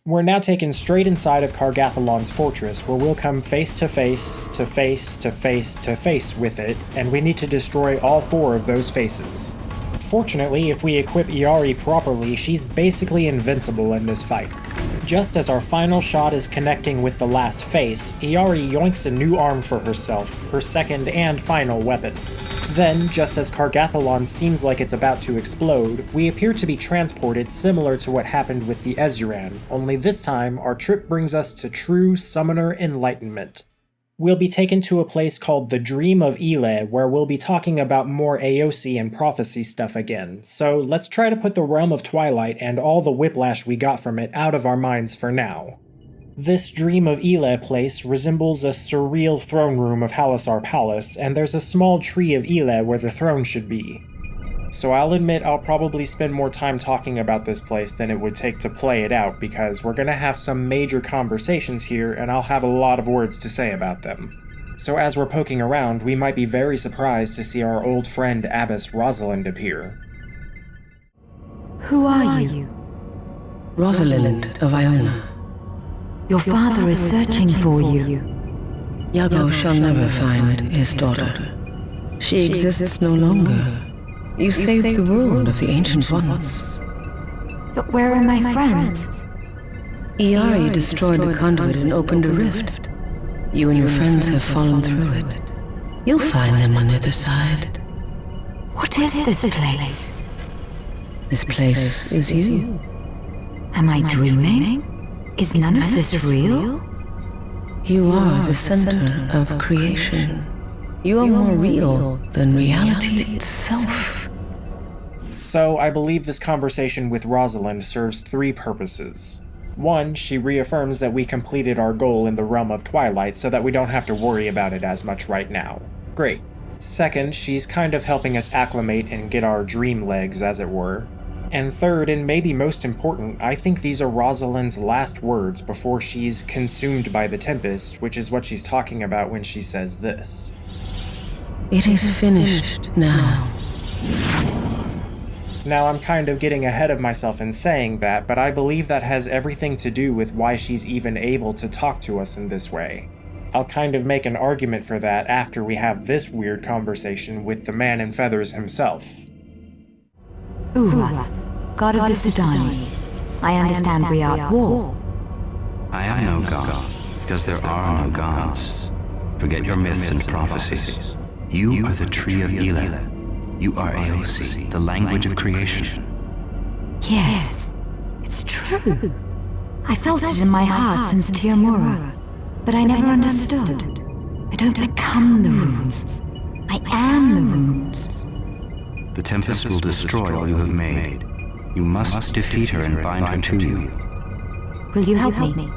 We're now taken straight inside of Kargathalon's fortress, where we'll come face to face, to face, to face, to face with it, and we need to destroy all 4 of those faces. Fortunately, if we equip Iari properly, she's basically invincible in this fight. Just as our final shot is connecting with the last face, Iari yoinks a new arm for herself, her second and final weapon. Then, just as Kargathalon seems like it's about to explode, we appear to be transported similar to what happened with the Ezran, only this time our trip brings us to true Summoner Enlightenment. We'll be taken to a place called the Dream of Eleh, where we'll be talking about more AOC and prophecy stuff again, so let's try to put the Realm of Twilight and all the whiplash we got from it out of our minds for now. This Dream of Eleh place resembles a surreal throne room of Halassar Palace, and there's a small tree of Eleh where the throne should be. So I'll admit I'll probably spend more time talking about this place than it would take to play it out, because we're gonna have some major conversations here and I'll have a lot of words to say about them. So as we're poking around, we might be very surprised to see our old friend Abbess Rosalind appear. Who are you? Rosalind of Iona. Your father is searching for you. Yago shall never find his daughter. She exists no longer. You saved the world of the Ancient Ones. But where are my friends? Iari destroyed the conduit and opened a rift. You and your friends have fallen through it. You'll find them on the other side. What is this place? This place is you. Am I dreaming? Is none of this real? You are the center of creation. You are more real than reality itself. So I believe this conversation with Rosalind serves 3 purposes. 1, she reaffirms that we completed our goal in the Realm of Twilight so that we don't have to worry about it as much right now. Great. 2nd, she's kind of helping us acclimate and get our dream legs, as it were. And 3rd, and maybe most important, I think these are Rosalind's last words before she's consumed by the Tempest, which is what she's talking about when she says this. It is finished now. Now I'm kind of getting ahead of myself in saying that, but I believe that has everything to do with why she's even able to talk to us in this way. I'll kind of make an argument for that after we have this weird conversation with the man in feathers himself. Urath, god of the Sudani. I understand we are at war. I am no god, because there are no gods. Forget your myths and prophecies. You are the Tree of Eleh. You are AOC, the language of creation. Yes, it's true. I felt it in my heart since Teomura, but I never understood. I don't become the runes. I am the runes. The Tempest will destroy all you have made. You must defeat her and bind her to you. Will you help me?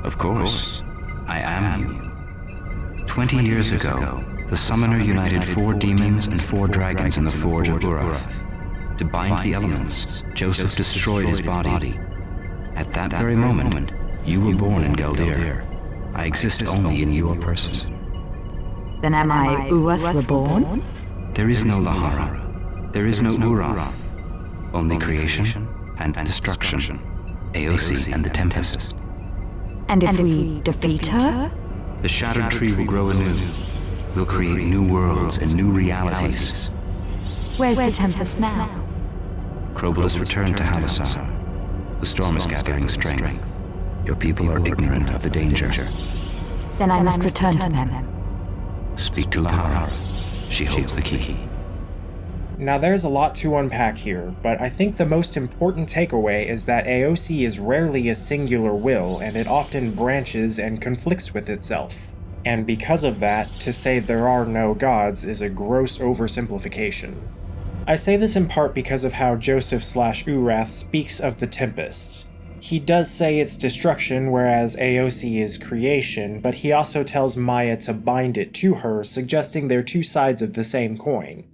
Of course. I am you. 20 years ago, the Summoner united 4 demons and 4 dragons in the Forge of Urath. To bind the elements, Joseph destroyed his body. At that very moment, you were born in Galdir. I exist only in your person. Then am I Urath reborn? There is no Lahara. There is no Urath. Only creation and destruction. AOC and the Tempest. And if we defeat her? The Shattered Tree will grow anew. We'll create new worlds and new realities. Where's the Tempest now? Crobolus returned to Halassar. The storm is gathering strength. Your people are ignorant of the danger. Then I must return to them. Speak to Lahara. She holds the key. Now there's a lot to unpack here, but I think the most important takeaway is that AOC is rarely a singular will, and it often branches and conflicts with itself. And because of that, to say there are no gods is a gross oversimplification. I say this in part because of how Joseph/Urath speaks of the Tempest. He does say it's destruction, whereas AOC is creation, but he also tells Maya to bind it to her, suggesting they're two sides of the same coin.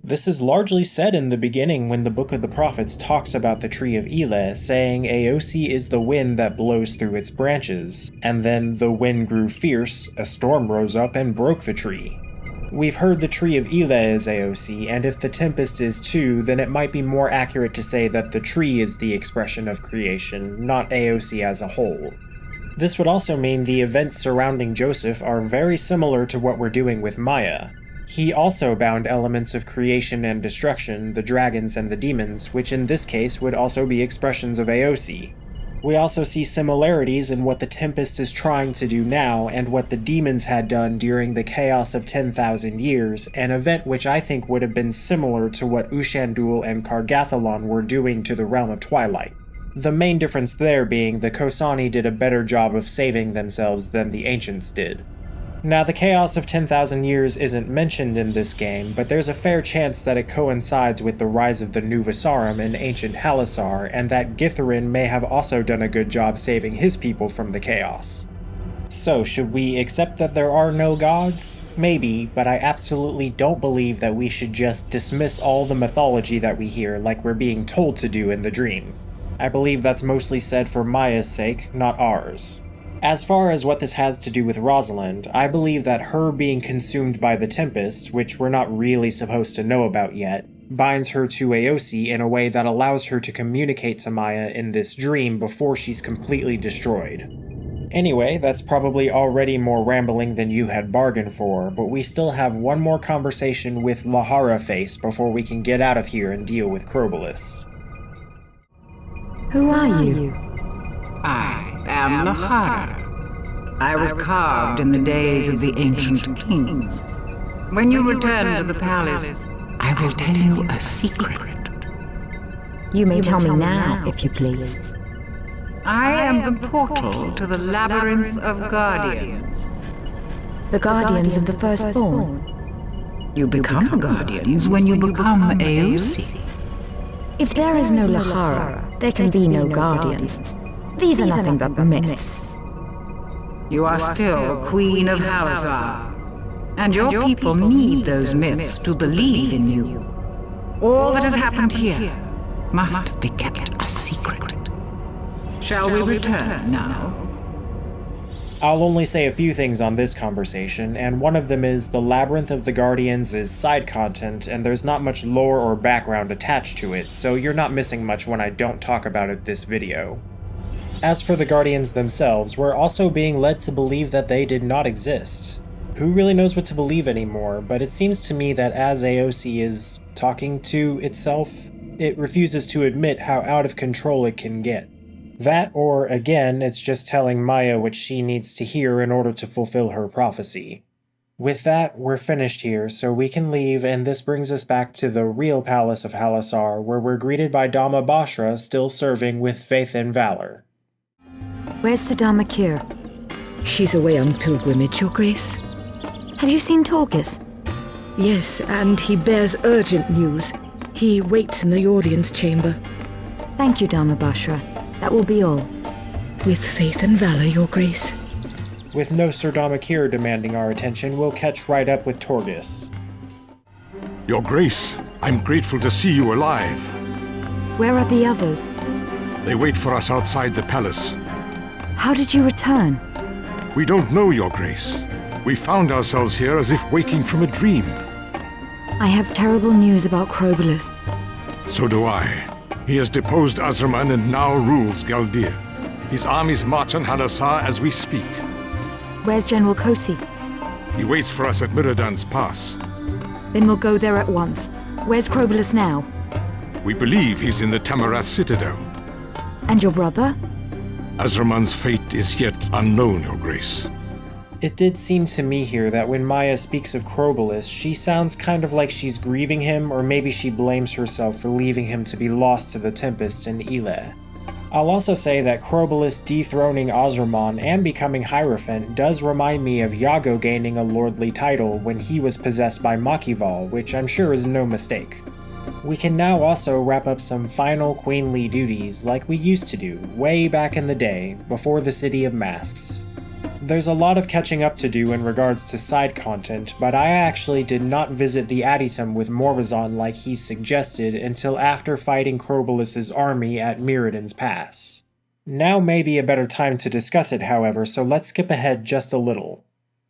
This is largely said in the beginning when the Book of the Prophets talks about the Tree of Eleh, saying AOC is the wind that blows through its branches, and then the wind grew fierce, a storm rose up and broke the tree. We've heard the Tree of Eleh is AOC, and if the Tempest is too, then it might be more accurate to say that the tree is the expression of creation, not AOC as a whole. This would also mean the events surrounding Joseph are very similar to what we're doing with Maya. He also bound elements of creation and destruction, the dragons and the demons, which in this case would also be expressions of AOC. We also see similarities in what the Tempest is trying to do now and what the demons had done during the Chaos of 10,000 Years, an event which I think would have been similar to what Ushandul and Kargathalon were doing to the Realm of Twilight. The main difference there being the Kosani did a better job of saving themselves than the Ancients did. Now, the Chaos of 10,000 Years isn't mentioned in this game, but there's a fair chance that it coincides with the rise of the New Visarum in ancient Halassar, and that Githarin may have also done a good job saving his people from the Chaos. So, should we accept that there are no gods? Maybe, but I absolutely don't believe that we should just dismiss all the mythology that we hear like we're being told to do in the dream. I believe that's mostly said for Maya's sake, not ours. As far as what this has to do with Rosalind, I believe that her being consumed by the Tempest, which we're not really supposed to know about yet, binds her to AOC in a way that allows her to communicate to Maya in this dream before she's completely destroyed. Anyway, that's probably already more rambling than you had bargained for, but we still have one more conversation with Lahara Face before we can get out of here and deal with Crobolus. Who are you? I am Lahara. I was carved in the days of the ancient kings. When you return to the palace, I will tell you a secret. You may tell me now, if you please. I am the portal to the labyrinth of guardians. The guardians of the firstborn? You become guardians when you become AOC. If there is no Lahara, there can be no guardians. These are nothing but myths. You are still Queen of Halassar, and your people need those myths to believe in you. All that has happened here must be kept a secret. Shall we return now? I'll only say a few things on this conversation, and one of them is the Labyrinth of the Guardians is side content, and there's not much lore or background attached to it, so you're not missing much when I don't talk about it this video. As for the Guardians themselves, we're also being led to believe that they did not exist. Who really knows what to believe anymore, but it seems to me that as AOC is talking to itself, it refuses to admit how out of control it can get. That, or again, it's just telling Maya what she needs to hear in order to fulfill her prophecy. With that, we're finished here, so we can leave, and this brings us back to the real palace of Halassar, where we're greeted by Dama Bashra still serving with faith and valor. Where's Sadama Kir? She's away on pilgrimage, Your Grace. Have you seen Torkis? Yes, and he bears urgent news. He waits in the audience chamber. Thank you, Dama Bashra. That will be all. With faith and valor, Your Grace. With no Sir Damakir demanding our attention, we'll catch right up with Torgus. Your Grace, I'm grateful to see you alive. Where are the others? They wait for us outside the palace. How did you return? We don't know, Your Grace. We found ourselves here as if waking from a dream. I have terrible news about Crobolus. So do I. He has deposed Azraman and now rules Galdir. His armies march on Halassar as we speak. Where's General Kosi? He waits for us at Miridan's pass. Then we'll go there at once. Where's Crobolus now? We believe he's in the Tamirath Citadel. And your brother? Azraman's fate is yet unknown, Your Grace. It did seem to me here that when Maya speaks of Crobolus, she sounds kind of like she's grieving him, or maybe she blames herself for leaving him to be lost to the Tempest in Eleh. I'll also say that Crobolus dethroning Azraman and becoming Hierophant does remind me of Yago gaining a lordly title when he was possessed by Machival, which I'm sure is no mistake. We can now also wrap up some final queenly duties like we used to do way back in the day, before the City of Masks. There's a lot of catching up to do in regards to side content, but I actually did not visit the Adytum with Morbazon like he suggested until after fighting Crobolus's army at Miridan's Pass. Now may be a better time to discuss it, however, so let's skip ahead just a little.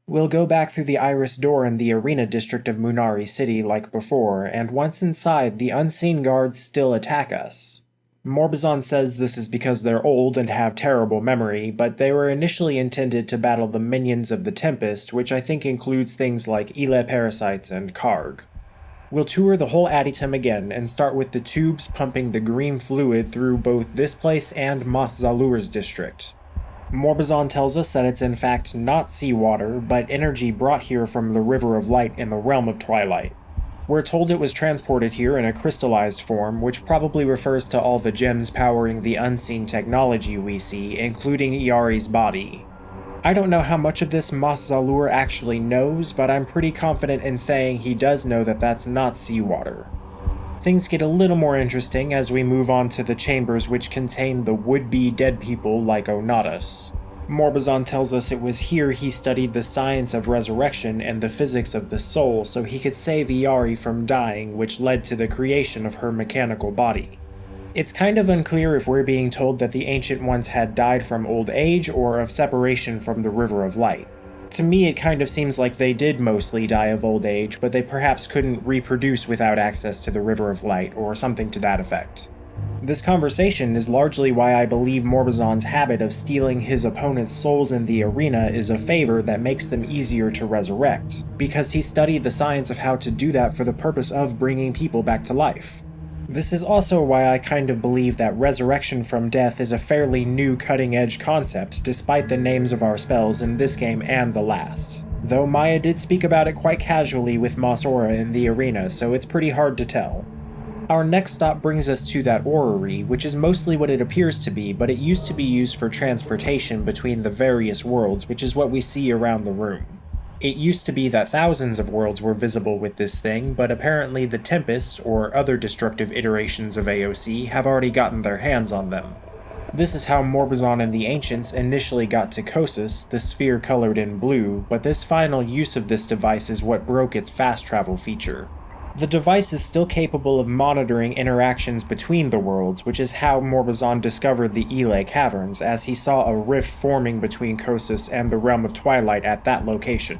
We'll go back through the Iris Door in the Arena District of Munari City like before, and once inside, the unseen guards still attack us. Morbazon says this is because they're old and have terrible memory, but they were initially intended to battle the minions of the Tempest, which I think includes things like Eleh parasites and Karg. We'll tour the whole Adytum again, and start with the tubes pumping the green fluid through both this place and Mas Zalur's district. Morbazon tells us that it's in fact not seawater, but energy brought here from the River of Light in the Realm of Twilight. We're told it was transported here in a crystallized form, which probably refers to all the gems powering the unseen technology we see, including Iari's body. I don't know how much of this Mas Zalur actually knows, but I'm pretty confident in saying he does know that that's not seawater. Things get a little more interesting as we move on to the chambers which contain the would-be dead people like Onatus. Morbazon tells us it was here he studied the science of resurrection and the physics of the soul so he could save Iari from dying, which led to the creation of her mechanical body. It's kind of unclear if we're being told that the Ancient Ones had died from old age or of separation from the River of Light. To me, it kind of seems like they did mostly die of old age, but they perhaps couldn't reproduce without access to the River of Light, or something to that effect. This conversation is largely why I believe Morbazon's habit of stealing his opponent's souls in the arena is a favor that makes them easier to resurrect, because he studied the science of how to do that for the purpose of bringing people back to life. This is also why I kind of believe that resurrection from death is a fairly new cutting-edge concept, despite the names of our spells in this game and the last. Though Maya did speak about it quite casually with Mas Ora in the arena, so it's pretty hard to tell. Our next stop brings us to that orrery, which is mostly what it appears to be, but it used to be used for transportation between the various worlds, which is what we see around the room. It used to be that thousands of worlds were visible with this thing, but apparently the Tempest, or other destructive iterations of AOC, have already gotten their hands on them. This is how Morbazon and the Ancients initially got to Kosus, the sphere colored in blue, but this final use of this device is what broke its fast travel feature. The device is still capable of monitoring interactions between the worlds, which is how Morbazon discovered the Eleh Caverns, as he saw a rift forming between Kosus and the Realm of Twilight at that location.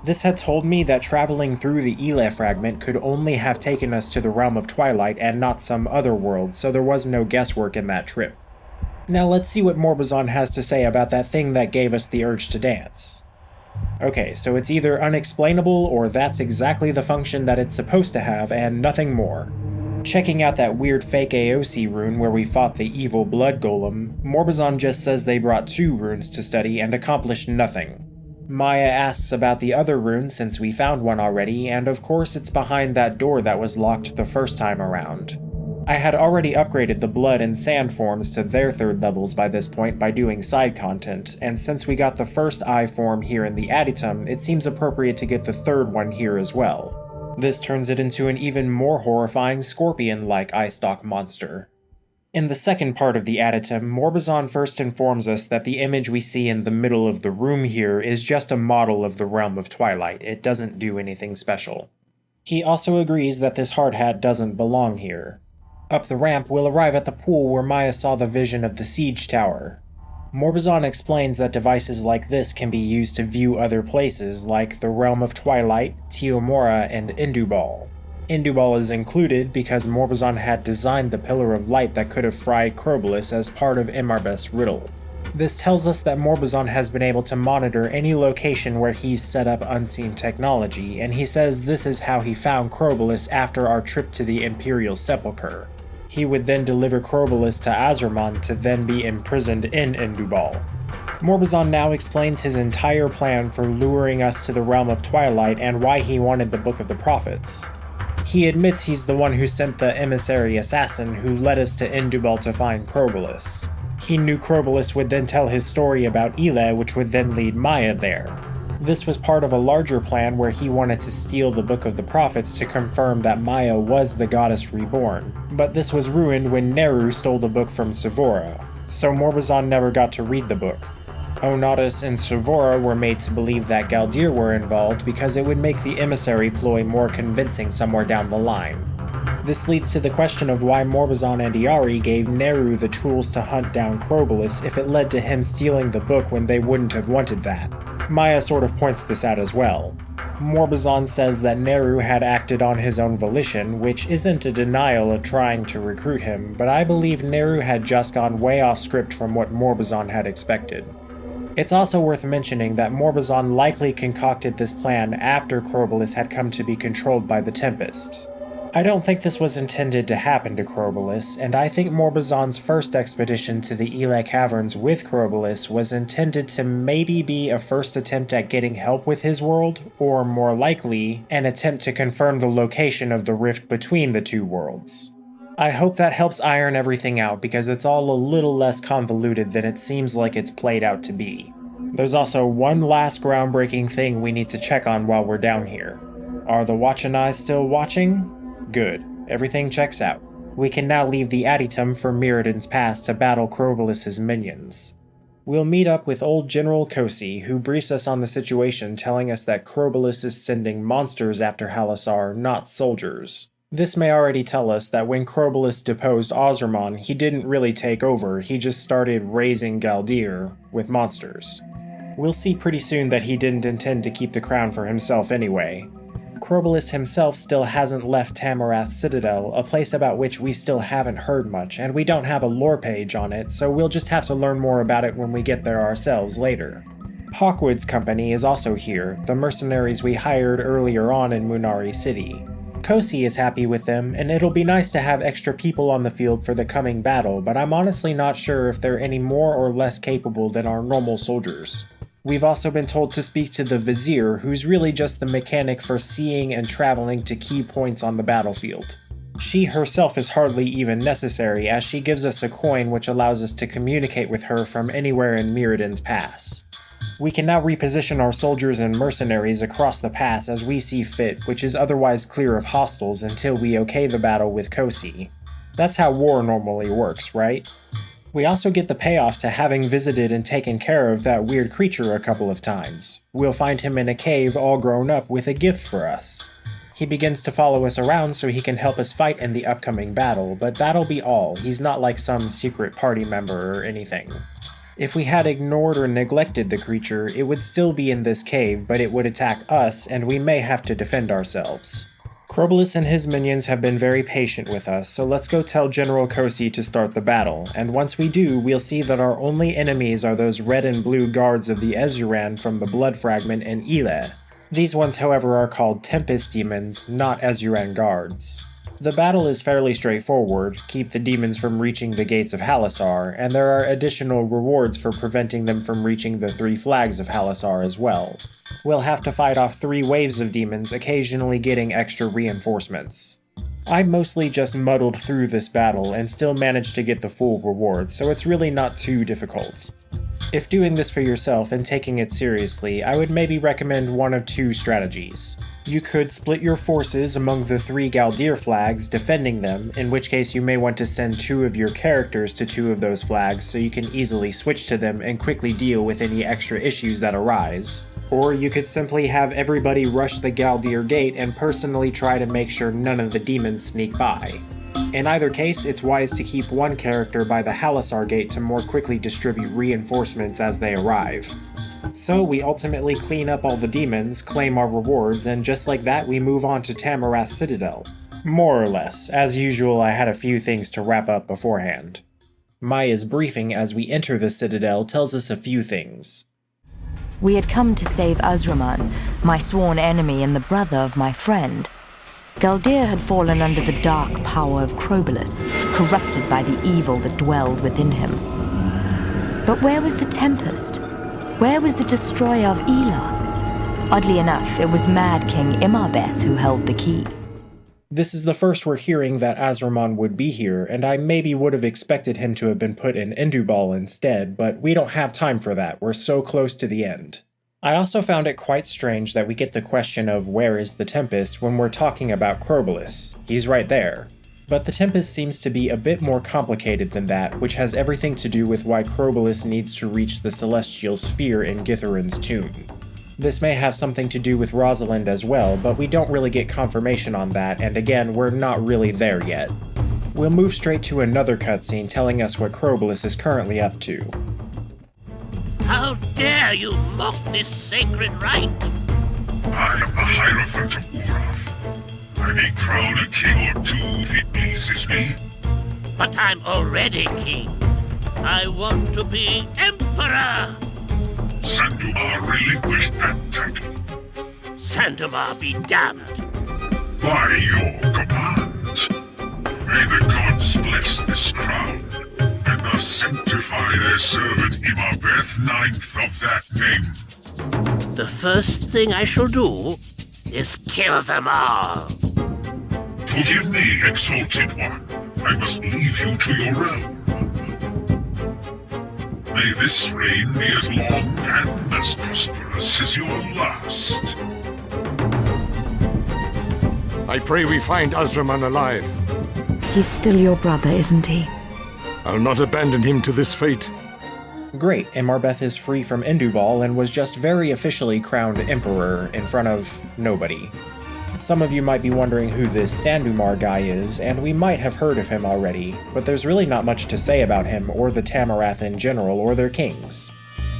This had told me that traveling through the Eleh fragment could only have taken us to the Realm of Twilight and not some other world, so there was no guesswork in that trip. Now let's see what Morbazon has to say about that thing that gave us the urge to dance. Okay, so it's either unexplainable or that's exactly the function that it's supposed to have and nothing more. Checking out that weird fake AOC rune where we fought the evil blood golem, Morbazon just says they brought 2 runes to study and accomplished nothing. Maya asks about the other rune since we found one already, and of course it's behind that door that was locked the first time around. I had already upgraded the blood and sand forms to their 3rd levels by this point by doing side content, and since we got the first eye form here in the Adytum, it seems appropriate to get the 3rd one here as well. This turns it into an even more horrifying scorpion-like eye stalk monster. In the second part of the Adytum, Morbazon first informs us that the image we see in the middle of the room here is just a model of the Realm of Twilight. It doesn't do anything special. He also agrees that this hard hat doesn't belong here. Up the ramp, we'll arrive at the pool where Maya saw the vision of the siege tower. Morbazon explains that devices like this can be used to view other places like the Realm of Twilight, Teomura, and Indubal. Indubal is included because Morbazon had designed the Pillar of Light that could have fried Crobolus as part of Imarbeth's riddle. This tells us that Morbazon has been able to monitor any location where he's set up unseen technology, and he says this is how he found Crobolus after our trip to the Imperial Sepulchre. He would then deliver Crobolus to Azraman to then be imprisoned in Indubal. Morbazon now explains his entire plan for luring us to the Realm of Twilight and why he wanted the Book of the Prophets. He admits he's the one who sent the emissary assassin who led us to Indubal to find Crobolus. He knew Crobolus would then tell his story about Eleh, which would then lead Maya there. This was part of a larger plan where he wanted to steal the Book of the Prophets to confirm that Maya was the goddess reborn, but this was ruined when Neru stole the book from Sevora, so Morbazon never got to read the book. Onatus and Sevora were made to believe that Galdir were involved because it would make the emissary ploy more convincing somewhere down the line. This leads to the question of why Morbazon and Iari gave Neru the tools to hunt down Crobolus if it led to him stealing the book when they wouldn't have wanted that. Maya sort of points this out as well. Morbazon says that Neru had acted on his own volition, which isn't a denial of trying to recruit him, but I believe Neru had just gone way off script from what Morbazon had expected. It's also worth mentioning that Morbazon likely concocted this plan after Crobolus had come to be controlled by the Tempest. I don't think this was intended to happen to Crobolus, and I think Morbazon's first expedition to the Eleh Caverns with Crobolus was intended to maybe be a first attempt at getting help with his world, or more likely, an attempt to confirm the location of the rift between the two worlds. I hope that helps iron everything out because it's all a little less convoluted than it seems like it's played out to be. There's also one last groundbreaking thing we need to check on while we're down here. Are the Watchanai still watching? Good. Everything checks out. We can now leave the Adytum for Miridan's Pass to battle Crobolus's minions. We'll meet up with old General Kosi, who briefs us on the situation, telling us that Crobolus is sending monsters after Halassar, not soldiers. This may already tell us that when Crobolus deposed Azraman, he didn't really take over, he just started raising Galdir with monsters. We'll see pretty soon that he didn't intend to keep the crown for himself anyway. Crobolus himself still hasn't left Tamirath Citadel, a place about which we still haven't heard much, and we don't have a lore page on it, so we'll just have to learn more about it when we get there ourselves later. Hawkwood's company is also here, the mercenaries we hired earlier on in Munari City. Kosi is happy with them, and it'll be nice to have extra people on the field for the coming battle, but I'm honestly not sure if they're any more or less capable than our normal soldiers. We've also been told to speak to the Vizier, who's really just the mechanic for seeing and traveling to key points on the battlefield. She herself is hardly even necessary, as she gives us a coin which allows us to communicate with her from anywhere in Miridan's Pass. We can now reposition our soldiers and mercenaries across the pass as we see fit, which is otherwise clear of hostiles until we okay the battle with Kosi. That's how war normally works, right? We also get the payoff to having visited and taken care of that weird creature a couple of times. We'll find him in a cave all grown up with a gift for us. He begins to follow us around so he can help us fight in the upcoming battle, but that'll be all. He's not like some secret party member or anything. If we had ignored or neglected the creature, it would still be in this cave, but it would attack us, and we may have to defend ourselves. Crobolus and his minions have been very patient with us, so let's go tell General Kosi to start the battle, and once we do, we'll see that our only enemies are those red and blue guards of the Azraman from the Blood Fragment and Eleh. These ones, however, are called Tempest Demons, not Azraman guards. The battle is fairly straightforward, keep the demons from reaching the gates of Halassar, and there are additional rewards for preventing them from reaching the 3 flags of Halassar as well. We'll have to fight off 3 waves of demons, occasionally getting extra reinforcements. I mostly just muddled through this battle and still managed to get the full reward, so it's really not too difficult. If doing this for yourself and taking it seriously, I would maybe recommend one of two strategies. You could split your forces among the 3 Galdir flags, defending them, in which case you may want to send 2 of your characters to 2 of those flags so you can easily switch to them and quickly deal with any extra issues that arise. Or you could simply have everybody rush the Galdir gate and personally try to make sure none of the demons sneak by. In either case, it's wise to keep one character by the Halassar gate to more quickly distribute reinforcements as they arrive. So we ultimately clean up all the demons, claim our rewards, and just like that we move on to Tamirath Citadel. More or less. As usual, I had a few things to wrap up beforehand. Maya's briefing as we enter the Citadel tells us a few things. We had come to save Azraman, my sworn enemy and the brother of my friend. Galdir had fallen under the dark power of Crobolus, corrupted by the evil that dwelled within him. But where was the Tempest? Where was the destroyer of Eleh? Oddly enough, it was Mad King Imarbeth who held the key. This is the first we're hearing that Azraman would be here, and I maybe would have expected him to have been put in Indubal instead, but we don't have time for that, we're so close to the end. I also found it quite strange that we get the question of where is the Tempest when we're talking about Crobolus. He's right there. But the Tempest seems to be a bit more complicated than that, which has everything to do with why Crobolus needs to reach the Celestial Sphere in Githarin's tomb. This may have something to do with Rosalind as well, but we don't really get confirmation on that, and again, we're not really there yet. We'll move straight to another cutscene telling us what Crobolus is currently up to. How dare you mock this sacred rite? I am the Hierophant of Urath. I may crown a king or two if it pleases me. But I'm already king. I want to be emperor! Sandumar relinquished that title. Sandumar be damned! By your command. May the gods bless this crown, and thus sanctify their servant Imarbeth, 9th of that name. The first thing I shall do is kill them all. Forgive me, Exalted One. I must leave you to your realm. May this reign be as long and as prosperous as your last. I pray we find Azraman alive. He's still your brother, isn't he? I'll not abandon him to this fate. Great, Imarbeth is free from Indubal and was just very officially crowned Emperor in front of nobody. Some of you might be wondering who this Sandumar guy is, and we might have heard of him already, but there's really not much to say about him or the Tamirath in general or their kings.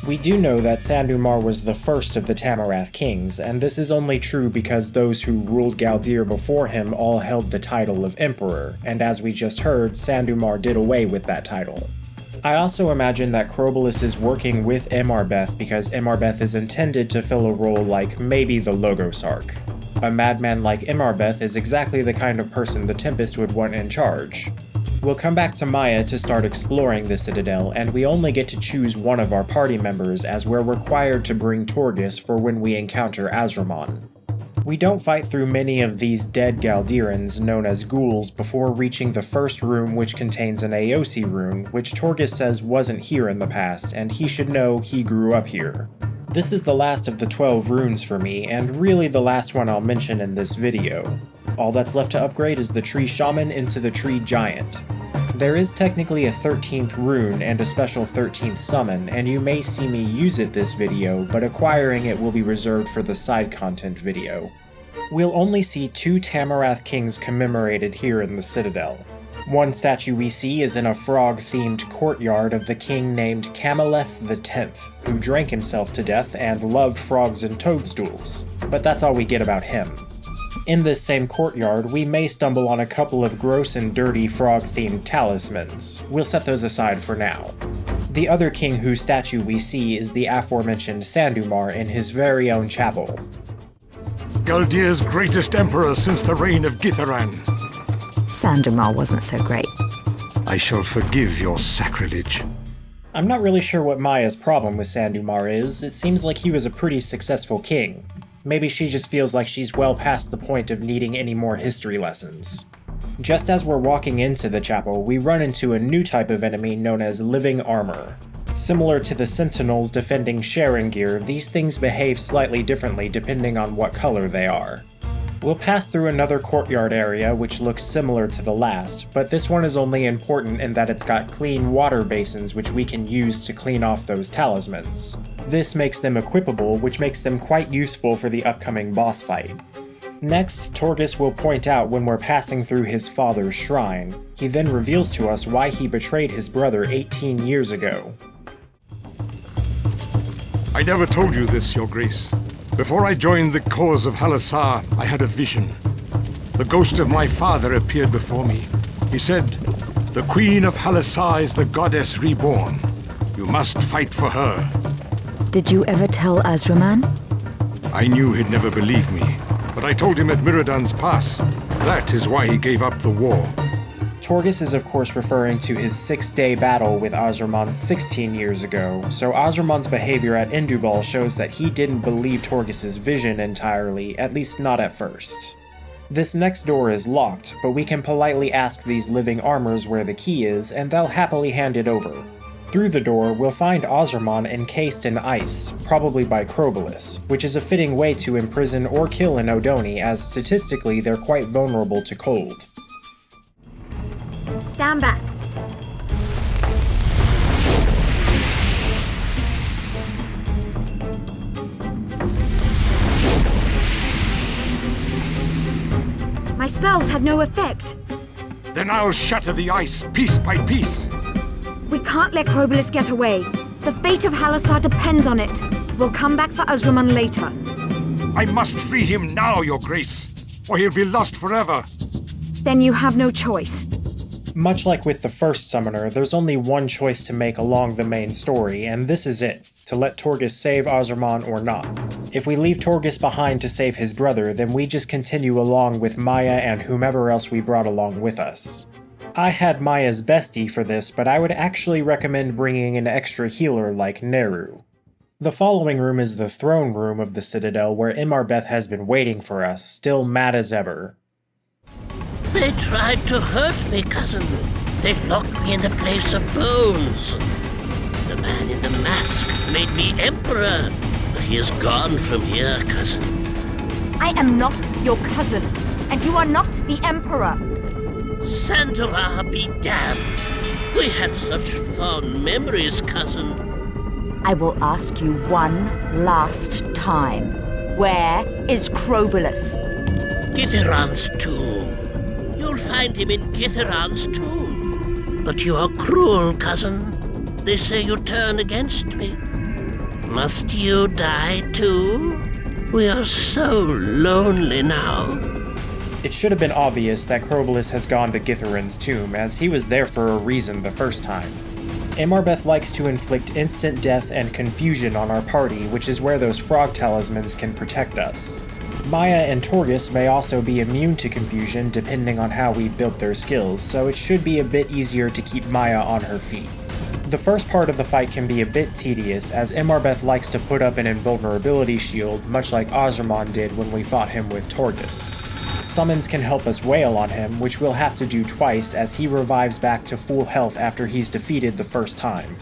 We do know that Sandumar was the first of the Tamirath kings, and this is only true because those who ruled Galdir before him all held the title of Emperor, and as we just heard, Sandumar did away with that title. I also imagine that Crobolus is working with Imarbeth because Imarbeth is intended to fill a role like maybe the Logosarch. A madman like Imarbeth is exactly the kind of person the Tempest would want in charge. We'll come back to Maya to start exploring the Citadel, and we only get to choose one of our party members as we're required to bring Torghast for when we encounter Azraman. We don't fight through many of these dead Galdirans, known as ghouls, before reaching the first room, which contains an Aosi rune, which Torghast says wasn't here in the past, and he should know he grew up here. This is the last of the 12 runes for me, and really the last one I'll mention in this video. All that's left to upgrade is the Tree Shaman into the Tree Giant. There is technically a 13th rune and a special 13th summon, and you may see me use it this video, but acquiring it will be reserved for the side content video. We'll only see 2 Tamirath kings commemorated here in the Citadel. One statue we see is in a frog-themed courtyard of the king named Cameleth X, who drank himself to death and loved frogs and toadstools, but that's all we get about him. In this same courtyard, we may stumble on a couple of gross and dirty frog-themed talismans. We'll set those aside for now. The other king whose statue we see is the aforementioned Sandumar in his very own chapel. Galdir's greatest emperor since the reign of Githaran. Sandumar wasn't so great. I shall forgive your sacrilege. I'm not really sure what Maya's problem with Sandumar is. It seems like he was a pretty successful king. Maybe she just feels like she's well past the point of needing any more history lessons. Just as we're walking into the chapel, we run into a new type of enemy known as Living Armor. Similar to the Sentinels defending Sharingir, these things behave slightly differently depending on what color they are. We'll pass through another courtyard area which looks similar to the last, but this one is only important in that it's got clean water basins which we can use to clean off those talismans. This makes them equipable, which makes them quite useful for the upcoming boss fight. Next, Torghast will point out when we're passing through his father's shrine. He then reveals to us why he betrayed his brother 18 years ago. I never told you this, Your Grace. Before I joined the cause of Halassar, I had a vision. The ghost of my father appeared before me. He said, "The Queen of Halassar is the goddess reborn. You must fight for her." Did you ever tell Azraman? I knew he'd never believe me, but I told him at Miridan's pass. That is why he gave up the war. Torghast is of course referring to his 6-day battle with Azraman 16 years ago, so Azraman's behavior at Indubal shows that he didn't believe Torghast's vision entirely, at least not at first. This next door is locked, but we can politely ask these living armors where the key is, and they'll happily hand it over. Through the door, we'll find Azraman encased in ice, probably by Crobolus, which is a fitting way to imprison or kill an Odoni, as statistically they're quite vulnerable to cold. Stand back. My spells had no effect. Then I'll shatter the ice piece by piece. We can't let Crobolus get away. The fate of Halassar depends on it. We'll come back for Azraman later. I must free him now, Your Grace, or he'll be lost forever. Then you have no choice. Much like with the first summoner, there's only one choice to make along the main story, and this is it, to let Torghast save Azraman or not. If we leave Torghast behind to save his brother, then we just continue along with Maya and whomever else we brought along with us. I had Maya's bestie for this, but I would actually recommend bringing an extra healer like Neru. The following room is the throne room of the Citadel, where Imarbeth has been waiting for us, still mad as ever. They tried to hurt me, cousin. They locked me in the place of bones. The man in the mask made me emperor, but he is gone from here, cousin. I am not your cousin, and you are not the emperor. Santora be damned. We had such fond memories, cousin. I will ask you one last time. Where is Crobolus? Githaran's tomb. You'll find him in Githaran's tomb. But you are cruel, cousin. They say you turn against me. Must you die too? We are so lonely now. It should have been obvious that Crobolus has gone to Githaran's tomb, as he was there for a reason the first time. Imarbeth likes to inflict instant death and confusion on our party, which is where those frog talismans can protect us. Maya and Torghast may also be immune to confusion depending on how we've built their skills, so it should be a bit easier to keep Maya on her feet. The first part of the fight can be a bit tedious, as Imarbeth likes to put up an invulnerability shield, much like Azraman did when we fought him with Torghast. Summons can help us wail on him, which we'll have to do twice as he revives back to full health after he's defeated the first time.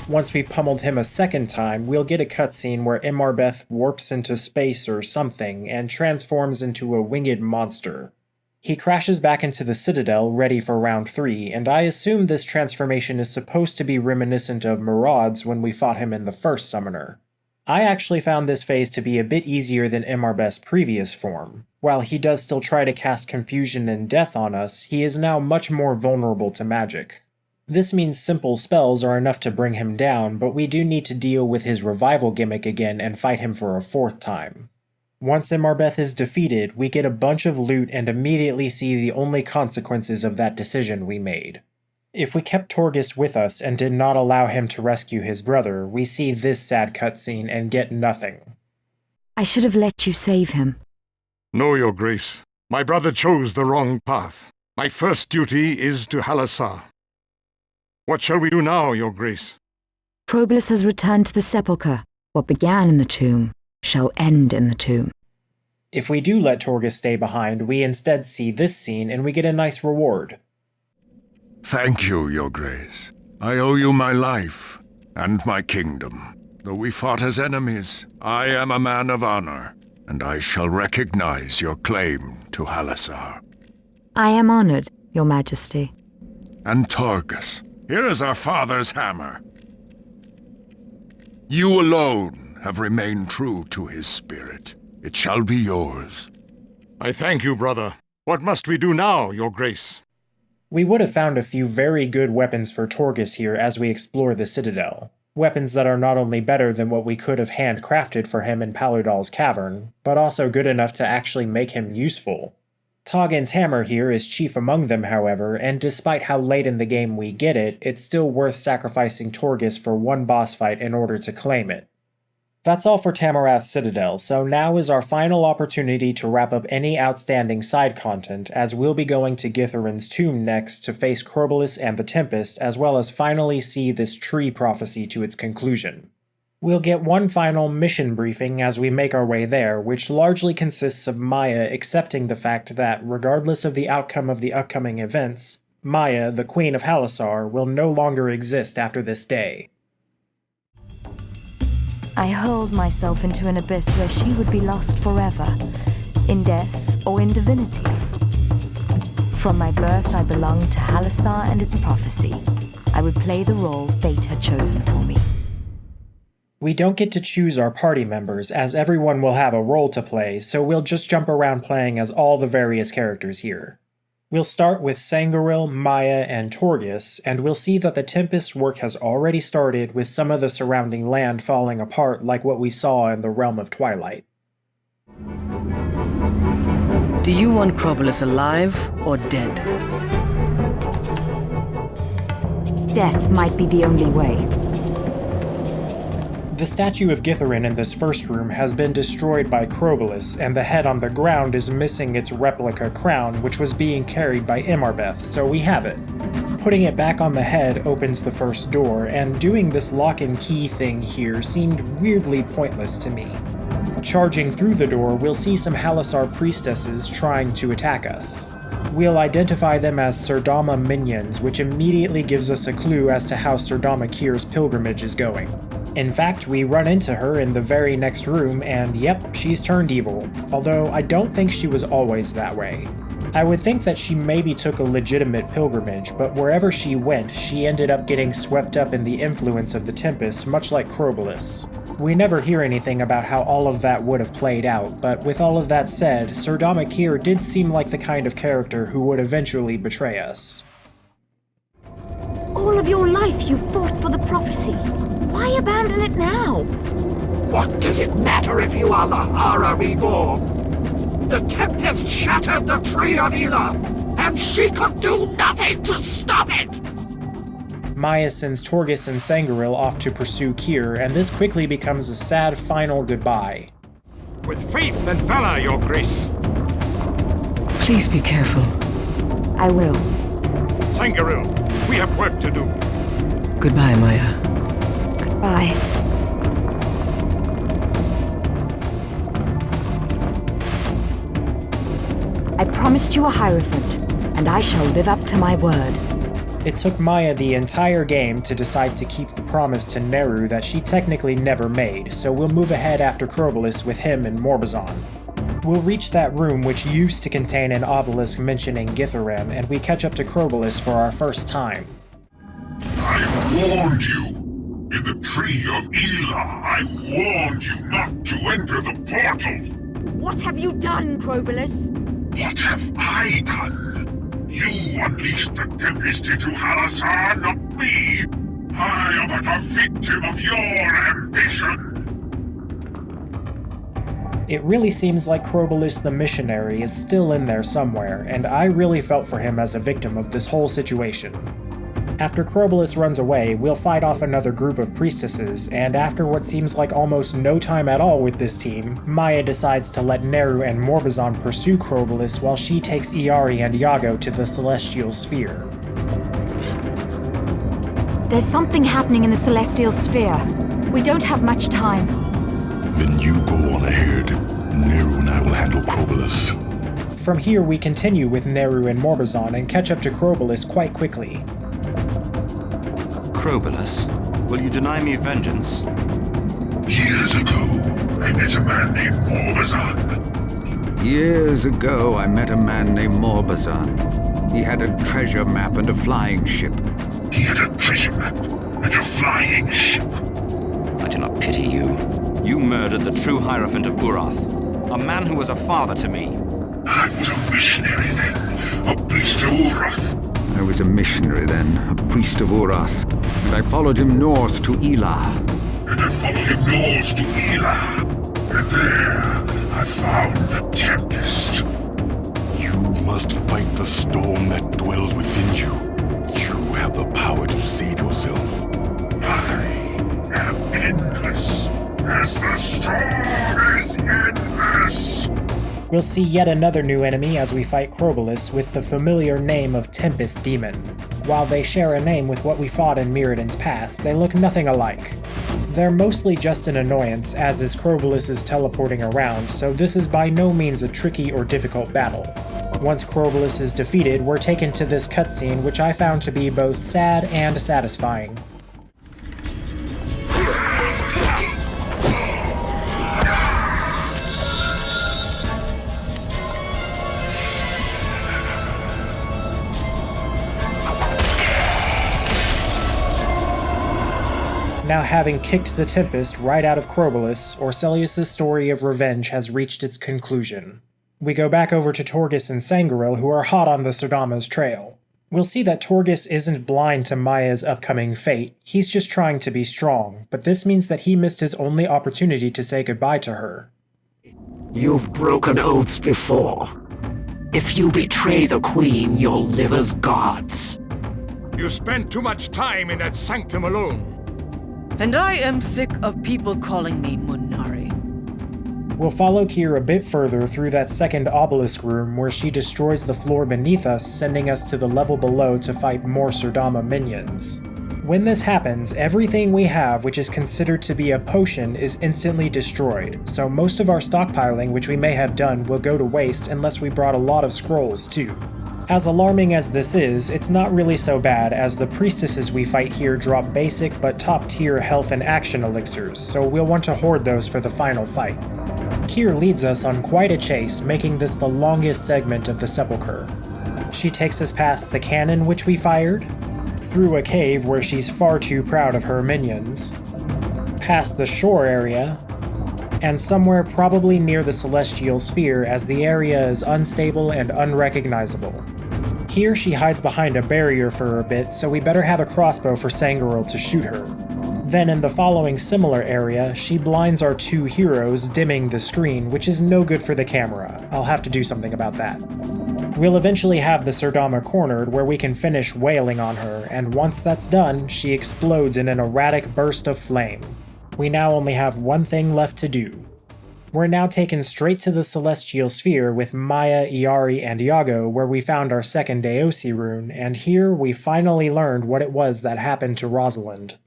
Once we've pummeled him a second time, we'll get a cutscene where Imarbeth warps into space or something and transforms into a winged monster. He crashes back into the Citadel, ready for round 3, and I assume this transformation is supposed to be reminiscent of Murad's when we fought him in the first summoner. I actually found this phase to be a bit easier than Imarbeth's previous form. While he does still try to cast confusion and death on us, he is now much more vulnerable to magic. This means simple spells are enough to bring him down, but we do need to deal with his revival gimmick again and fight him for a 4th time. Once Imarbeth is defeated, we get a bunch of loot and immediately see the only consequences of that decision we made. If we kept Torghast with us and did not allow him to rescue his brother, we see this sad cutscene and get nothing. I should have let you save him. No, Your Grace. My brother chose the wrong path. My first duty is to Halassar. What shall we do now, Your Grace? Crobolus has returned to the Sepulchre. What began in the tomb shall end in the tomb. If we do let Torghast stay behind, we instead see this scene and we get a nice reward. Thank you, Your Grace. I owe you my life. and my kingdom. Though we fought as enemies, I am a man of honor, and I shall recognize your claim to Halassar. I am honored, Your Majesty. And Torgus, here is our father's hammer. You alone have remained true to his spirit. It shall be yours. I thank you, brother. What must we do now, Your Grace? We would have found a few very good weapons for Torgus here as we explore the Citadel. Weapons that are not only better than what we could have handcrafted for him in Paludal's cavern, but also good enough to actually make him useful. Toggen's hammer here is chief among them, however, and despite how late in the game we get it, it's still worth sacrificing Torgus for one boss fight in order to claim it. That's all for Tamirath Citadel, so now is our final opportunity to wrap up any outstanding side content, as we'll be going to Githarin's tomb next to face Crobolus and the Tempest, as well as finally see this tree prophecy to its conclusion. We'll get one final mission briefing as we make our way there, which largely consists of Maya accepting the fact that, regardless of the outcome of the upcoming events, Maya, the Queen of Halassar, will no longer exist after this day. I hurled myself into an abyss where she would be lost forever, in death or in divinity. From my birth, I belonged to Halassar and its prophecy. I would play the role fate had chosen for me. We don't get to choose our party members, as everyone will have a role to play, so we'll just jump around playing as all the various characters here. We'll start with Sangoril, Maya, and Torgus, and we'll see that the Tempest's work has already started with some of the surrounding land falling apart like what we saw in the Realm of Twilight. Do you want Crobolus alive or dead? Death might be the only way. The statue of Githarin in this first room has been destroyed by Crobolus, and the head on the ground is missing its replica crown, which was being carried by Imarbeth, so we have it. Putting it back on the head opens the first door, and doing this lock and key thing here seemed weirdly pointless to me. Charging through the door, we'll see some Halassar priestesses trying to attack us. We'll identify them as Serdama minions, which immediately gives us a clue as to how Serdama Kir's pilgrimage is going. In fact, we run into her in the very next room, and yep, she's turned evil, although I don't think she was always that way. I would think that she maybe took a legitimate pilgrimage, but wherever she went, she ended up getting swept up in the influence of the Tempest, much like Crobolus. We never hear anything about how all of that would have played out, but with all of that said, Serdama Kir did seem like the kind of character who would eventually betray us. All of your life you fought for the prophecy. Why abandon it now? What does it matter if you are Lahara reborn? The Tempest shattered the Tree of Eleh, and she could do nothing to stop it! Maya sends Torgus and Sangoril off to pursue Kir, and this quickly becomes a sad final goodbye. With faith and valor, Your Grace. Please be careful. I will. Sangoril, we have work to do. Goodbye, Maya. Goodbye. I promised you a Hierophant, and I shall live up to my word. It took Maya the entire game to decide to keep the promise to Neru that she technically never made, so we'll move ahead after Crobolus with him and Morbazon. We'll reach that room which used to contain an obelisk mentioning Githarin, and we catch up to Crobolus for our first time. I warned you! In the Tree of Eleh, I warned you not to enter the portal! What have you done, Crobolus? What have I done? You unleashed the Tempest into Halassar, not me! I am but a victim of your ambition! It really seems like Crobolus the missionary is still in there somewhere, and I really felt for him as a victim of this whole situation. After Crobolus runs away, we'll fight off another group of priestesses, and after what seems like almost no time at all with this team, Maya decides to let Neru and Morbazon pursue Crobolus while she takes Iari and Iago to the Celestial Sphere. There's something happening in the Celestial Sphere. We don't have much time. Then you go on ahead. Neru and I will handle Crobolus. From here, we continue with Neru and Morbazon and catch up to Crobolus quite quickly. Crobolus? Will you deny me vengeance? Years ago, I met a man named Morbazan. Years ago, I met a man named Morbazan. He had a treasure map and a flying ship. He had a treasure map and a flying ship. I do not pity you. You murdered the true Hierophant of Urath, a man who was a father to me. I was a missionary then, a priest of Urath. I was a missionary then, a priest of Urath, and I followed him north to Elah. And I followed him north to Elah. And there, I found the Tempest. You must fight the storm that dwells within you. You have the power to save yourself. I am endless, as the storm is endless. We'll see yet another new enemy as we fight Crobolus with the familiar name of Tempest Demon. While they share a name with what we fought in Miridan's past, they look nothing alike. They're mostly just an annoyance, as is Crobolus's teleporting around, so this is by no means a tricky or difficult battle. Once Crobolus is defeated, we're taken to this cutscene, which I found to be both sad and satisfying. Now, having kicked the Tempest right out of Crobolus, Orcelius' story of revenge has reached its conclusion. We go back over to Torghast and Sangoril, who are hot on the Sodama's trail. We'll see that Torghast isn't blind to Maya's upcoming fate, he's just trying to be strong, but this means that he missed his only opportunity to say goodbye to her. You've broken oaths before. If you betray the Queen, you'll live as gods. You spent too much time in that sanctum alone. And I am sick of people calling me Munari. We'll follow Kier a bit further through that second obelisk room where she destroys the floor beneath us, sending us to the level below to fight more Sodama minions. When this happens, everything we have which is considered to be a potion is instantly destroyed, so most of our stockpiling which we may have done will go to waste unless we brought a lot of scrolls too. As alarming as this is, it's not really so bad, as the priestesses we fight here drop basic but top-tier health and action elixirs, so we'll want to hoard those for the final fight. Kier leads us on quite a chase, making this the longest segment of the Sepulchre. She takes us past the cannon which we fired, through a cave where she's far too proud of her minions, past the shore area, and somewhere probably near the Celestial Sphere, as the area is unstable and unrecognizable. Here she hides behind a barrier for a bit, so we better have a crossbow for Sangoril to shoot her. Then in the following similar area, she blinds our two heroes, dimming the screen, which is no good for the camera. I'll have to do something about that. We'll eventually have the Sodama cornered, where we can finish wailing on her, and once that's done, she explodes in an erratic burst of flame. We now only have one thing left to do. We're now taken straight to the Celestial Sphere with Maya, Iari, and Iago, where we found our second Deosi rune, and here we finally learned what it was that happened to Rosalind.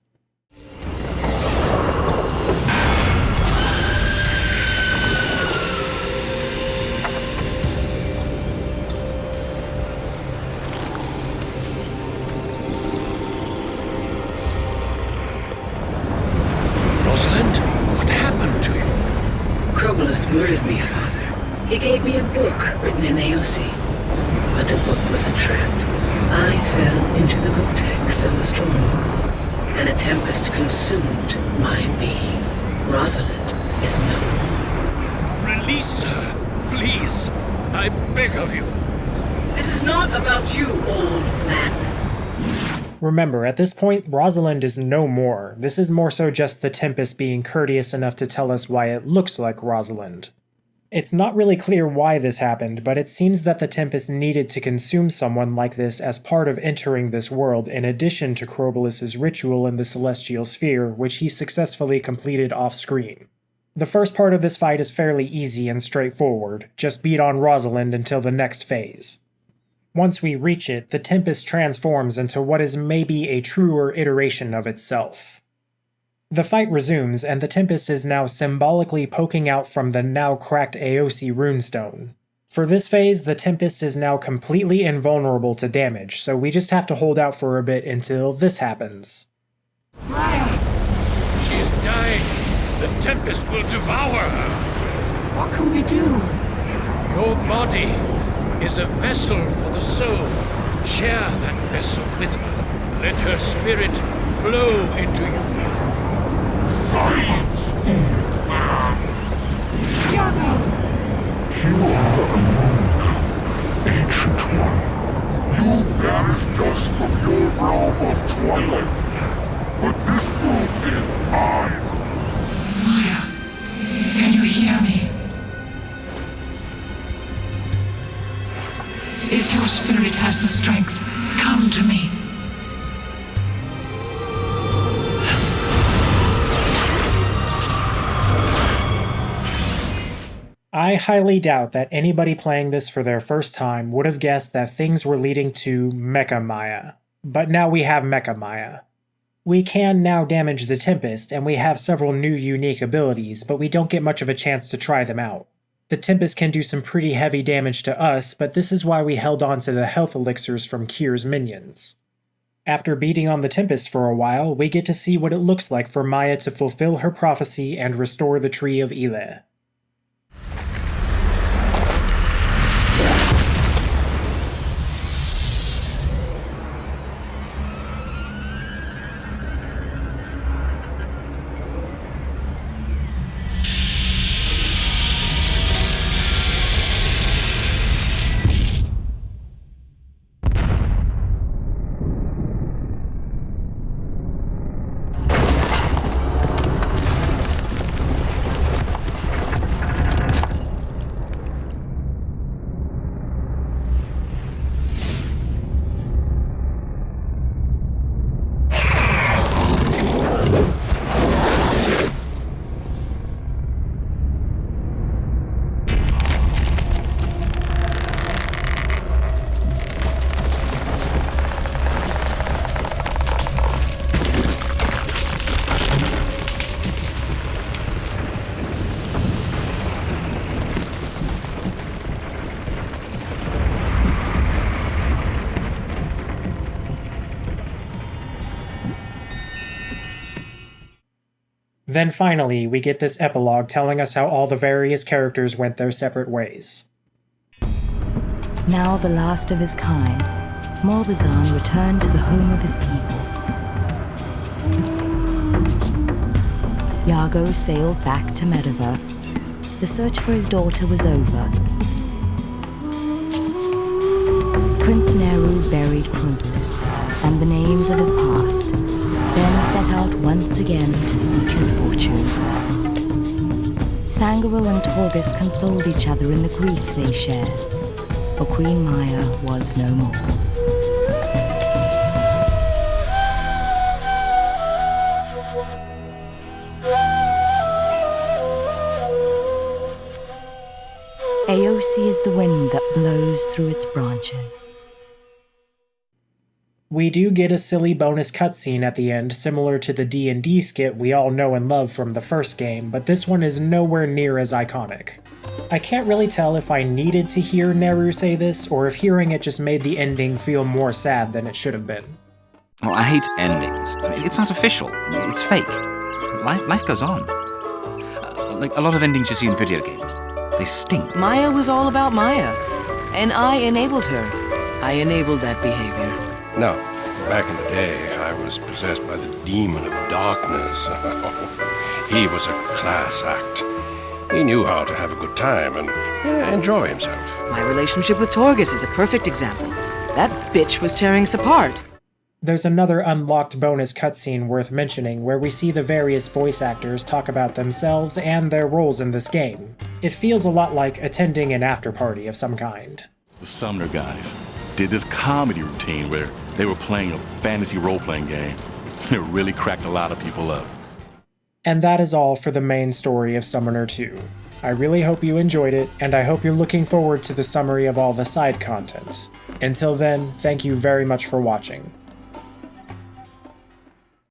Rosalind, what happened to you? Crobolus murdered me, Father. He gave me a book written in Aosi. But the book was a trap. I fell into the vortex of the storm, and a tempest consumed my being. Rosalind is no more. Release her, please. I beg of you. This is not about you, old man. Remember, at this point, Rosalind is no more. This is more so just the Tempest being courteous enough to tell us why it looks like Rosalind. It's not really clear why this happened, but it seems that the Tempest needed to consume someone like this as part of entering this world, in addition to Crobolus's ritual in the Celestial Sphere, which he successfully completed off-screen. The first part of this fight is fairly easy and straightforward, just beat on Rosalind until the next phase. Once we reach it, the Tempest transforms into what is maybe a truer iteration of itself. The fight resumes, and the Tempest is now symbolically poking out from the now cracked Aosi runestone. For this phase, the Tempest is now completely invulnerable to damage, so we just have to hold out for a bit until this happens. Maya! She is dying. The Tempest will devour her. What can we do? Your body is a vessel for the soul. Share that vessel with her. Let her spirit flow into you. Silence, old man! You are a monk, ancient one. You banished us from your realm of twilight. But this world is mine. Maya, can you hear me? If your spirit has the strength, come to me. I highly doubt that anybody playing this for their first time would have guessed that things were leading to Mecha Maya. But now we have Mecha Maya. We can now damage the Tempest, and we have several new unique abilities, but we don't get much of a chance to try them out. The Tempest can do some pretty heavy damage to us, but this is why we held on to the health elixirs from Kyr's minions. After beating on the Tempest for a while, we get to see what it looks like for Maya to fulfill her prophecy and restore the Tree of Eleh. Then finally, we get this epilogue telling us how all the various characters went their separate ways. Now the last of his kind, Morbazan returned to the home of his people. Iago sailed back to Medova. The search for his daughter was over. Prince Neru buried Crotalus and the names of his past, then set out once again to seek his fortune. Sangharil and Torghast consoled each other in the grief they shared, for Queen Maya was no more. Aosi is the wind that blows through its branches. We do get a silly bonus cutscene at the end, similar to the D&D skit we all know and love from the first game, but this one is nowhere near as iconic. I can't really tell if I needed to hear Neru say this, or if hearing it just made the ending feel more sad than it should have been. Well, I hate endings. It's not official. It's fake. Life goes on. Like a lot of endings you see in video games. They stink. Maya was all about Maya, and I enabled her. I enabled that behavior. Now, back in the day, I was possessed by the demon of darkness. He was a class act. He knew how to have a good time and enjoy himself. My relationship with Torghast is a perfect example. That bitch was tearing us apart. There's another unlocked bonus cutscene worth mentioning where we see the various voice actors talk about themselves and their roles in this game. It feels a lot like attending an after-party of some kind. The Summoner guys did this comedy routine where they were playing a fantasy role-playing game. It really cracked a lot of people up. And that is all for the main story of Summoner 2. I really hope you enjoyed it, and I hope you're looking forward to the summary of all the side content. Until then, thank you very much for watching.